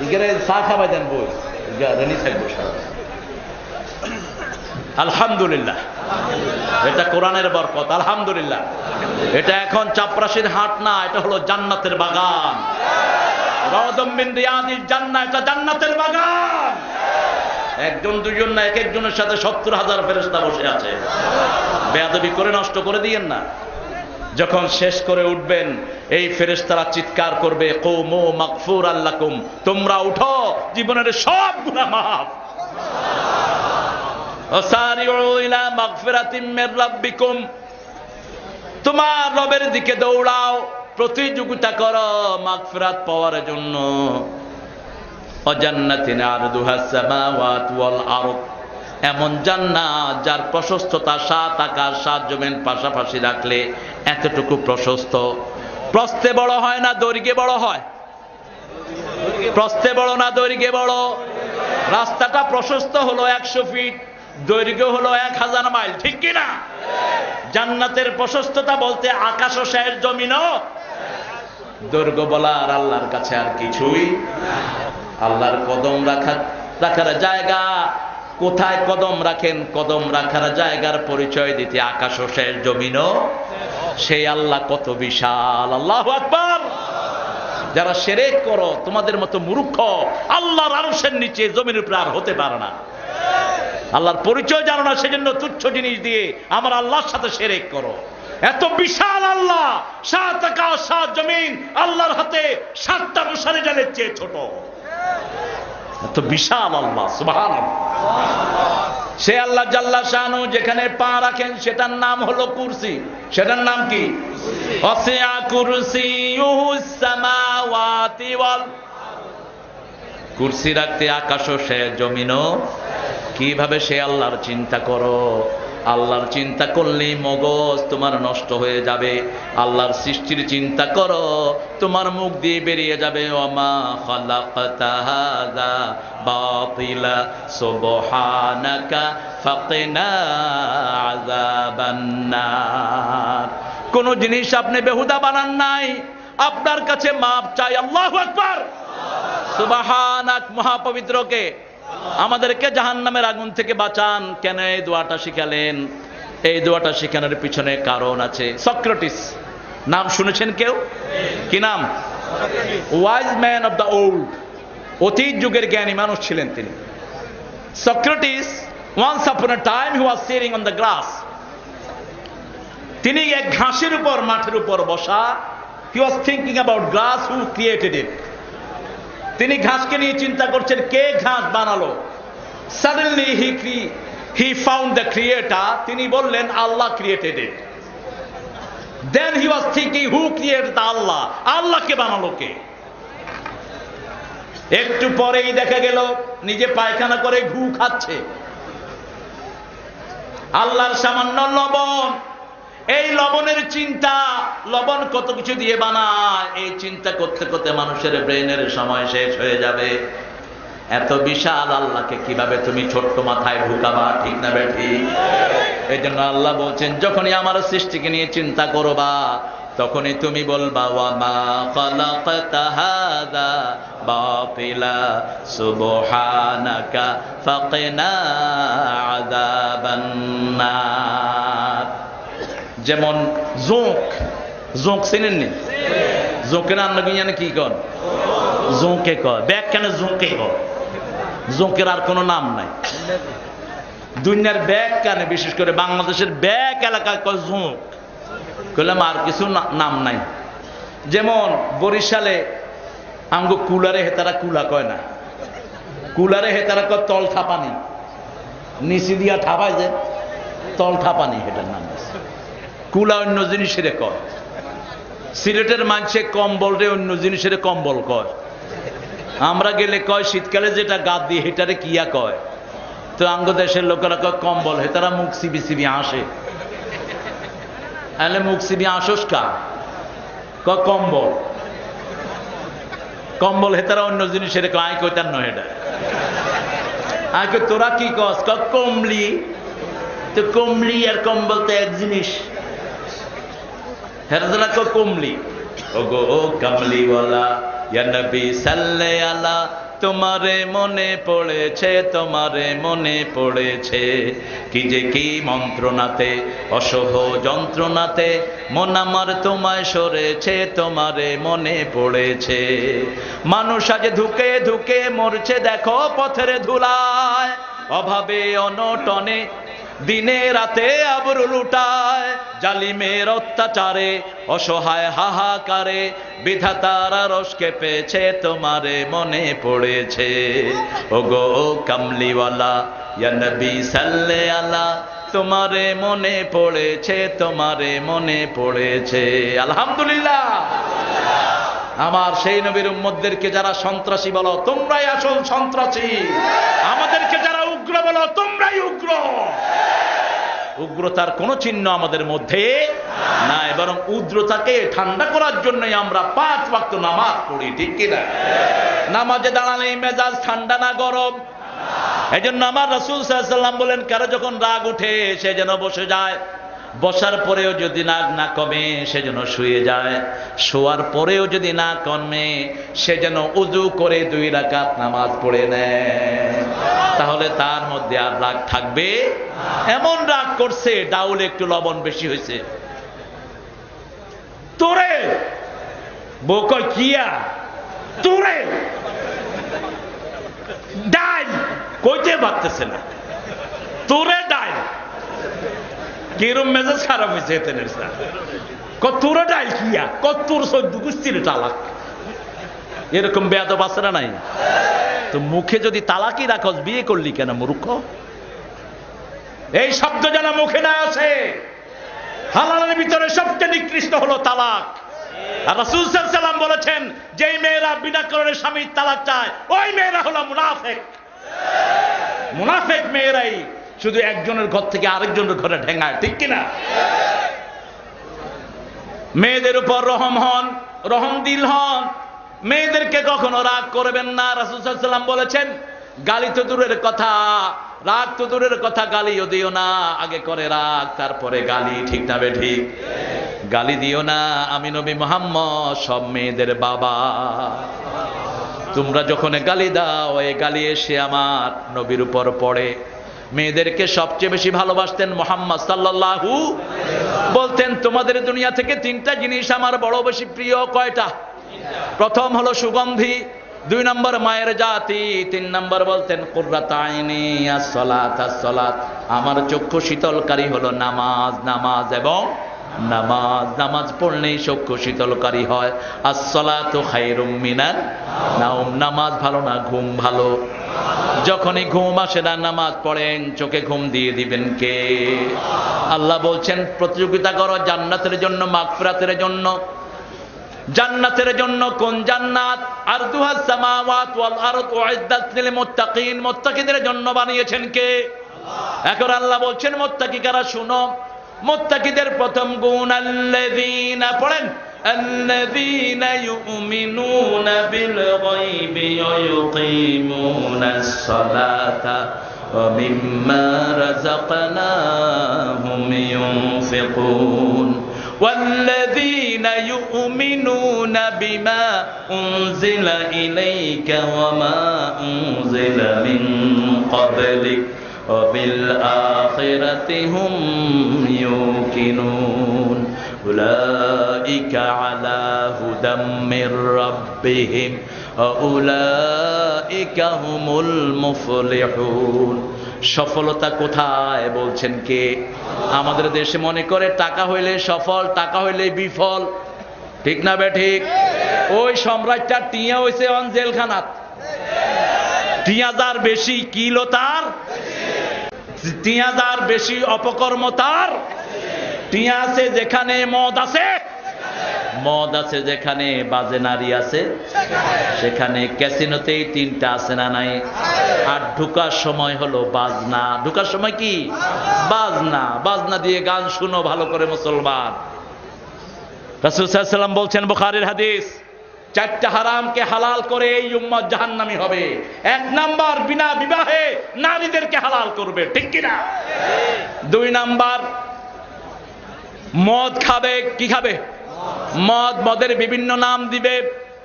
এখানে চা খাবাই দেন বই রানি থাকবো সারা। আলহামদুলিল্লাহ, এটা কোরআনের বরকত। আলহামদুলিল্লাহ, এটা এখন চাপরাশির হাট না, এটা হলো জান্নাতের বাগান। রাউদাম মিন রিয়াদিল জান্নাহ, এটা জান্নাতের বাগান। একজন দুজন না, এক একজনের সাথে 70,000 ফেরেশতা বসে আছে। বেয়াদবি করে নষ্ট করে দিয়েন না। যখন শেষ করে উঠবেন, এই ফেরেশতারা চিৎকার করবে, কওমু মাগফুরাল লাকুম, তোমরা উঠো, জীবনের সব গুনাহ মাফ। ওয়াসারিউ ইলা মাগফিরাতিম মির রাব্বিকুম, তোমার রবের দিকে দৌড়াও, প্রতিযোগিতা করো মাগফিরাত পাওয়ার জন্য। ওয়া জান্নাতিন আরদুহাস সামাওয়াতু ওয়াল আরদ, এমন জান্নাত যার প্রশস্ততা 7 আকাশ 7 জমিন পাশাপাশি রাখলে এতটুকু প্রশস্ত। প্রস্থে বড় হয় না দৈর্ঘ্যে বড় হয়? প্রস্থে বড় না দৈর্ঘ্যে বড়? রাস্তাটা প্রশস্ত হলো 100 ফিট, দৈর্ঘ্য হলো 1000 মাইল, ঠিক কি না? জান্নাতের প্রশস্ততা বলতে আকাশও শেষ, জমিনও। দৈর্ঘ্য বলার আল্লাহর কাছে আর কিছুই। আল্লাহর কদম রাখার জায়গা কোথায়? কদম রাখেন, কদম রাখার জায়গার পরিচয় দিতে আকাশও শেষ, জমিনও। সেই আল্লাহ কত বিশাল। আল্লাহু আকবার। যারা শিরক করো, তোমাদের মতো মূর্খ আল্লাহর আরশের নিচে জমিনের উপরে আর হতে পারে না। আল্লাহর পরিচয় জানো না, সেজন্য তুচ্ছ জিনিস দিয়ে আমার আল্লাহর সাথে শিরক করো। এত বিশাল আল্লাহ, 7 আকাশ 7 জমিন আল্লাহর হাতে 7টা মশারি জালের চেয়ে ছোট। এত বিশাল আল্লাহ, সুবহানাল্লাহ। সে আল্লাহ জাল্লা শানু যেখানে পা রাখেন সেটার নাম হলো কুরসি। সেটার নাম কি? ওয়াসিআ কুরসিয়ুহুস সামাওয়াতি ওয়াল, কুরসি রাখতে আকাশও শেষ, জমিনও। কিভাবে সে আল্লাহর চিন্তা করো। আল্লাহর চিন্তা করলেই মগজ তোমার নষ্ট হয়ে যাবে। আল্লাহর সৃষ্টির চিন্তা করো, তোমার মুখ দিয়ে বেরিয়ে যাবে ওয়ামা খালাকতা হাযা বাতিলা সুবহানাকা ফাকিনা আযাবান নার। কোন জিনিস আপনি বেহুদা বানান নাই, আপনার কাছে মাপ চাই। আল্লাহু আকবার, সুবহানাক, মহাপবিত্রকে। আমাদেরকে জাহান্নামের আগুন থেকে বাঁচান। কেন এই দোয়াটা শিখালেন? এই দোয়াটা শিখানোর পিছনে কারণ আছে। সক্রেটিস নাম শুনেছেন কেউ? কি নাম? Wise man of the old, অতীত যুগের জ্ঞানী মানুষ ছিলেন তিনি। Socrates, once upon a time he was sitting on the grass, তিনি এক ঘাসের উপর, মাঠের উপর বসা। he was thinking about grass, who created it. তিনি ঘাসকে নিয়ে চিন্তা করছেন, কে ঘাস বানালো। Suddenly he found the creator. তিনি বললেন, আল্লাহ created it. Then he was thinking, who created the Allah? আল্লাহকে বানালো কে? একটু পরেই দেখা গেল নিজে পায়খানা করে ঘু খাচ্ছে। আল্লাহর সামান্য লবণ, এই লবণের চিন্তা, লবণ কত কিছু দিয়ে বানায়, এই চিন্তা করতে করতে মানুষের ব্রেনের সময় শেষ হয়ে যাবে। এত বিশাল আল্লাহকে কিভাবে তুমি ছোট্ট মাথায় ঢুকাবা? ঠিক না বেঠি? এই জন্য আল্লাহ বলছেন, যখনই আমার সৃষ্টিকে নিয়ে চিন্তা করবা, তখনই তুমি বলবা ওয়ামা খালাকতা হাযা বাতিলা সুবহানাকা ফাকিনা আযাবান নার। যেমন জোঁক, জোঁক চিনেননি? জোঁকের আন্না কি কর? জোঁকে কয়। ব্যাগ কেন জোঁকে কয়? জোঁকের আর কোনো নাম নাই। দুনিয়ার ব্যাগ কেন, বিশেষ করে বাংলাদেশের ব্যাগ এলাকায় কয় জোঁক। কইলাম আর কিছু নাম নাই। যেমন বরিশালে আমগো কুলারে হেতারা কুলা কয় না, কুলারে হেতারা কয় তল থাপানি। নিচি দিয়া ঠাপায় যে তল থাপানি, এটার নাম। কুলা অন্য জিনিসের কয়। সিলেটের মানুষে কম্বল রে অন্য জিনিসের কম্বল কয়। আমরা গেলে কয় শীতকালে যেটা গাদ দিয়ে হেটারে কিয়া কয়। তো আঙ্গ দেশের লোকেরা কয় কম্বল। হেতারা মুখ সিবি সিবি হাসে। তাহলে মুখ সিবি হাসোস কা? কয় কম্বল। কম্বল হেতারা অন্য জিনিসের কয়, আই কইতার নয়। এটা আগে তোরা কি কস? কমলি। তো কমলি আর কম্বল তো এক জিনিস। হেরজলা কমলি। ওগো ও কমলিওয়ালা, ইয়া নবী সাল্লে আলা, তোমারে মনে পড়েছে, তোমারে মনে পড়েছে, কি যে কি মন্ত্রণাতে, অসহ যন্ত্রণাতে মন আমার তোমায় সরেছে, তোমারে মনে পড়েছে। মানুষ আজ ধুকে ধুকে মরছে দেখো পথের ধুলায়, অভাবে অনটনে দিনে রাতে আবরু লুটায়, জালিমের অত্যাচারে অসহায় হাহাকারে বিধাতার রস কেঁপেছে, তোমারে মনে পড়েছে। ওগো কামলিওয়ালা, ইয়া নবী সাল্লে আলা, তোমারে মনে পড়েছে, তোমারে মনে পড়েছে। আলহামদুলিল্লাহ। আমার সেই নবীর উম্মতদেরকে যারা সন্ত্রাসী বলো, তোমরাই আসল সন্ত্রাসী। আমাদেরকে যারা উগ্র বলো, তোমরাই উগ্র। উগ্রতার কোনো চিহ্ন আমাদের মধ্যে নাই, বরং উগ্রতাকে ঠান্ডা করার জন্যই আমরা 5 ওয়াক্ত নামাজ পড়ি, ঠিক কিনা? নামাজে দাঁড়ালে মেজাজ ঠান্ডা না গরম? এই জন্য আমার রাসূল সাল্লাল্লাহু আলাইহি ওয়াসাল্লাম বলেন, কারো যখন রাগ উঠে সে যেন বসে যায়, বসার পরেও যদি রাগ না কমে সে যেন শুয়ে যায়, শোয়ার পরেও যদি না কমে সে যেন উযু করে 2 রাকাত নামাজ পড়ে নেয়, তাহলে তার মধ্যে আর রাগ থাকবে। এমন রাগ করছে ডাউলে একটু লবণ বেশি হয়েছে, তোরে বউ কয় কিয়া, তোরে ডাইল কইতে পারতেছে না, তোরে ডাইল। কিরম মেজাজ খারাপ হয়েছে এতেনের স্যার, তোরা ডাইল কিয়া, তোর 14 গুস্তির তালাক। এরকম বেয়াদব আছে না নাই? তো মুখে যদি তালাকই রাখস, বিয়ে করলি কেন মূর্খ? এই শব্দ যেন মুখে না আসে। হালালের ভিতরে সবচেয়ে নিকৃষ্ট হলো তালাক। আর রাসূল সাল্লাল্লাহু আলাইহি ওয়াসাল্লাম বলেছেন, যেই মেয়েরা বিনা কারণে স্বামীর তালাক চায় ওই মেয়েরা হলো মুনাফিক। মুনাফিক মেয়েরাই শুধু একজনের ঘর থেকে আরেকজনের ঘরে ঢেঙ্গায়, ঠিক কিনা? মেয়েদের উপর রহম হন, রহম দিল হন, মেয়েদেরকে কখনো রাগ করবেন না। রাসূল সাল্লাল্লাহু আলাইহি ওয়াসাল্লাম বলেছেন, গালি তো দূরের কথা, রাগ তো দূরের কথা, গালিও দিও না, আগে করে রাগ তারপরে গালি, ঠিক না বেঠিক? গালি দিও না, আমি নবী মুহাম্মদ সব মেয়েদের বাবা। তোমরা যখন গালি দাও, এই গালি এসে আমার নবীর উপর পড়ে। মেয়েদেরকে সবচেয়ে বেশি ভালোবাসতেন মুহাম্মদ সাল্লাল্লাহু, বলতেন তোমাদের দুনিয়া থেকে 3টা জিনিস আমার বড় বেশি প্রিয়। কয়টা? প্রথম হলো সুগন্ধি, 2 নম্বর মায়ের জাতি, 3 নম্বর বলতেন কুররাত আইনি as-সালাত as-সালাত, আমার চক্ষু শীতলকারী হলো নামাজ, নামাজ এবং নামাজ। নামাজ পড়লেই চক্ষু শীতলকারী হয়। as-সালাতু খায়রুম মিনান নাওম, নামাজ ভালো না ঘুম ভালো? যখনই ঘুম আসে না নামাজ পড়েন, চোখে ঘুম দিয়ে দিবেন কে? আল্লাহ বলছেন প্রতিযোগিতা করো জান্নাতের জন্য, মাগফিরাতের জন্য। জান্নাতের জন্য কোন জান্নাত? আরদুহাস সামাওয়াত ওয়াল আরদ উইদ্দাত লিল মুত্তাকিন, মুত্তাকিদের জন্য বানিয়েছেন কে? এখন আল্লাহ বলছেন মুত্তাকি কারা, শুনো। মুত্তাকিদের প্রথম গুণ আল্লাযীনা, পড়েন, আল্লাযীনা ইউমিনুনা বিল গায়বি ওয়া ইউকিমুনাস সালাতা ওয়া মিম্মা রাযাকনাহুম ইউনফিকুন। والذين يؤمنون بما أنزل إليك وما أنزل من قبلك وبالآخرة هم يوقنون أولئك على هدى من ربهم وأولئك هم المفلحون। সফলতা কোথায় বলছেন কে? আমাদের দেশে মনে করে টাকা হইলে সফল, টাকা হইলে বিফল, ঠিক না বেঠিক? ওই সম্রাটটা টিয়া হইছে অন জেলখানাত, টিয়া যার বেশি কিলো তার, টিয়া যার বেশি অপকর্ম তার। টিয়া আছে যেখানে মদ আছে, মদ আছে যেখানে বাজে নারী আছে, সেখানে ক্যাসিনোতেই 3টা আছে না নাই? আর ঢুকার সময় হলো বাজনা। ঢুকার সময় কি? বাজনা। বাজনা দিয়ে গান শুনো ভালো করে মুসলমান। রাসূল সাল্লাল্লাহু আলাইহি ওয়াসাল্লাম বলছেন, বুখারীর হাদিস, চারটা হারামকে হালাল করে এই উম্মত জাহান্নামী হবে। এক নাম্বার, বিনা বিবাহে নারীদেরকে হালাল করবে, ঠিক কিনা? দুই নাম্বার, মদ খাবে। কি খাবে? মদ। মদের বিভিন্ন নাম দিবে,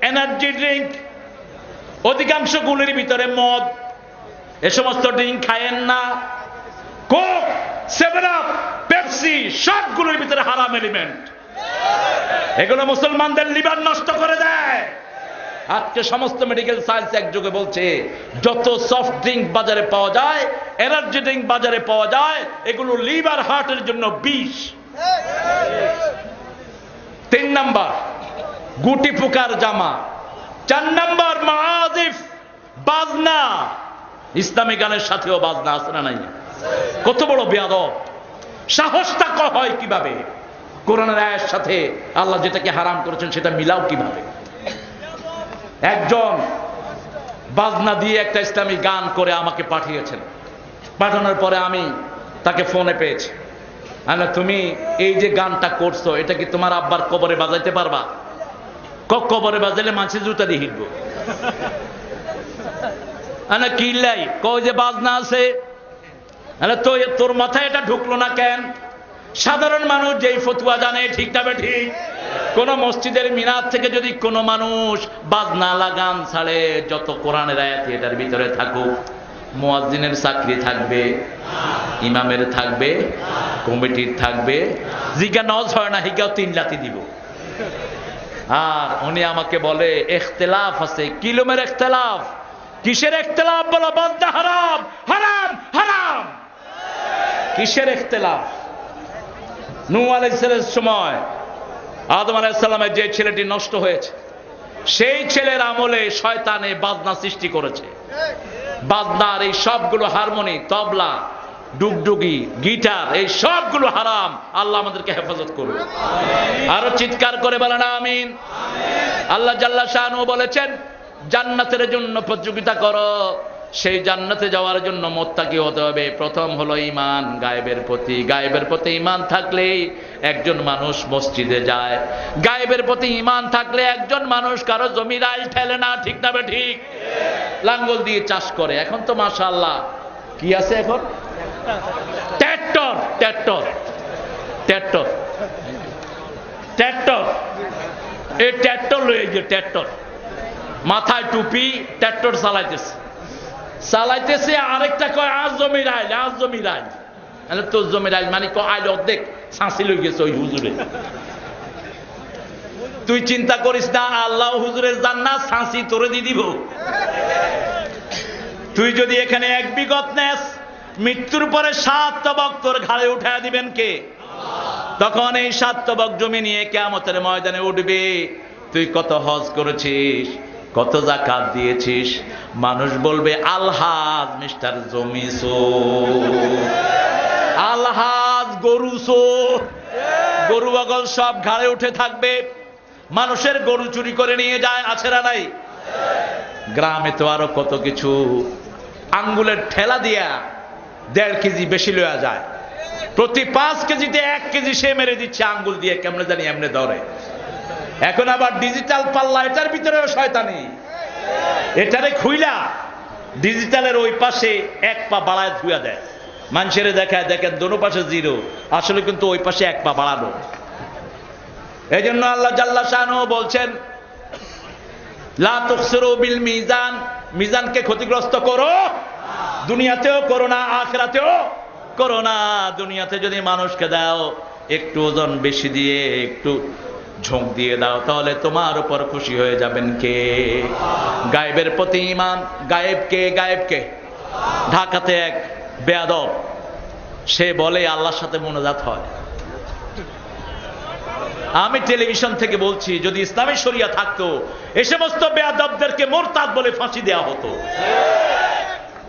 এনার্জি ড্রিঙ্ক, অধিকাংশ গুলির ভিতরে মদ। এ সমস্ত ড্রিঙ্ক খায়েন না। কোক, সেভেন আপ, পেপসি সবগুলোর ভিতরে হারাম এলিমেন্ট। এগুলো মুসলমানদের লিভার নষ্ট করে দেয়। আজকে সমস্ত মেডিকেল সায়েন্স একযোগে বলছে যত সফট ড্রিঙ্ক বাজারে পাওয়া যায়, এনার্জি ড্রিঙ্ক বাজারে পাওয়া যায়, এগুলো লিভার হার্টের জন্য বিষ। তিন নাম্বার, গুটি পোকার জামা। চার নাম্বার, মাআজিফ, বাজনা। ইসলামী গানের সাথেও বাজনা আছে না নাই? কত বড় বেয়াদব! সাহসটা হয় কিভাবে? কোরআনের আয়াতের সাথে আল্লাহ যেটাকে হারাম করেছেন সেটা মিলাও কিভাবে? একজন বাজনা দিয়ে একটা ইসলামী গান করে আমাকে পাঠিয়েছেন। পাঠানোর পরে আমি তাকে ফোনে পেয়েছি। তুমি এই যে গানটা করছো, এটা কি তোমার আব্বার কবরে বাজাইতে পারবা? কবরে বাজাইলে মানুষের জুতা দিয়ে হিটব। কিল্লাই কই যে বাজনা আছে, তো তোর মাথায় এটা ঢুকলো না কেন? সাধারণ মানুষ যেই ফতুয়া জানে, ঠিক না ঠিক? কোন মসজিদের মিনার থেকে যদি কোনো মানুষ বাজনা লাগান ছাড়ে, যত কোরআনের আয়াত এটার ভিতরে থাকুক, মুয়াজ্জিনের চাকরি থাকবে, ইমামের থাকবে, কমিটির থাকবে, জিজ্ঞা নজ হয় না, হিগাও 3 লাথি দিব। আর উনি আমাকে বলে ইখতিলাফ আছে। কিলোমের ইখতিলাফ? কিসের ইখতিলাফ? বলো বাজনা হারাম, হারাম, হারাম। কিসের ইখতিলাফ? নূহ আলাইহিস সালামের সময় আদম আলাইহিস সালামের যে ছেলেটি নষ্ট হয়েছে, সেই ছেলের আমলে শয়তানে বাজনা সৃষ্টি করেছে। বাজনার এই সবগুলো হারমোনি, তবলা, ডুগডুগি, গিটার, এই সবগুলো হারাম। আল্লাহ আমাদেরকে হেফাজত করুন। আরো চিৎকার করে বলেন আমিন। আল্লাহ জাল্লা শাআনহু বলেছেন, জান্নাতের জন্য প্রতিযোগিতা করো। সেই জান্নাতে যাওয়ার জন্য মুত্তাকি হতে হবে। প্রথম হলো ঈমান গায়েবের প্রতি। গায়েবের প্রতি ঈমান থাকলে একজন মানুষ মসজিদে যায়। গায়েবের প্রতি ঈমান থাকলে একজন মানুষ কারো জমির আইল ঠেলে না, ঠিক না ঠিক? লাঙ্গল দিয়ে চাষ করে। এখন তো মাশাআল্লাহ কি আছে এখন? Tractor, tractor, tractor, tractor. এই ট্র্যাক্টর লয়ে গিয়ে ট্র্যাক্টর, মাথায় টুপি, ট্র্যাক্টর চালাইতেছে। চালাইতেছে আরেকটা কয় আজ জমির আইল, আজ জমির আইল। তোর জমির আইল মানে আইল অর্ধেক ছাঁচি লই গেছে ওই হুজুরে। তুই চিন্তা করিস না, আল্লাহ হুজুরের জান্নাত ছাঁচি তোরে দিয়ে দিব। তুই যদি এখানে 1 বিঘত নেস, মৃত্যুর পরে 7 তবক তোর ঘাড়ে উঠায় দিবেন কে? তখন এই 7 তবক জমি নিয়ে কিয়ামতের ময়দানে উঠবে। তুই কত হজ করেছিস, কত যাকাত দিয়েছিস। মানুষ বলবে আলহাজ মিস্টার জমি চোর, আলহাজ গরু চোর। গরু বগল সব ঘাড়ে উঠে থাকবে। মানুষের গরু চুরি করে নিয়ে যায়, আছে না নাই? গ্রামে তো আরো কত কিছু। আঙ্গুলের ঠেলা দিয়া 1.5 কেজি বেশি লয়া যায়। প্রতি 5 কেজিতে 1 কেজি সে মেরে দিচ্ছে আঙ্গুল দিয়ে, কেমনে জানি এমনি ধরে। এখন আবার ডিজিটাল পাল্লা, এটার ভিতরেও শয়তানি। এটারে খুইলা ডিজিটালের ওই পাশে 1 পা বাড়ায় ধুয়া দেয়। মানুষের দেখায়, দেখেন দোনো পাশে 0, আসলে কিন্তু ওই পাশে 1 পা বাড়ানো। এই জন্য আল্লাহ জাল্লা শাআনহু বলছেন, লা তুখসিরু বিল মিজান। মিজানকে ক্ষতিগ্রস্ত করো, দুনিয়াতেও করো না, আখিরাতেও করো না। দুনিয়াতে যদি মানুষকে দাও একটু ওজন বেশি দিয়ে, একটু ঝোঁক দিয়ে দাও, তাহলে তোমার উপর খুশি হয়ে যাবেন কে? গায়েবের প্রতি ঈমান। গায়েবকে, গায়েবকে। ঢাকাতে এক বেয়াদব, সে বলে আল্লাহর সাথে মোনাজাত হয়। আমি টেলিভিশন থেকে বলছি, যদি ইসলামী শরিয়া থাকতো এ সমস্ত বেয়াদবদেরকে মুরতাদ বলে ফাঁসি দেওয়া হতো।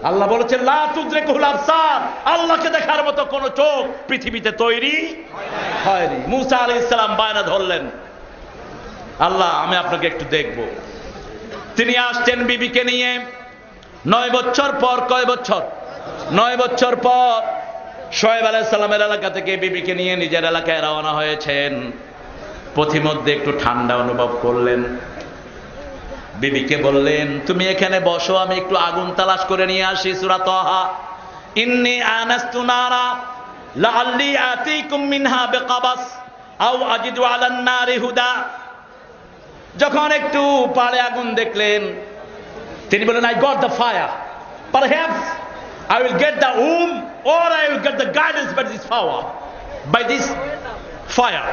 আল্লাহ বলেছেন লা তুদরিকুল আবসার, আল্লাহকে দেখার মতো কোন চোখ পৃথিবীতে তৈরি হয়নি। মুসা আলাইহিস সালাম বায়না ধরলেন, আল্লাহ আমি আপনাকে একটু দেখব। তিনি আসছেন বিবিকে নিয়ে। 9 বছর পর, কয় বছর? 9 বছর পর শোয়েব আলাইহিস সালামের এলাকা থেকে বিবিকে নিয়ে নিজের এলাকায় রওনা হয়েছেন। পথিমধ্যে একটু ঠান্ডা অনুভব করলেন। বিবিকে বললেন তুমি এখানে বসো, আমি একটু আগুন তালাশ করে নিয়ে আসি। সূরা তাহা, ইন্নী আনাস্তু নারা লাআল্লি আতিকুম মিনহা বিকাবাস আও আজিদু আলান নারি হুদা। যখন একটু পাড়ে আগুন দেখলেন, তিনি বলেন I got the fire, perhaps I will get the or I will get the guidance by this power, by this fire.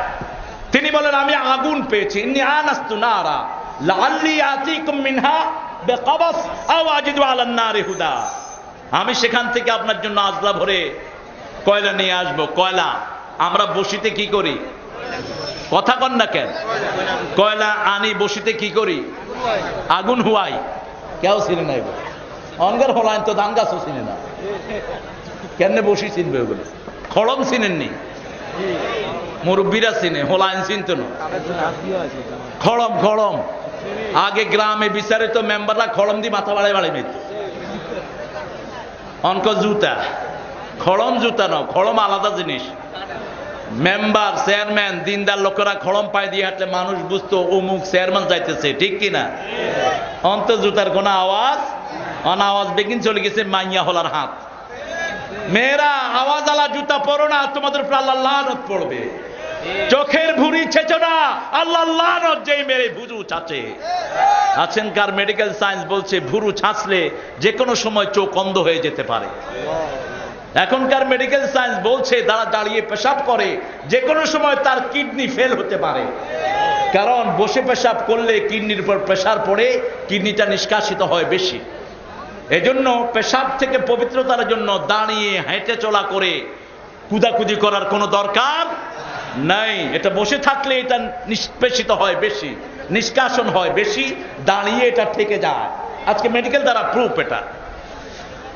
তিনি বলেন আমি আগুন পেয়েছি, ইন্নী আনাস্তু নারা লাআল্লি আতিকুম মিনহা বিকাবাস আও আজিদু আলান নারি হুদা। আমি সেখান থেকে আপনার জন্য আজলা ভরে কয়লা নিয়ে আসবো। কয়লা আমরা বসিতে কি করি? কথা কন না কেন? কয়লা আনি, বসিতে কি করি? আগুন হুয়াই। কেউ চিনে নাই অনগার হলাইন তো ধান গাছও চিনে না, কেন বসি চিনবে ওগুলো? খড়ম চিনেননি? মুরব্বীরা চিনে, হোলাইন চিনত না। খড়ম খড়ম আগে গ্রামে বিচারিত মেম্বাররা খড়ম দিয়ে মাথা বাড়াই বাড়াই নিত। অঙ্ক জুতা, খড়ম জুতা ন, খড়ম আলাদা জিনিস। মেম্বার চেয়ারম্যান দিনদার লোকেরা খড়ম পায়ে দিয়ে হাঁটলে মানুষ বুঝতো অমুক চেয়ারম্যান যাইতেছে, ঠিক কিনা? অন্ত জুতার কোন আওয়াজ, অনাওয়াজ বেগিন চলে গেছে মাইয়া হলার হাত। মেয়েরা আওয়াজ আলা জুতা পরো না, তোমাদের উপর আল্লাহ লানত পড়বে। চোখের ভুঁড়ি ছেচো না, আল্লাহ লানত যেই মেরে ভুরু ছাঁচে। আছেনকার মেডিকেল সায়েন্স বলছে ভুরু ছাঁচলে যে কোনো সময় চোখ অন্ধ হয়ে যেতে পারে। এখনকার মেডিকেল সায়েন্স বলছে যারা দাঁড়িয়ে পেশাব করে যে কোনো সময় তার কিডনি ফেল হতে পারে, কারণ বসে পেশাব করলে কিডনির উপর প্রেসার পড়ে কিডনিটা নিষ্কাশিত হয় বেশি। এজন্য পেশাব থেকে পবিত্রতার জন্য দাঁড়িয়ে হেঁটে চলা করে কুদাকুদি করার কোনো দরকার নাই। এটা বসে থাকলে এটা নিষ্পেষিত হয় বেশি, নিষ্কাশন হয় বেশি, দাঁড়িয়ে এটা থেকে যায়। আজকে মেডিকেল দ্বারা প্রুফ এটা।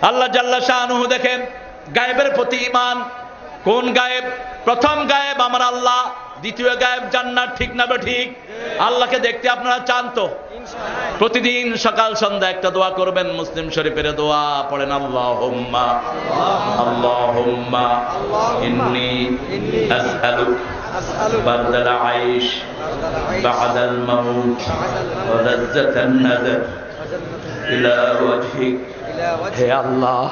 আল্লাহ জাল্লা শাআনুহু দেখেন গায়েবের প্রতি ঈমান। কোন গায়েব? প্রথম গায়েব আমার আল্লাহ, দ্বিতীয় গায়েব জান্নাত, ঠিক না ঠিক? আল্লাহকে দেখতে আপনারা চান তো? প্রতিদিন সকাল সন্ধ্যা একটা দোয়া করবেন, মুসলিম শরীফের দোয়া পড়েন, আল্লাহুম্মা আল্লাহুম্মা ইন্নী আসআলু বারদাল আইশ বা'দাল মাউত ওয়া লাজ্জাতান নাযার ইলা ওয়াজহিক। হে আল্লাহ,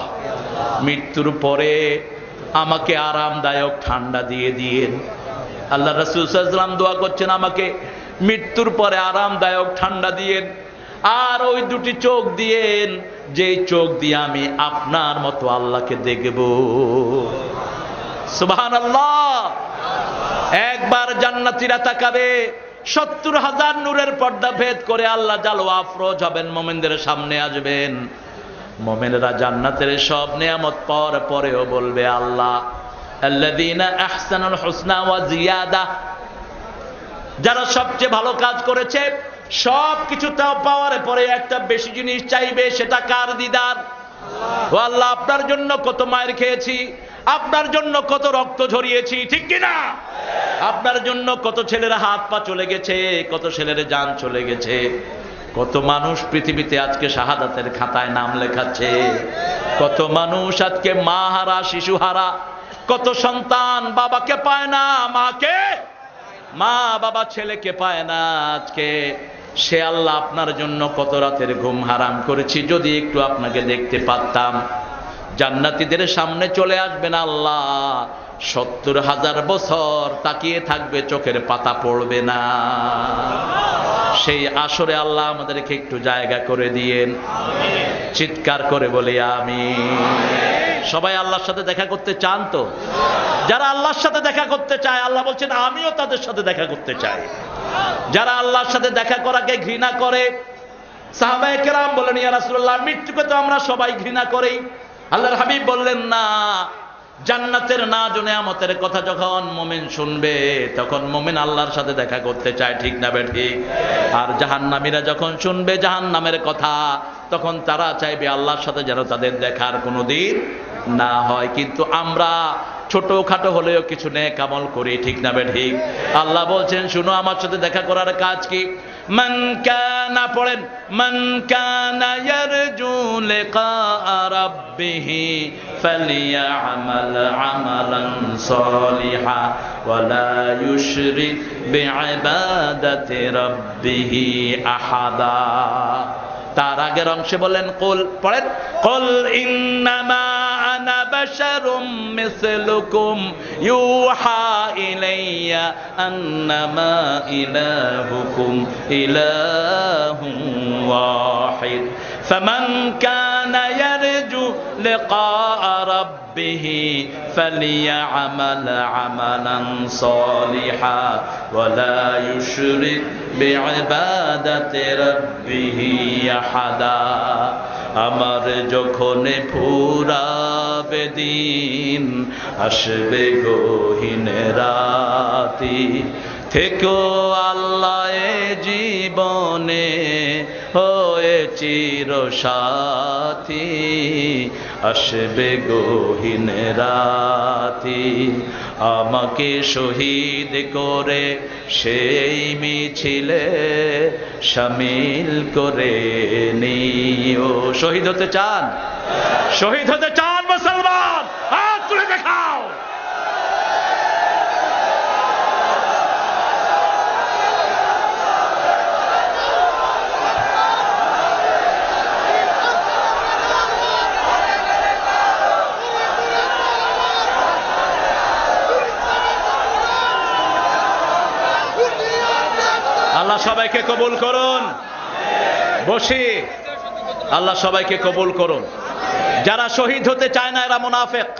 মৃত্যুর পরে আমাকে আরামদায়ক ঠান্ডা দিয়ে দিয়েন। আল্লাহ রাসূল সাল্লাল্লাহু আলাইহি ওয়াসাল্লাম দোয়া করছেন আমাকে মৃত্যুর পরে আরামদায়ক ঠান্ডা দিয়েন, আর ওই দুটি চোখ দিয়েন যেই চোখ দিয়ে আমি আপনার মতো আল্লাহকে দেখব। সুবহানাল্লাহ। একবার জান্নাতীরা তাকাবে, ৭০,০০০ নূরের পর্দা ভেদ করে আল্লাহ জালওয়া আফরোজ হবেন, মুমিনদের সামনে আসবেন। মুমিনরা জান্নাতের সব নিয়ামত পরে পরেও বলবে আল্লাহ আল্লাযীনা আহসানুল হুসনা ওয়া জিয়াদা। যারা সবচেয়ে ভালো কাজ করেছে সব কিছু পাওয়ার পরে একটা বেশি জিনিস চাইবে, সেটা কার? দিদার। ও আল্লাহ, আপনার জন্য কত মায়ের খেয়েছি, আপনার জন্য কত রক্ত ঝরিয়েছি, ঠিক কিনা? আপনার জন্য কত ছেলের হাত পা চলে গেছে, কত ছেলের জান চলে গেছে, কত মানুষ পৃথিবীতে আজকে শাহাদাতের খাতায় নাম লেখাচ্ছে, কত মানুষ আজকে মা হারা, শিশু হারা, কত সন্তান বাবাকে পায় না, মাকে, মা বাবা ছেলেকে পায় না। আজকে সে আল্লাহ আপনার জন্য কত রাতের ঘুম হারাম করেছি, যদি একটু আপনাকে দেখতে পারতাম। জান্নাতীদের সামনে চলে আসবেন আল্লাহ, ৭০,০০০ বছর তাকিয়ে থাকবে, চোখের পাতা পড়বে না। সেই আসরে আল্লাহ আমাদেরকে একটু জায়গা করে দিয়েন। চিৎকার করে বলি আমিন। সবাই আল্লাহর সাথে দেখা করতে চান তো? যারা আল্লাহর সাথে দেখা করতে চায় আল্লাহ বলছেন আমিও তাদের সাথে দেখা করতে চাই। যারা আল্লাহর সাথে দেখা করাকে ঘৃণা করে, সাহাবায়ে কেরাম বলেন ইয়া রাসূলুল্লাহ, মৃত্যুকে তো আমরা সবাই ঘৃণা করি। আল্লাহর হাবিব বললেন না, জান্নাতের নাজ ও নেয়ামতের কথা যখন মুমিন শুনবে তখন মুমিন আল্লাহর সাথে দেখা করতে চায়, ঠিক না ঠিক? আর জাহান্নামীরা যখন শুনবে জাহান্নামের কথা তখন তারা চাইবে আল্লাহর সাথে যেন তাদের দেখার কোনোদিন না হয়। কিন্তু আমরা ছোটখাটো হলেও কিছু নেক আমল করি, ঠিক না ঠিক? আল্লাহ বলছেন শুনো, আমার সাথে দেখা করার কাজ কি? মান কানা পড়েন, মান কানা ইয়ারজু লিকা রাব্বিহ ফালিয়ামাল আমালান সালিহা ওয়া লা ইউশরিক বিইবাদাতি রাব্বিহ আহাদা। তার আগের অংশে বলেন কুল, পড়েন কুল ইন্নামা আনা বাশারুম মিসলুকুম ইউহা ইলাইয়া আন্নামা ইলাহুকুম ইলাহুন ওয়াহিদ ফামান কানা ইয়ারজু লিকা রাব্বিহ ফালিয়ামাল আমালান সালিহা ওয়া লা ইউশরিক বিইবাদাতি রাব্বিহ আহাদা। আমার যখন ফুরাবে দিন, আসবে গহীন রাতি, থেকো আল্লাহ এ জীবনে হয়ে চির সাথী, আসবে গহীন রাতি। আমাকে শহীদ করে সেই মিছিলে শামিল করে নিও। শহীদ হতে চান? শহীদ হতে চান মুসলমান? হাত তুলে দেখাও। আল্লাহ সবাইকে কবুল করুন। বসি, আল্লাহ সবাইকে কবুল করুন। যারা শহীদ হতে চায় না এরা মুনাফিক।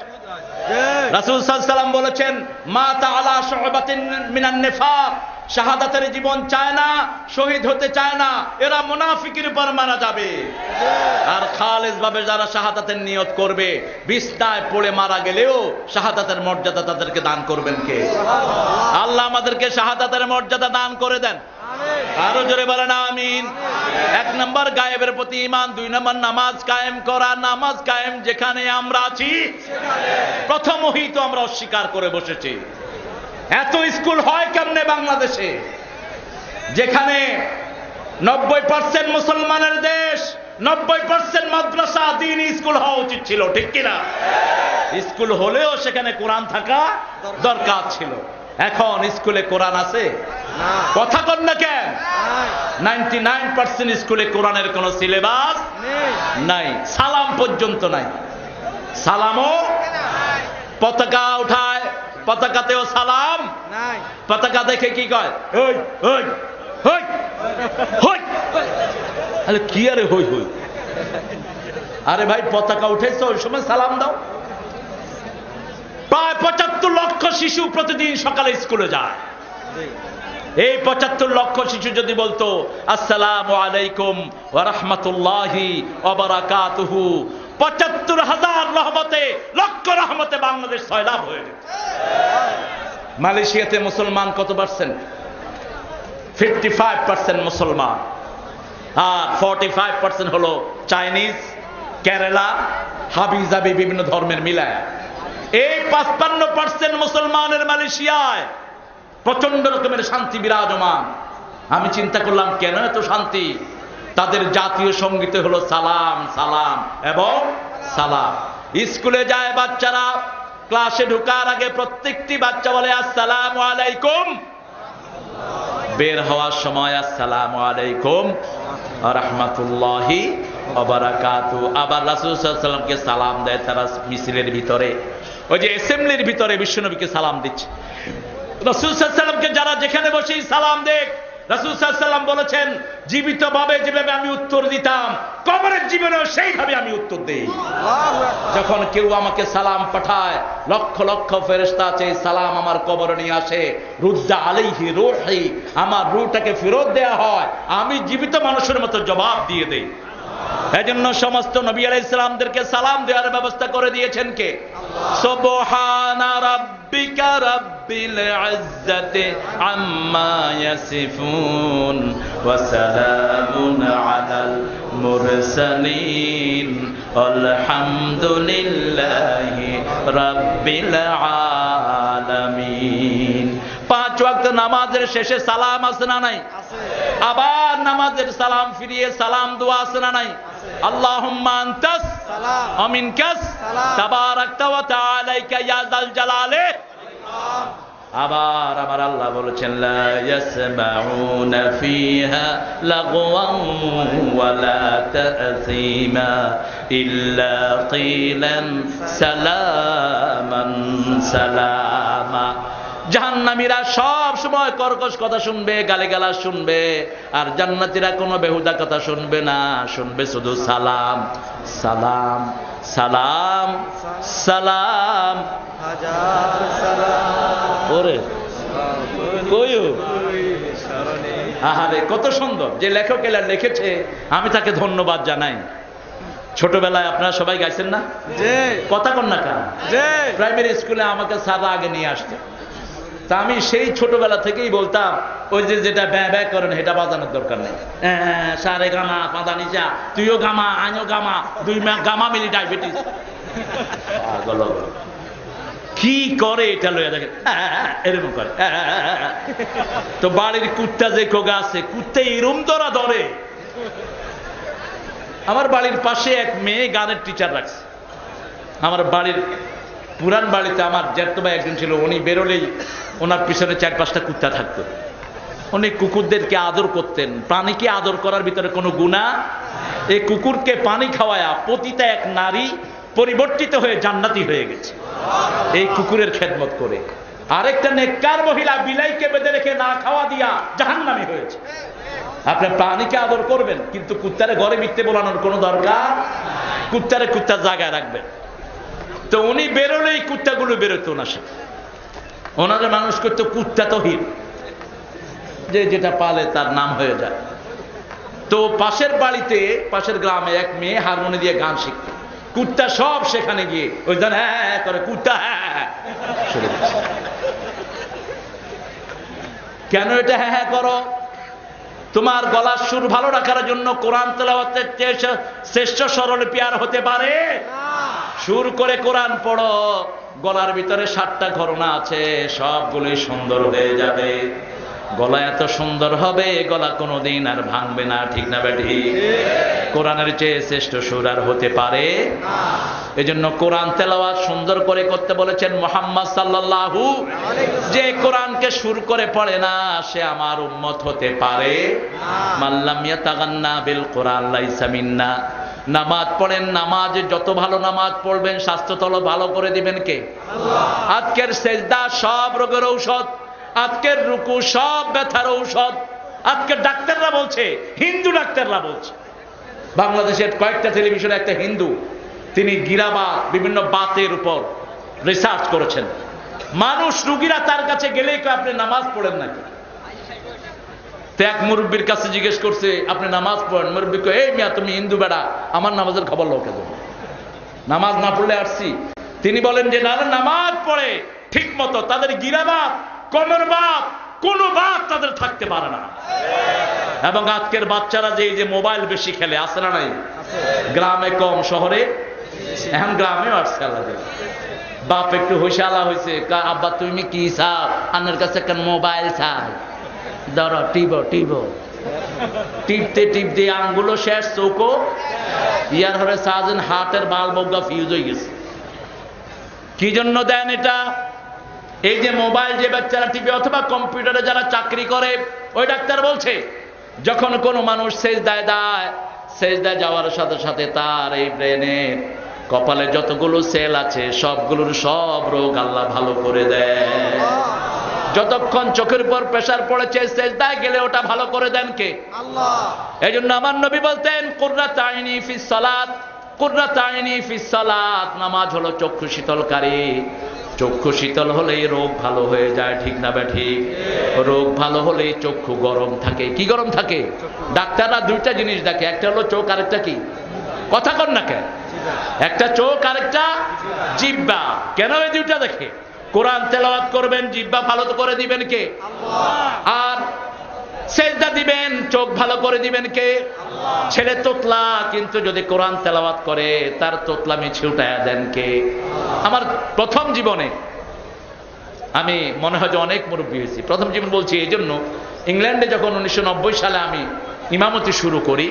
রাসূল সাল্লাল্লাহু আলাইহি ওয়াসাল্লাম বলেছেন, মা তাআলা শুবাতিন মিনান নিফাক, শাহাদাতের জীবন চায় না, শহীদ হতে চায় না, এরা মুনাফিকের উপর মারা যাবে। আর খালেস ভাবে যারা শাহাদাতের নিয়ত করবে, বিছনায় পড়ে মারা গেলেও শাহাদাতের মর্যাদা তাদেরকে দান করবেন কে? আল্লাহ আমাদেরকে শাহাদাতের মর্যাদা দান করে দেন। আরো জোরে বলেন আমিন। এক নম্বর গায়েবের প্রতি ঈমান, দুই নম্বর নামাজ কায়েম করা। নামাজ কায়েম যেখানে আমরা আছি, প্রথম ওহী তো আমরা অস্বীকার করে বসেছি। এত স্কুল হয় কেমনে বাংলাদেশে, যেখানে 90% মুসলমানের দেশ, 90% মাদ্রাসা দ্বীনি স্কুল হওয়া উচিত ছিল, ঠিক কিনা? স্কুল হলেও সেখানে কোরআন থাকা দরকার ছিল। এখন স্কুলে কোরআন আছে? কথা কন না কেন? 99% স্কুলে কোরআনের কোন সিলেবাস নাই, সালাম পর্যন্ত নাই। সালামও পতাকা উঠায়, পতাকাতেও সালাম নাই। পতাকা দেখে কি কয়? হই হই হই হই। আরে কি আরে হই হই? আরে ভাই পতাকা উঠেছে ওই সময় সালাম দাও। প্রায় 75 লক্ষ শিশু প্রতিদিন সকালে স্কুলে যায়। এই 75 লক্ষ শিশু যদি বলতো আসসালামু আলাইকুম ওয়া রাহমাতুল্লাহি ওয়া বারাকাতুহু, 75,000 রহমতে, লক্ষ রহমতে বাংলাদেশ সয়লাভ হয়ে যেত। মালয়েশিয়াতে মুসলমান কত পার্সেন্ট? 55% মুসলমান, আর 45% হলো চাইনিজ, কেরালা, হাবিজাবি বিভিন্ন ধর্মের মিলায়। এই 55% মুসলমানের মালয়েশিয়ায় প্রচন্ড রকমের শান্তি বিরাজমান। আমি চিন্তা করলাম কেন এত শান্তি? তাদের জাতীয় সঙ্গীত হলো সালাম সালাম এবং সালাম। স্কুলে যায় বাচ্চারা, ক্লাসে ঢোকার আগে প্রত্যেকটি বাচ্চা বলে আসসালামু আলাইকুম, বের হওয়ার সময় আসসালামু আলাইকুম ওয়া রাহমাতুল্লাহি ওয়া বারাকাতুহু। আবার রাসূল সাল্লাল্লাহু আলাইহি ওয়াসাল্লামকে সালাম দেয় তারা মিছিলের ভিতরে, ওই যে অ্যাসেম্বলির ভিতরে বিশ্বনবীকে সালাম দিচ্ছে। রাসূল সাল্লাল্লাহু আলাইহি ওয়াসাল্লামকে যারা যেখানে বসেই সালাম দেখ, রাসূল সাল্লাল্লাহু আলাইহি ওয়াসাল্লাম বলেছেন জীবিত ভাবে যেভাবে আমি উত্তর দিতাম, কবরের জীবনেও সেইভাবে আমি উত্তর দেই। যখন কেউ আমাকে সালাম পাঠায়, লক্ষ লক্ষ ফেরেশতা আছে সালাম আমার কবরে নিয়ে আসে, রুদ্দা আলাইহি রূহি, আমার রূহটাকে ফেরত দেয়া হয়, আমি জীবিত মানুষের মতো জবাব দিয়ে দেই। এজন্য সমস্ত নবী আলাইহিস সালামদেরকে সালাম দেওয়ার ব্যবস্থা করে দিয়েছেন কে? সুবহানা রাব্বিকা রাব্বিল ইজ্জাতি আম্মা ইয়াসিফুন ওয়া সালামুন আলাল মুরসালিন আলহামদুলিল্লাহি রাব্বিল আলামিন। 5 ওয়াক্ত তো নামাজের শেষে সালাম আছে না নাই? আবার নামাজের সালাম ফিরিয়ে সালাম দোয়া আছে না নাই? আল্লাহুম্মা আনতাস ওয়া মিনকাস তাবারাকতা ওয়া তাআলাইকা ইয়া যাল জালালি। আবার আমার আল্লাহ বলেছেন লা ইয়াসমাউনা ফিহা লাগওয়ান ওয়ালা তাসীমা ইল্লা কিলান সালামান সালামা। জাহান্নামীরা সব সময় কর্কশ কথা শুনবে, গালিগালাজ শুনবে, আর জান্নাতীরা কোনো বেহুদা কথা শুনবে না, শুনবে শুধু সালাম সালাম সালাম সালাম। ওরে কইও আহারে কত সুন্দর যে লেখক এলা লিখেছে, আমি তাকে ধন্যবাদ জানাই। ছোটবেলায় আপনারা সবাই গাইছেন না? কথা কন না কেন? প্রাইমারি স্কুলে আমাকে সাদা আগে নিয়ে আসতো, তা আমি সেই ছোটবেলা থেকেই বলতাম ওই যে যেটা ব্যয় ব্যয় করেন সেটা বাজানোর দরকার নেই। সারে গামা পাদা নিচা, তুইও গামা আমিও গামা, দুই গামা মিলি ডায়াবেটিস। কি করে এটা লইয়া দেখে এরকম করে। তো বাড়ির কুত্তা যে কোগা আছে, কুত্তা এরম ধরা ধরে। আমার বাড়ির পাশে এক মেয়ে গানের টিচার রাখছে। আমার বাড়ির পুরান বাড়িতে আমার জ্যাঠতো ভাই একজন ছিল, উনি বেরোলেই ওনার পিছনে 4-5টা কুত্তা থাকতো। উনি কুকুরদেরকে আদর করতেন। প্রাণীকে আদর করার ভিতরে কোনো গুনাহ? এই কুকুরকে পানি খাওয়ায়া পতিতা এক নারী পরিবর্তিত হয়ে জান্নাতি হয়ে গেছে এই কুকুরের খেদমত করে। আরেকটা নেককার মহিলা বিলাইকে বেঁধে রেখে না খাওয়া দিয়া জাহান্নামী হয়েছে। আপনি প্রাণীকে আদর করবেন, কিন্তু কুত্তারে ঘরে মিথ্যে বলানোর কোনো দরকার? কুত্তারে কুত্তার জায়গায় রাখবেন। তো উনি বেরোলেই কুত্তাগুলো বেরোতো ওনার সাথে, ওনাদের মানুষ করতো কুত্তা তহির, যে যেটা পালে তার নাম হয়ে যায়। তো পাশের বাড়িতে, পাশের গ্রামে এক মেয়ে হারমোনি দিয়ে গান শিখত। কুত্তা সব সেখানে গিয়ে ওই জন হ্যাঁ করে, কুত্তা হ্যাঁ শুরু করছে। কেন এটা হ্যাঁ হ্যাঁ করো? তোমার গলার সুর ভালো রাখার জন্য কোরআন তেলাওয়াতের শ্রেষ্ঠ স্বরলিপি আর হতে পারে? সুর করে কোরআন পড়ো, গলার ভিতরে 7টা ঘরনা আছে, সবগুলোই সুন্দর হয়ে যাবে। গলা এত সুন্দর হবে, গলা কোনোদিন আর ভাঙবে না, ঠিক না বেঠি? কোরআনের চেয়ে শ্রেষ্ঠ সুর আর হতে পারে? এজন্য কোরআন তেলাওয়াত সুন্দর করে করতে বলেছেন মুহাম্মদ সাল্লাল্লাহু। যে কোরআনকে সুর করে পড়ে না, সে আমার উম্মত হতে পারে মাল্লাম ইয়াতাগান্না বিল কোরআন লাইসা মিন্না। নামাজ পড়েন, নামাজে যত ভালো নামাজ পড়বেন স্বাস্থ্য তলো ভালো করে দিবেন কে? আল্লাহ। আজকের সেজদা সব রোগের ঔষধ, আজকের রুকু সব ব্যথার ঔষধ। আজকের ডাক্তাররা বলছে, হিন্দু ডাক্তাররা বলছে, বাংলাদেশের কয়েকটা টেলিভিশনে একটা হিন্দু, তিনি গিরাবাত বিভিন্ন বাতের উপর রিসার্চ করেছেন। মানুষ রুগীরা তার কাছে গেলেই কয় আপনি নামাজ পড়েন নাকি? তো এক মুরব্বীর কাছে জিজ্ঞেস করছে আপনি নামাজ পড়েন? মুরব্বী কয় এই মিয়া তুমি হিন্দু বেড়া, আমার নামাজের খবর লোকে দেবো, নামাজ না পড়লে আসছি। তিনি বলেন যে না, নামাজ পড়ে ঠিক মতো, তাদের গিরাবাত কোমর বাত কোনো বাত তাদের থাকতে পারে না। এবং আজকের বাচ্চারা যে মোবাইল বেশি খেলে, আছে না নাই? গ্রামে কম, শহরে এখন গ্রামেও আসছে। আল্লাহ বাপ একটু হোশালা হয়েছে, আব্বা তুমি কি চাও? আন্নার কাছে একটা মোবাইল চাই, ধরো টিপো টিপো। টিপতে টিপতে আঙ্গুলো শেষ, চোখো ইয়ার হলে সাজেন হাতের বাল বগা ফিউজ হয়ে গেছে। কি জন্য দেন এটা? এই যে মোবাইল যে বাচ্চারা টিপে অথবা কম্পিউটারে যারা চাকরি করে, ওই ডাক্তার বলছে যখন কোনো মানুষ সেজদায় দেয়, সেজদায় যাওয়ার সাথে সাথে তার এই ব্রেনের কপালে যতগুলো সেল আছে সবগুলোর সব রোগ আল্লাহ ভালো করে দেয়। যতক্ষণ চোখের উপর প্রেসার পড়েছে, সেজদায় গেলে ওটা ভালো করে দেন কে? আল্লাহ। এই জন্য আমার নবী বলতেন কুররাত আইনি ফিস সালাত, কুররাত আইনি ফিস সালাত। নামাজ হলো চক্ষু শীতলকারী। চক্ষু শীতল হলেই রোগ ভালো হয়ে যায়, ঠিক না ঠিক? রোগ ভালো হলেই চক্ষু গরম থাকে। কি গরম থাকে? ডাক্তাররা দুইটা জিনিস দেখে, একটা হলো চোখ, আরেকটা কি? কথা কন না কেন? একটা চোখ আরেকটা জিহ্বা। কেন এই দুইটা দেখে? কোরআন তেলাওয়াত করবেন, জিহ্বা ভালো করে দিবেন কে? আল্লাহ। আর সেজদা দিবেন, চোখ ভালো করে দিবেন কে? আল্লাহ। ছেলে তোতলা, কিন্তু যদি কোরআন তেলাওয়াত করে তার তোতলামি ছুটায়া দেন কে? আমার প্রথম জীবনে আমি মনে হয় যে অনেক মুরব্বী হয়েছি। প্রথম জীবন বলছি এই জন্য, ইংল্যান্ডে যখন 1990 সালে আমি ইমামতি শুরু করি,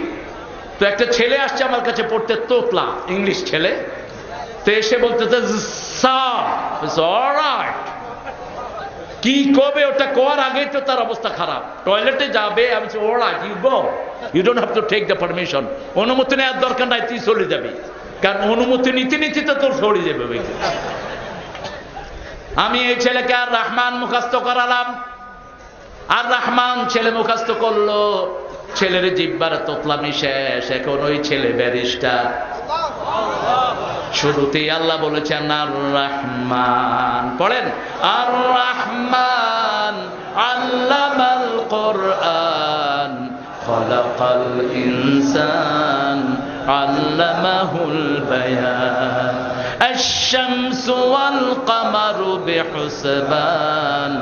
তো একটা ছেলে আসছে আমার কাছে পড়তে, তোতলা ইংলিশ ছেলে। তো এসে বলতেছে স্যার, কি কবে ওটা কোয়ার আগে তো তার অবস্থা খারাপ, টয়লেটে যাবে। আমি alright, you go, you don't have to take the permission. অনুমতি নেওয়ার দরকার নাই, তুই চলে যাবি, কারণ অনুমতি নিতে নিতে তো তোর চলে যাবে। আমি এই ছেলেকে আর রহমান মুখস্থ করালাম, আর রহমান ছেলে মুখস্থ করলো, ছেলের জিব্বার তোতলামি শেষ। এখন ওই ছেলে ব্যারিস্টার। শুরুতেই আল্লাহ বলেছেন আর রহমান, পড়েন আর রহমান আল্লামাল কোরআন খলাকাল ইনসান আল্লামাহুল বায়ান الشمس والقمر بحسبان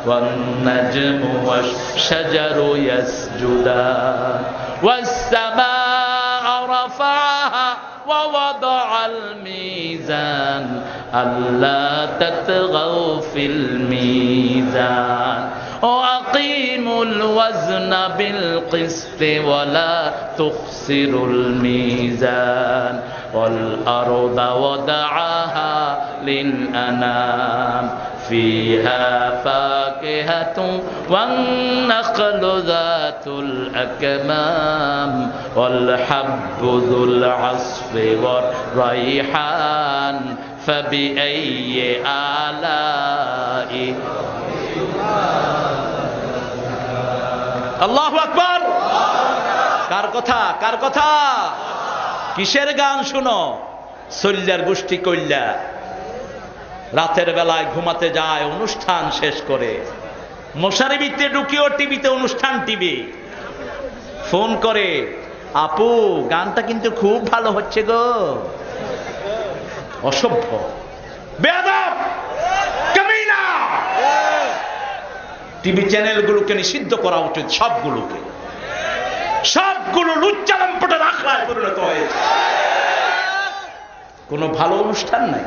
والنجم والشجر يسجدان والسماء رفعها ووضع الميزان ألا تطغوا في الميزان وأقيموا الوزن بالقسط ولا تخسروا الميزان والأرض وضعها للأنام فيها فاكهة والنخل ذات الأكمام والحب ذو العصف والريحان فبأي آلاء আল্লাহু আকবার। কার কথা, কার কথা? কিসের গান শুনো? সল্লার গোষ্ঠী কইল্লা রাতের বেলায় ঘুমাতে যায়, অনুষ্ঠান শেষ করে মশারি ভিতরে ঢুকিও টিভিতে অনুষ্ঠান, টিভি ফোন করে, আপু গানটা কিন্তু খুব ভালো হচ্ছে গো। অসভ্য, বেয়াদব, কামিনা। টিভি চ্যানেলগুলোকে নিষিদ্ধ করা উচিত, সবগুলোকে, সবগুলো লুচ্চালম্পটে রাখলায় পরিণত হয়েছে। কোনো ভালো অনুষ্ঠান নাই।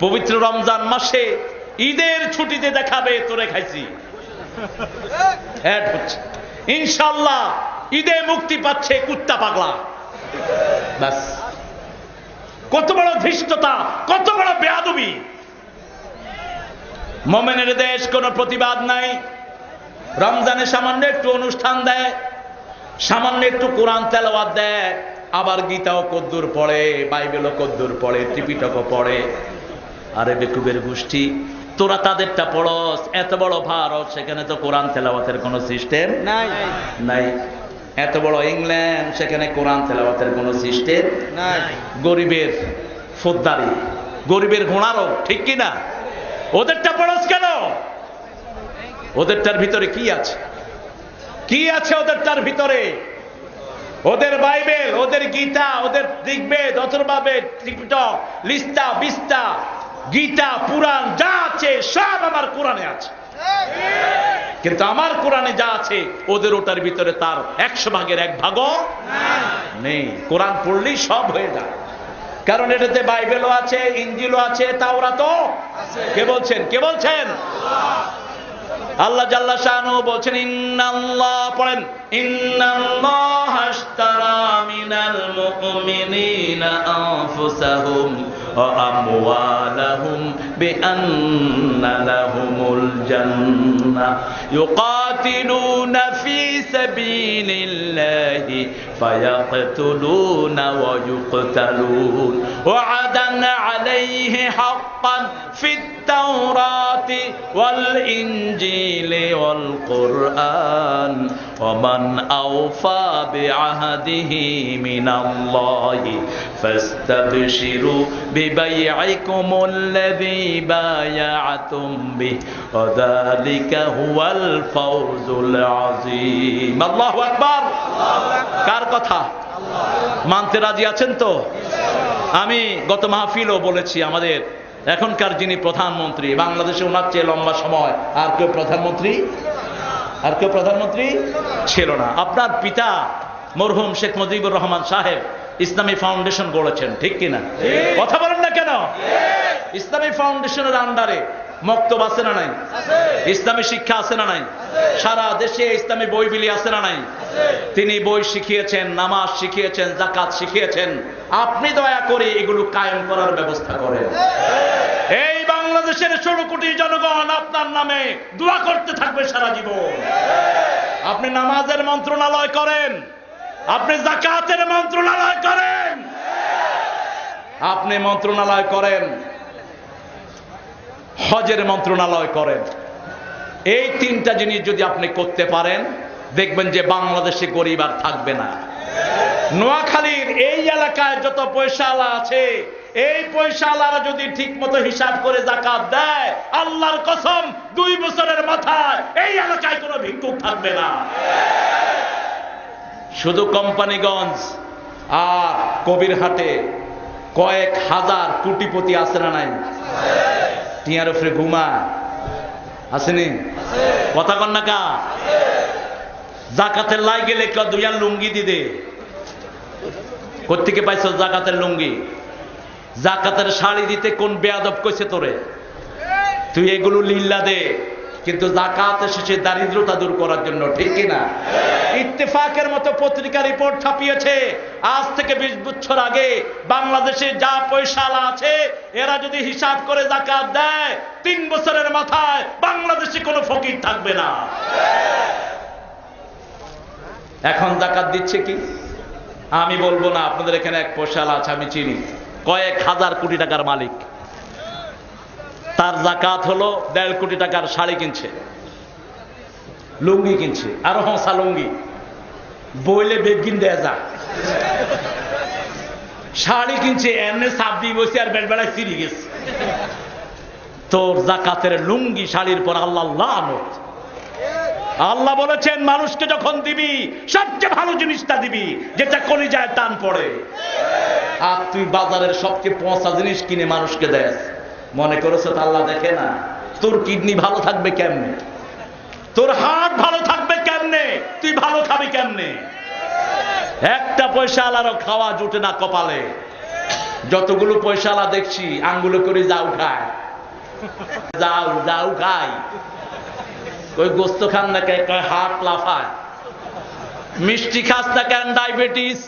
পবিত্র রমজান মাসে ঈদের ছুটিতে দেখাবে তোরে খাইছি, ইনশাল্লাহ ঈদে মুক্তি পাচ্ছে কুত্তা পাগলা। ব্যাস, কত বড় ধৃষ্টতা, কত বড় বেয়াদবি। মোমেনের দেশ, কোনো প্রতিবাদ নাই। রমজানে সামান্য একটু অনুষ্ঠান দেয়, সামান্য একটু কোরআন তেলাওয়াত দেয়, আবার গীতাও কদ্দুর পড়ে, বাইবেলও কদ্দুর পড়ে, ত্রিপিটকও পড়ে। আরে বেকুবের গোষ্ঠী, তোরা তাদেরটা পড়স, এত বড় ভারত, সেখানে তো কোরআন তেলাওয়াতের কোনো সিস্টেম নাই নাই। এত বড় ইংল্যান্ড, সেখানে কোরআন তেলাওয়াতের কোনো সিস্টেম নাই। গরিবের ফৌজদারি, গরিবের ঘোড়ারও, ঠিক কিনা? ওদেরটা পড়স কেন? ওদেরটার ভিতরে কি আছে? কি আছে ওদেরটার ভিতরে? ওদের বাইবেল, ওদের গীতা, ওদের ঋগ্বেদ, অথর্ববেদ, ত্রিপিটক, লিস্তা, বিস্তা, গীতা, পুরাণ যা আছে সব আমার কোরআনে আছে। কিন্তু আমার কোরআনে যা আছে ওদের ওটার ভিতরে তার 100 ভাগের 1 ভাগও নেই। কোরআন পড়লেই সব হয়ে যায়, কারণ এটাতে বাইবেলও আছে, ইনজিলও আছে, তাওরাতও আছে। কে বলছেন? কে বলছেন? আল্লাহ জাল্লা শানহু বলছেন ইন্নাল্লাহ, পড়েন ইন্নাল্লাহ আশতারা মিনাল মুমিনিনা আনফুসাহুম ওয়া আমওয়ালাহুম বিআন্না লাহুমুল জান্নাহ ইউকাতিলুনা ফি সাবিলিল্লাহি ফায়াকতুলুনা ওয়া ইউকতালুন ওয়া'দান আলাইহি হাক্কান ফিত তাওরাতি ওয়াল ইনজিলি ওয়াল কুরআন ওয়ামান আওফা বিআহদিহি মিনাল্লাহি ফাস্তাবশিরু বিবাইইকুমুল্লাযী বায়া'তুম বিহি ওয়া যালিকা হুয়াল ফাওজুল আযীম। আল্লাহু আকবার। কার কথা? মানতে রাজি আছেন তো? আমি গত মাহফিলও বলেছি, আমাদের এখনকার যিনি প্রধানমন্ত্রী, বাংলাদেশে ওনার চেয়ে লম্বা সময় আর কেউ প্রধানমন্ত্রী ছিল না। আপনার পিতা মরহুম শেখ মুজিবুর রহমান সাহেব ইসলামী ফাউন্ডেশন গড়েছেন, ঠিক কিনা? কথা বলেন না কেন? ইসলামী ফাউন্ডেশনের আন্ডারে মক্তব আছে না নাই? ইসলামী শিক্ষা আছে না নাই? সারা দেশে ইসলামী বই বিলি আছে না নাই? তিনি বই শিখিয়েছেন, নামাজ শিখিয়েছেন, যাকাত শিখিয়েছেন। আপনি দয়া করে এগুলো কায়েম করার ব্যবস্থা করেন। এই বাংলাদেশের 16 কোটি জনগণ আপনার নামে দোয়া করতে থাকবে সারা জীবন। আপনি নামাজের মন্ত্রণালয় করেন, আপনি যাকাতের মন্ত্রণালয় করেন, আপনি মন্ত্রণালয় করেন, হজের মন্ত্রণালয় করেন। এই তিনটা জিনিস যদি আপনি করতে পারেন, দেখবেন যে বাংলাদেশে গরিব আর থাকবে না। নোয়াখালীর এই এলাকায় যত পয়সাওয়ালা আছে, এই পয়সাওয়ালারা যদি ঠিক মতো হিসাব করে যাকাত দেয়, আল্লাহর কসম 2 বছরের মাথায় এই এলাকায় কোনো ভিক্ষুক থাকবে না। শুধু কোম্পানিগঞ্জ আর কবিরহাটে কয়েক হাজার কোটিপতি আছে না নাই? টিয়ার উপরে ঘুমা আসেনি? কথা কন না কা? জাকাতের লাই গেলে কেউ দুইয়ার লুঙ্গি দিদে। কোত্থেকে পাইছ জাকাতের লুঙ্গি? জাকাতের শাড়ি দিতে কোন বেয়াদব কইছে তোরে? তুই এগুলো লিল্লা দে, কিন্তু জাকাত এসেছে দারিদ্রতা দূর করার জন্য, ঠিক কিনা? ইত্তেফাকের মতো পত্রিকা রিপোর্ট ছাপিয়েছে, আজ থেকে 20 বছর আগে বাংলাদেশে যা পয়সাওয়ালা আছে, এরা যদি হিসাব করে যাকাত দেয়, 3 বছরের মাথায় বাংলাদেশে কোনো ফকির থাকবে না। এখন যাকাত দিচ্ছে কি? আমি বলবো না, আপনাদের এখানে এক পয়সাওয়ালা আছে, আমি চিনি, কয়েক হাজার কোটি টাকার মালিক। তার যাকাত হলো 1.5 কোটি টাকার শাড়ি কিনছে, লুঙ্গি কিনছে, আরো হসা লুঙ্গি বইলে বেগিন দেয়া যা। শাড়ি কিনছে, এমনি সাবদি বসে আর বেলবেলায় চিরি গেছে। তোর যাকাতের লুঙ্গি শাড়ির পর আল্লাহ লানত। আল্লাহ বলেছেন, মানুষকে যখন দিবি সবচেয়ে ভালো জিনিসটা দিবি, যেটা কলিজায় টান পড়ে। আর তুই বাজারের সবচেয়ে পচা জিনিস কিনে মানুষকে দেয়, মনে করেছো তো আল্লাহ দেখে না? তোর কিডনি ভালো থাকবে কেমনে? তোর হার্ট ভালো থাকবে কেমনে? তুই ভালো খাবি কেমনে? একটা পয়সাওয়ালারও খাওয়া জুটে না কপালে। যতগুলো পয়সাওয়ালা দেখছি আঙ্গুলে করে যাও খায়, যাও যাও খাই। ওই গোস্ত খান না কে, কয় হার্ট লাফায়। মিষ্টি খাস না কেন, ডায়াবেটিস।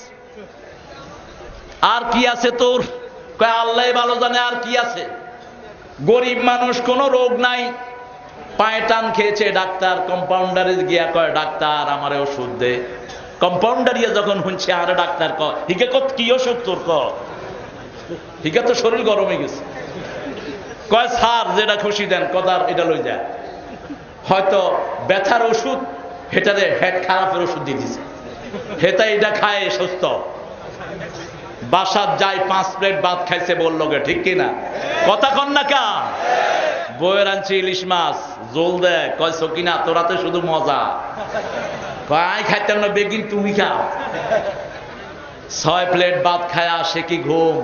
আর কি আছে তোর? কয় আল্লাহ ভালো জানে আর কি আছে। গরিব মানুষ, কোনো রোগ নাই, পায়ে টান খেয়েছে, ডাক্তার কম্পাউন্ডারে গিয়া কয়, ডাক্তার আমারে ওষুধ দে। কম্পাউন্ডারিয়া যখন শুনছে, আরে ডাক্তার ক হিকে কত কি অসুখ তোর? ক হিকে তো শরীর গরম হয়ে গেছে। কয় স্যার যেটা খুশি দেন, কদার এটা লই যায়। হয়তো ব্যথার ওষুধ, হেটারে হেড খারাপের ওষুধ দিয়ে দিছে, হেতা এটা খায় সুস্থ। বাসার যাই 5 প্লেট ভাত খাইছে বললো গে, ঠিক কিনা? কথা কন না কা? বইয়ের আনছি ইলিশ মাছ, জল দেয়, কয় সকিনা তোরা তো শুধু মজা। কয় আই খাইতাম না, বেগিন তুমি খাও। 6 প্লেট ভাত খায়া সে কি ঘুম।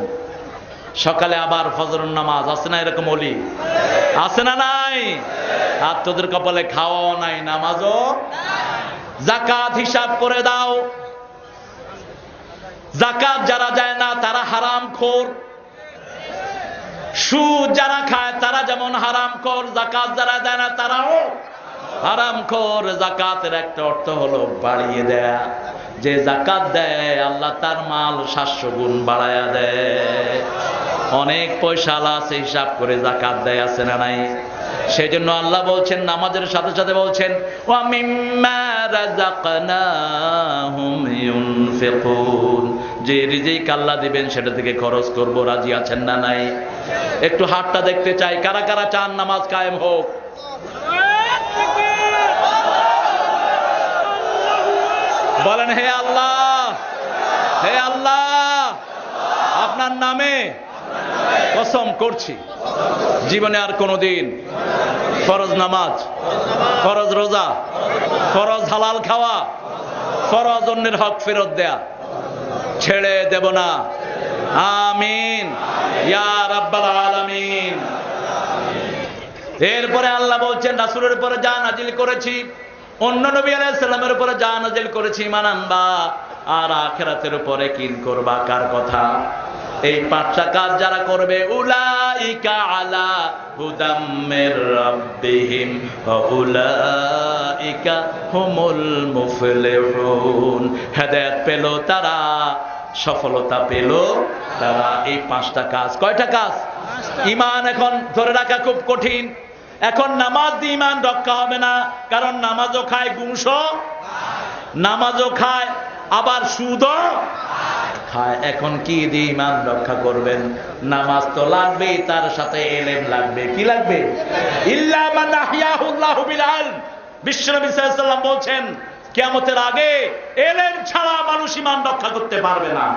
সকালে আবার ফজরের নামাজ, আছে না এরকম অলি? আছে না নাই? আর তোদের কপালে খাওয়াও নাই, নামাজও। যাকাত হিসাব করে দাও। যাকাত যারা যায় না তারা হারামখোর। সুদ যারা খায় তারা যেমন হারামখোর, যাকাত যারা দেয় না তারাও হারামখোর। যাকাতের একটা অর্থ হলো বাড়িয়ে দেয়া। যে যাকাত দেয় আল্লাহ তার মাল 700 গুণ বাড়ায়া দেয়। অনেক পয়সাওয়ালা আছে, হিসাব করে যাকাত দেয়, আছে না নাই? সেজন্য আল্লাহ বলছেন, নামাজের সাথে সাথে বলছেন, ওয়া মিম্মা রাযাকনাহুম ইউনফিকুন, যে রিজিক আল্লাহ দিবেন সেটা থেকে খরচ করব। রাজি আছেন না নাই? একটু হাতটা দেখতে চাই, কারা কারা চান নামাজ কায়েম হোক? বলেন, হে আল্লাহ, হে আল্লাহ, আপনার নামে কসম করছি, জীবনে আর কোনোদিন ফরজ নামাজ, ফরজ রোজা, ফরজ হালাল খাওয়া, ফরজ অন্যের হক ফেরত দেয়া ছেড়ে দেব না। আমিন ইয়া রাব্বাল আলামিন। এরপরে আল্লাহ বলছেন, রাসূলের উপরে যা নাজিল করেছি, অন্য নবী আলাইহিস সালামের উপরে যা নাজিল করেছি ঈমান আনবা, আর আখিরাতের উপরে কিন করবা। কার কথা? এই 5টা কাজ যারা করবে উলাইকা আলা হুদাম মির রাব্বিহিম ওয়া উলাইকা হুমুল মুফলিহুন। হেদায়েত পেল তারা, সফলতা পেল তারা। এই 5টা কাজ। কয়টা কাজ? ঈমান এখন ধরে রাখা খুব কঠিন। এখন নামাজ দিয়ে ঈমান রক্ষা হবে না, কারণ নামাজও খায় ঘুষও, নামাজও খায় আবার সুদও খায়। এখন কি দিয়ে ঈমান রক্ষা করবেন? নামাজ তো লাগবেই, তার সাথে ইলম লাগবে। কি লাগবে? ইল্লা মান আহইয়াহুল্লাহু বিল ইলম। বিশ্বনবী সাল্লাল্লাহু আলাইহি ওয়াসাল্লাম বলছেন, কিয়ামতের আগে ইলম ছাড়া মানুষ ঈমান রক্ষা করতে পারবে না,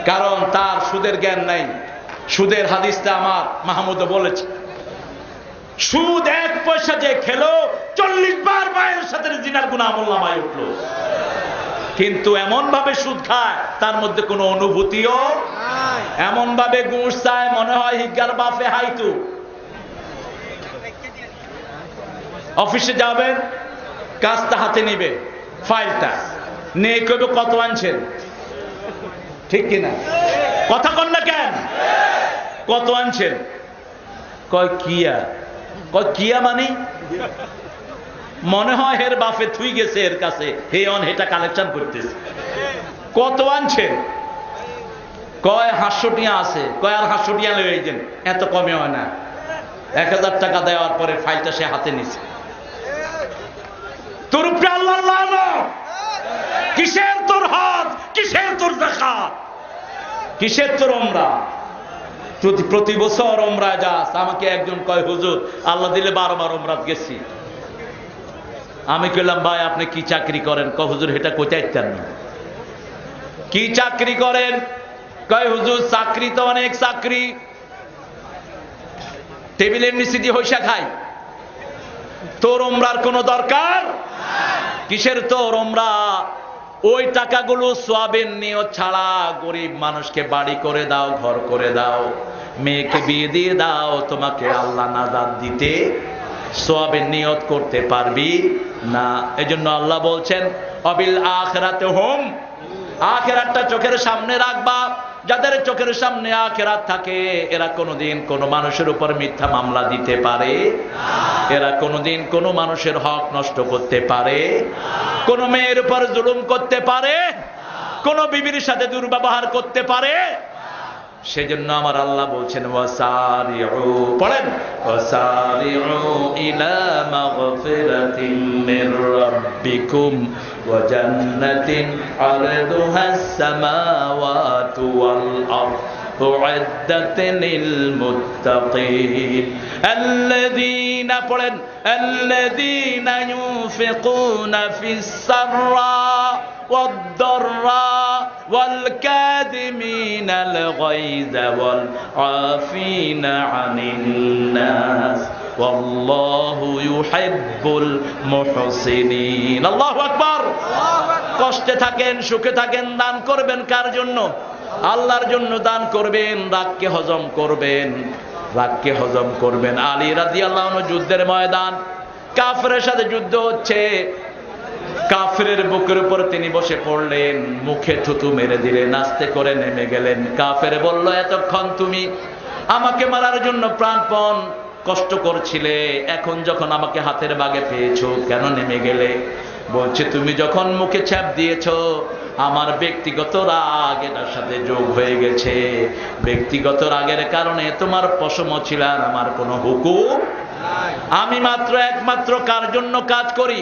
কারণ তার সুদের জ্ঞান নাই। সুদের হাদিসটা আমার মাহমুদও বলেছে, সুদ 1 পয়সা যে খেলো 40 বার মায়ের সাথে জিনার গুনাহ আমলনামায় উঠলো। কিন্তু এমন ভাবে সুদ খায় তার মধ্যে কোনো অনুভূতিও, এমন ভাবে ঘুষ চায় মনে হয় হিগার বাপে হাইতু। অফিসে যাবেন, কাজটা হাতে নিবে, ফাইলটা নিয়ে কইবে কত আনছেন, ঠিক কিনা? কথা কন না কেন? কত আনছেন? কয় কিয়া। কয় কিয়া মানে মনে হয় এর বাপে থুই গেছে এর কাছে, হে অন এটা কালেকশন করতেছে। কত আনছেন? কয় 500 টিয়া আছে। কয় আর 500 টিয়া লয়ে যান, এত কমে হয় না। 1000 টাকা দেওয়ার পরে ফাইলটা সে হাতে নিছে। তোর উপরে আল্লাহর লানত। কিসের তোর হজ, কিসের তোর যাকাত, কিসের তোর উমরা? প্রতি বছর উমরা যাস। আমাকে একজন কয়, হুজুর আল্লাহ দিলে 12 বার উমরাত গেছি। আমি কইলাম, ভাই আপনি কি চাকরি করেন? কয় হুজুর এটা কোথায় চান না। কি চাকরি করেন? কয় হুজুর চাকরি তো অনেক চাকরি, টেবিলের নিচে দিয়ে হইসা খাই। তোর উমরার কোনো দরকার? কিসের তোর উমরা? ওই টাকাগুলো সওয়াবের নিয়ত ছাড়া গরিব মানুষকে বাড়ি করে দাও, ঘর করে দাও, মেয়েকে বিয়ে দিয়ে দাও, তোমাকে আল্লাহ নাজাত দিতে সওয়াবের নিয়ত করতে পারবি না। এজন্য আল্লাহ বলছেন অবিল আখিরাতে হুম, আখিরাতটা চোখের সামনে রাখবা। যাদের চোখের সামনে আখিরাত থাকে এরা কোনোদিন কোনো মানুষের উপর মিথ্যা মামলা দিতে পারে, এরা কোনোদিন কোনো মানুষের হক নষ্ট করতে পারে, কোন মেয়ের উপর জুলুম করতে পারে, কোন বিবির সাথে দুর্ব্যবহার করতে পারে। সেজন্য আমার আল্লাহ বলছেন ওয়াসারিউ, পড়েন ওয়াসারিউ ইলা মাগফিরাতিন মির রাব্বিকুম ওয়া জান্নাতিন আরদুহাস সামাওয়াতু ওয়াল আরদ উ'iddat লিল মুত্তাকিন আল্লাযীনা, পড়েন আল্লাযীনা ইউনফিকুনা ফিস সাররা والضراء والكاظمين الغيظ والعافين عن الناس والله يحب المحسنين। আল্লাহু আকবার। কষ্টে থাকেন, সুখে থাকেন, দান করবেন কার জন্য? আল্লাহর জন্য দান করবেন। রাগকে হজম করবেন, রাগকে হজম করবেন। আলী রাদিয়াল্লাহু আনহু যুদ্ধের ময়দান, কাফেরের সাথে যুদ্ধ হচ্ছে, কাফেরের বুকের উপর তিনি বসে পড়লেন, মুখে থুতু মেরে দিলেন, আস্তে করে নেমে গেলেন। কাফের বলল, এতক্ষণ তুমি আমাকে মারার জন্য প্রাণপণ কষ্ট করছিলে, এখন যখন আমাকে হাতের বাগে পেয়েছো কেন নেমে গেলে? বলছে, তুমি যখন মুখে ছাপ দিয়েছো আমার ব্যক্তিগত রাগ এটার সাথে যোগ হয়ে গেছে। ব্যক্তিগত রাগের কারণে তোমার পশম ছিল আর আমার কোনো হুকুম। আমি মাত্র একমাত্র কার জন্য কাজ করি?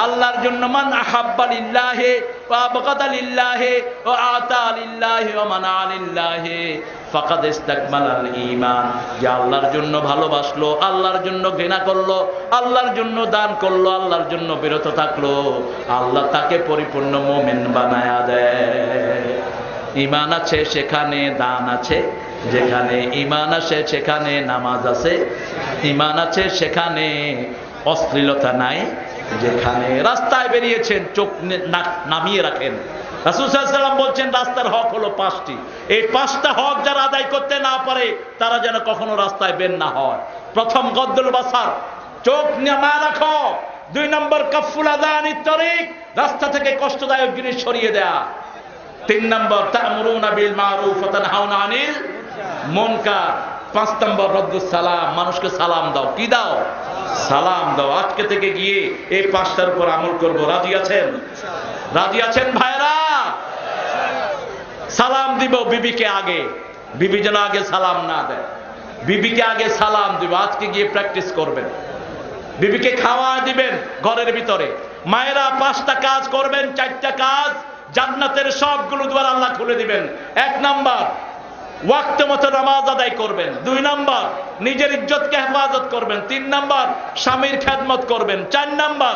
আল্লাহর জন্য। মান আহাব্বা লিল্লাহি ওয়া আবগাদা লিল্লাহি ওয়া আতা লিল্লাহি ওয়া মানা লিল্লাহি ফাকাদ ইসতাকমালাল ঈমান। যে আল্লাহর জন্য ভালোবাসলো, আল্লাহর জন্য ঘৃণা করলো, আল্লাহর জন্য দান করলো, আল্লাহর জন্য বিরত থাকলো, আল্লাহ তাকে পরিপূর্ণ মুমিন বানায়া দেয়। ঈমান আছে সেখানে দান আছে, যেখানে ঈমান আছে সেখানে নামাজ আছে, ঈমান আছে সেখানে অশ্লীলতা নাই, যেখানে রাস্তায় বেরিয়েছেন চোখ নামিয়ে রাখেন। রাসূল সাল্লাল্লাহু আলাইহি ওয়াসাল্লাম বলছেন রাস্তার হক হলো 5টি। এই 5টা হক যারা আদায় করতে না পারে তারা যেন কখনো রাস্তায় বের না হয়। প্রথম গদ্দুল বাসার, চোখ নামিয়ে রাখো। 2 নম্বর কাফুল আযানিত তরিক, রাস্তা থেকে কষ্টদায়ক জিনিস সরিয়ে দেয়া। 3 নম্বর তা'মুরুনা বিল মারুফ ওয়া তানহাউনা আনিল মুনকার। 5 নম্বর রদ্দুস সালাম, মানুষকে সালাম দাও। কি দাও? সালাম দাও। আজকে থেকে গিয়ে এই 5টার উপর আমল করব। রাজি আছেন? রাজি আছেন ভাইরা? সালাম দিব বিবিকে আগে, বিবি যেন আগে সালাম না দেয়। বিবিকে আগে সালাম দিব। আজকে গিয়ে প্র্যাকটিস করবেন। বিবিকে খাওয়া দিবেন ঘরের ভিতরে। মায়েরা 5টা কাজ করবেন, 4টা কাজ জান্নাতের সবগুলো দুয়ার আল্লাহ খুলে দিবেন। 1 নাম্বার, ওয়াক্ত মতো নামাজ আদায় করবেন। 2 নাম্বার, নিজের ইজ্জতকে হেফাজত করবেন। 3 নাম্বার, স্বামীর খেদমত করবেন। 4 নাম্বার,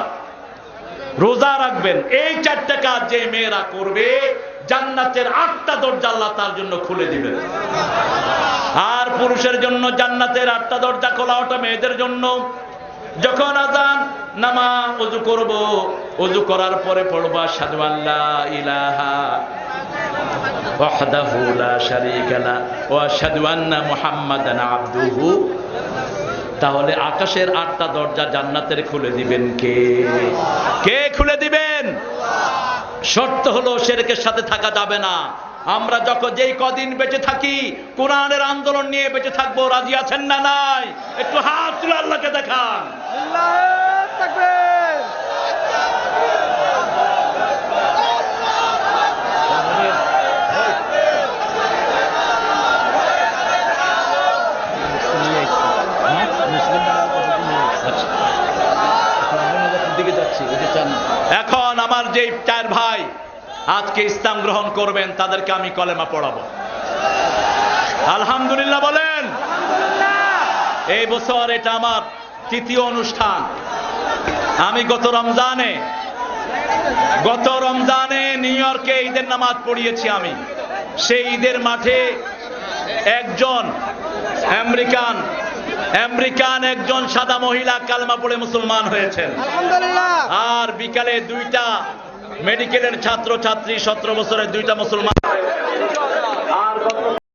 রোজা রাখবেন। এই 4টা কাজ যে মেয়েরা করবে, জান্নাতের 8টা দরজা আল্লাহ তার জন্য খুলে দিবেন। আর পুরুষের জন্য জান্নাতের 8টা দরজা খোলা, ওটা মেয়েদের জন্য। যখন আযান, নামাজ, ওযু করব, ওযু করার পরে পড়ব আশহাদু আল্লা ইলাহা ওয়াহদাহু লা শারীকা লা ওয়া আশহাদু আন্না মুহাম্মাদান আবদুহু। তাহলে আকাশের 8টা দরজা জান্নাতের খুলে দিবেন কে? কে খুলে দিবেন? শর্ত হলো শিরকের সাথে থাকা যাবে না। আমরা যখন যেই কদিন বেঁচে থাকি কোরআনের আন্দোলন নিয়ে বেঁচে থাকবো। রাজি আছেন না নাই? একটু হাত তুলে আল্লাহকে দেখান। আল্লাহু তাকবীর। এখন আমার যে 4 ভাই আজকে ইসলাম গ্রহণ করবেন, তাদেরকে আমি কলেমা পড়াবো। আলহামদুলিল্লাহ বলেন। এই বছর এটা আমার 3য় অনুষ্ঠান। আমি গত রমজানে নিউ ইয়র্কে ঈদের নামাজ পড়িয়েছি। আমি সেই ঈদের মাঠে একজন আমেরিকান একজন সাদা মহিলা কালেমা পড়ে মুসলমান হয়েছেন। আলহামদুলিল্লাহ। আর বিকালে 2টা মেডিকেলের ছাত্র ছাত্রী 17 বছরের 2টা মুসলমান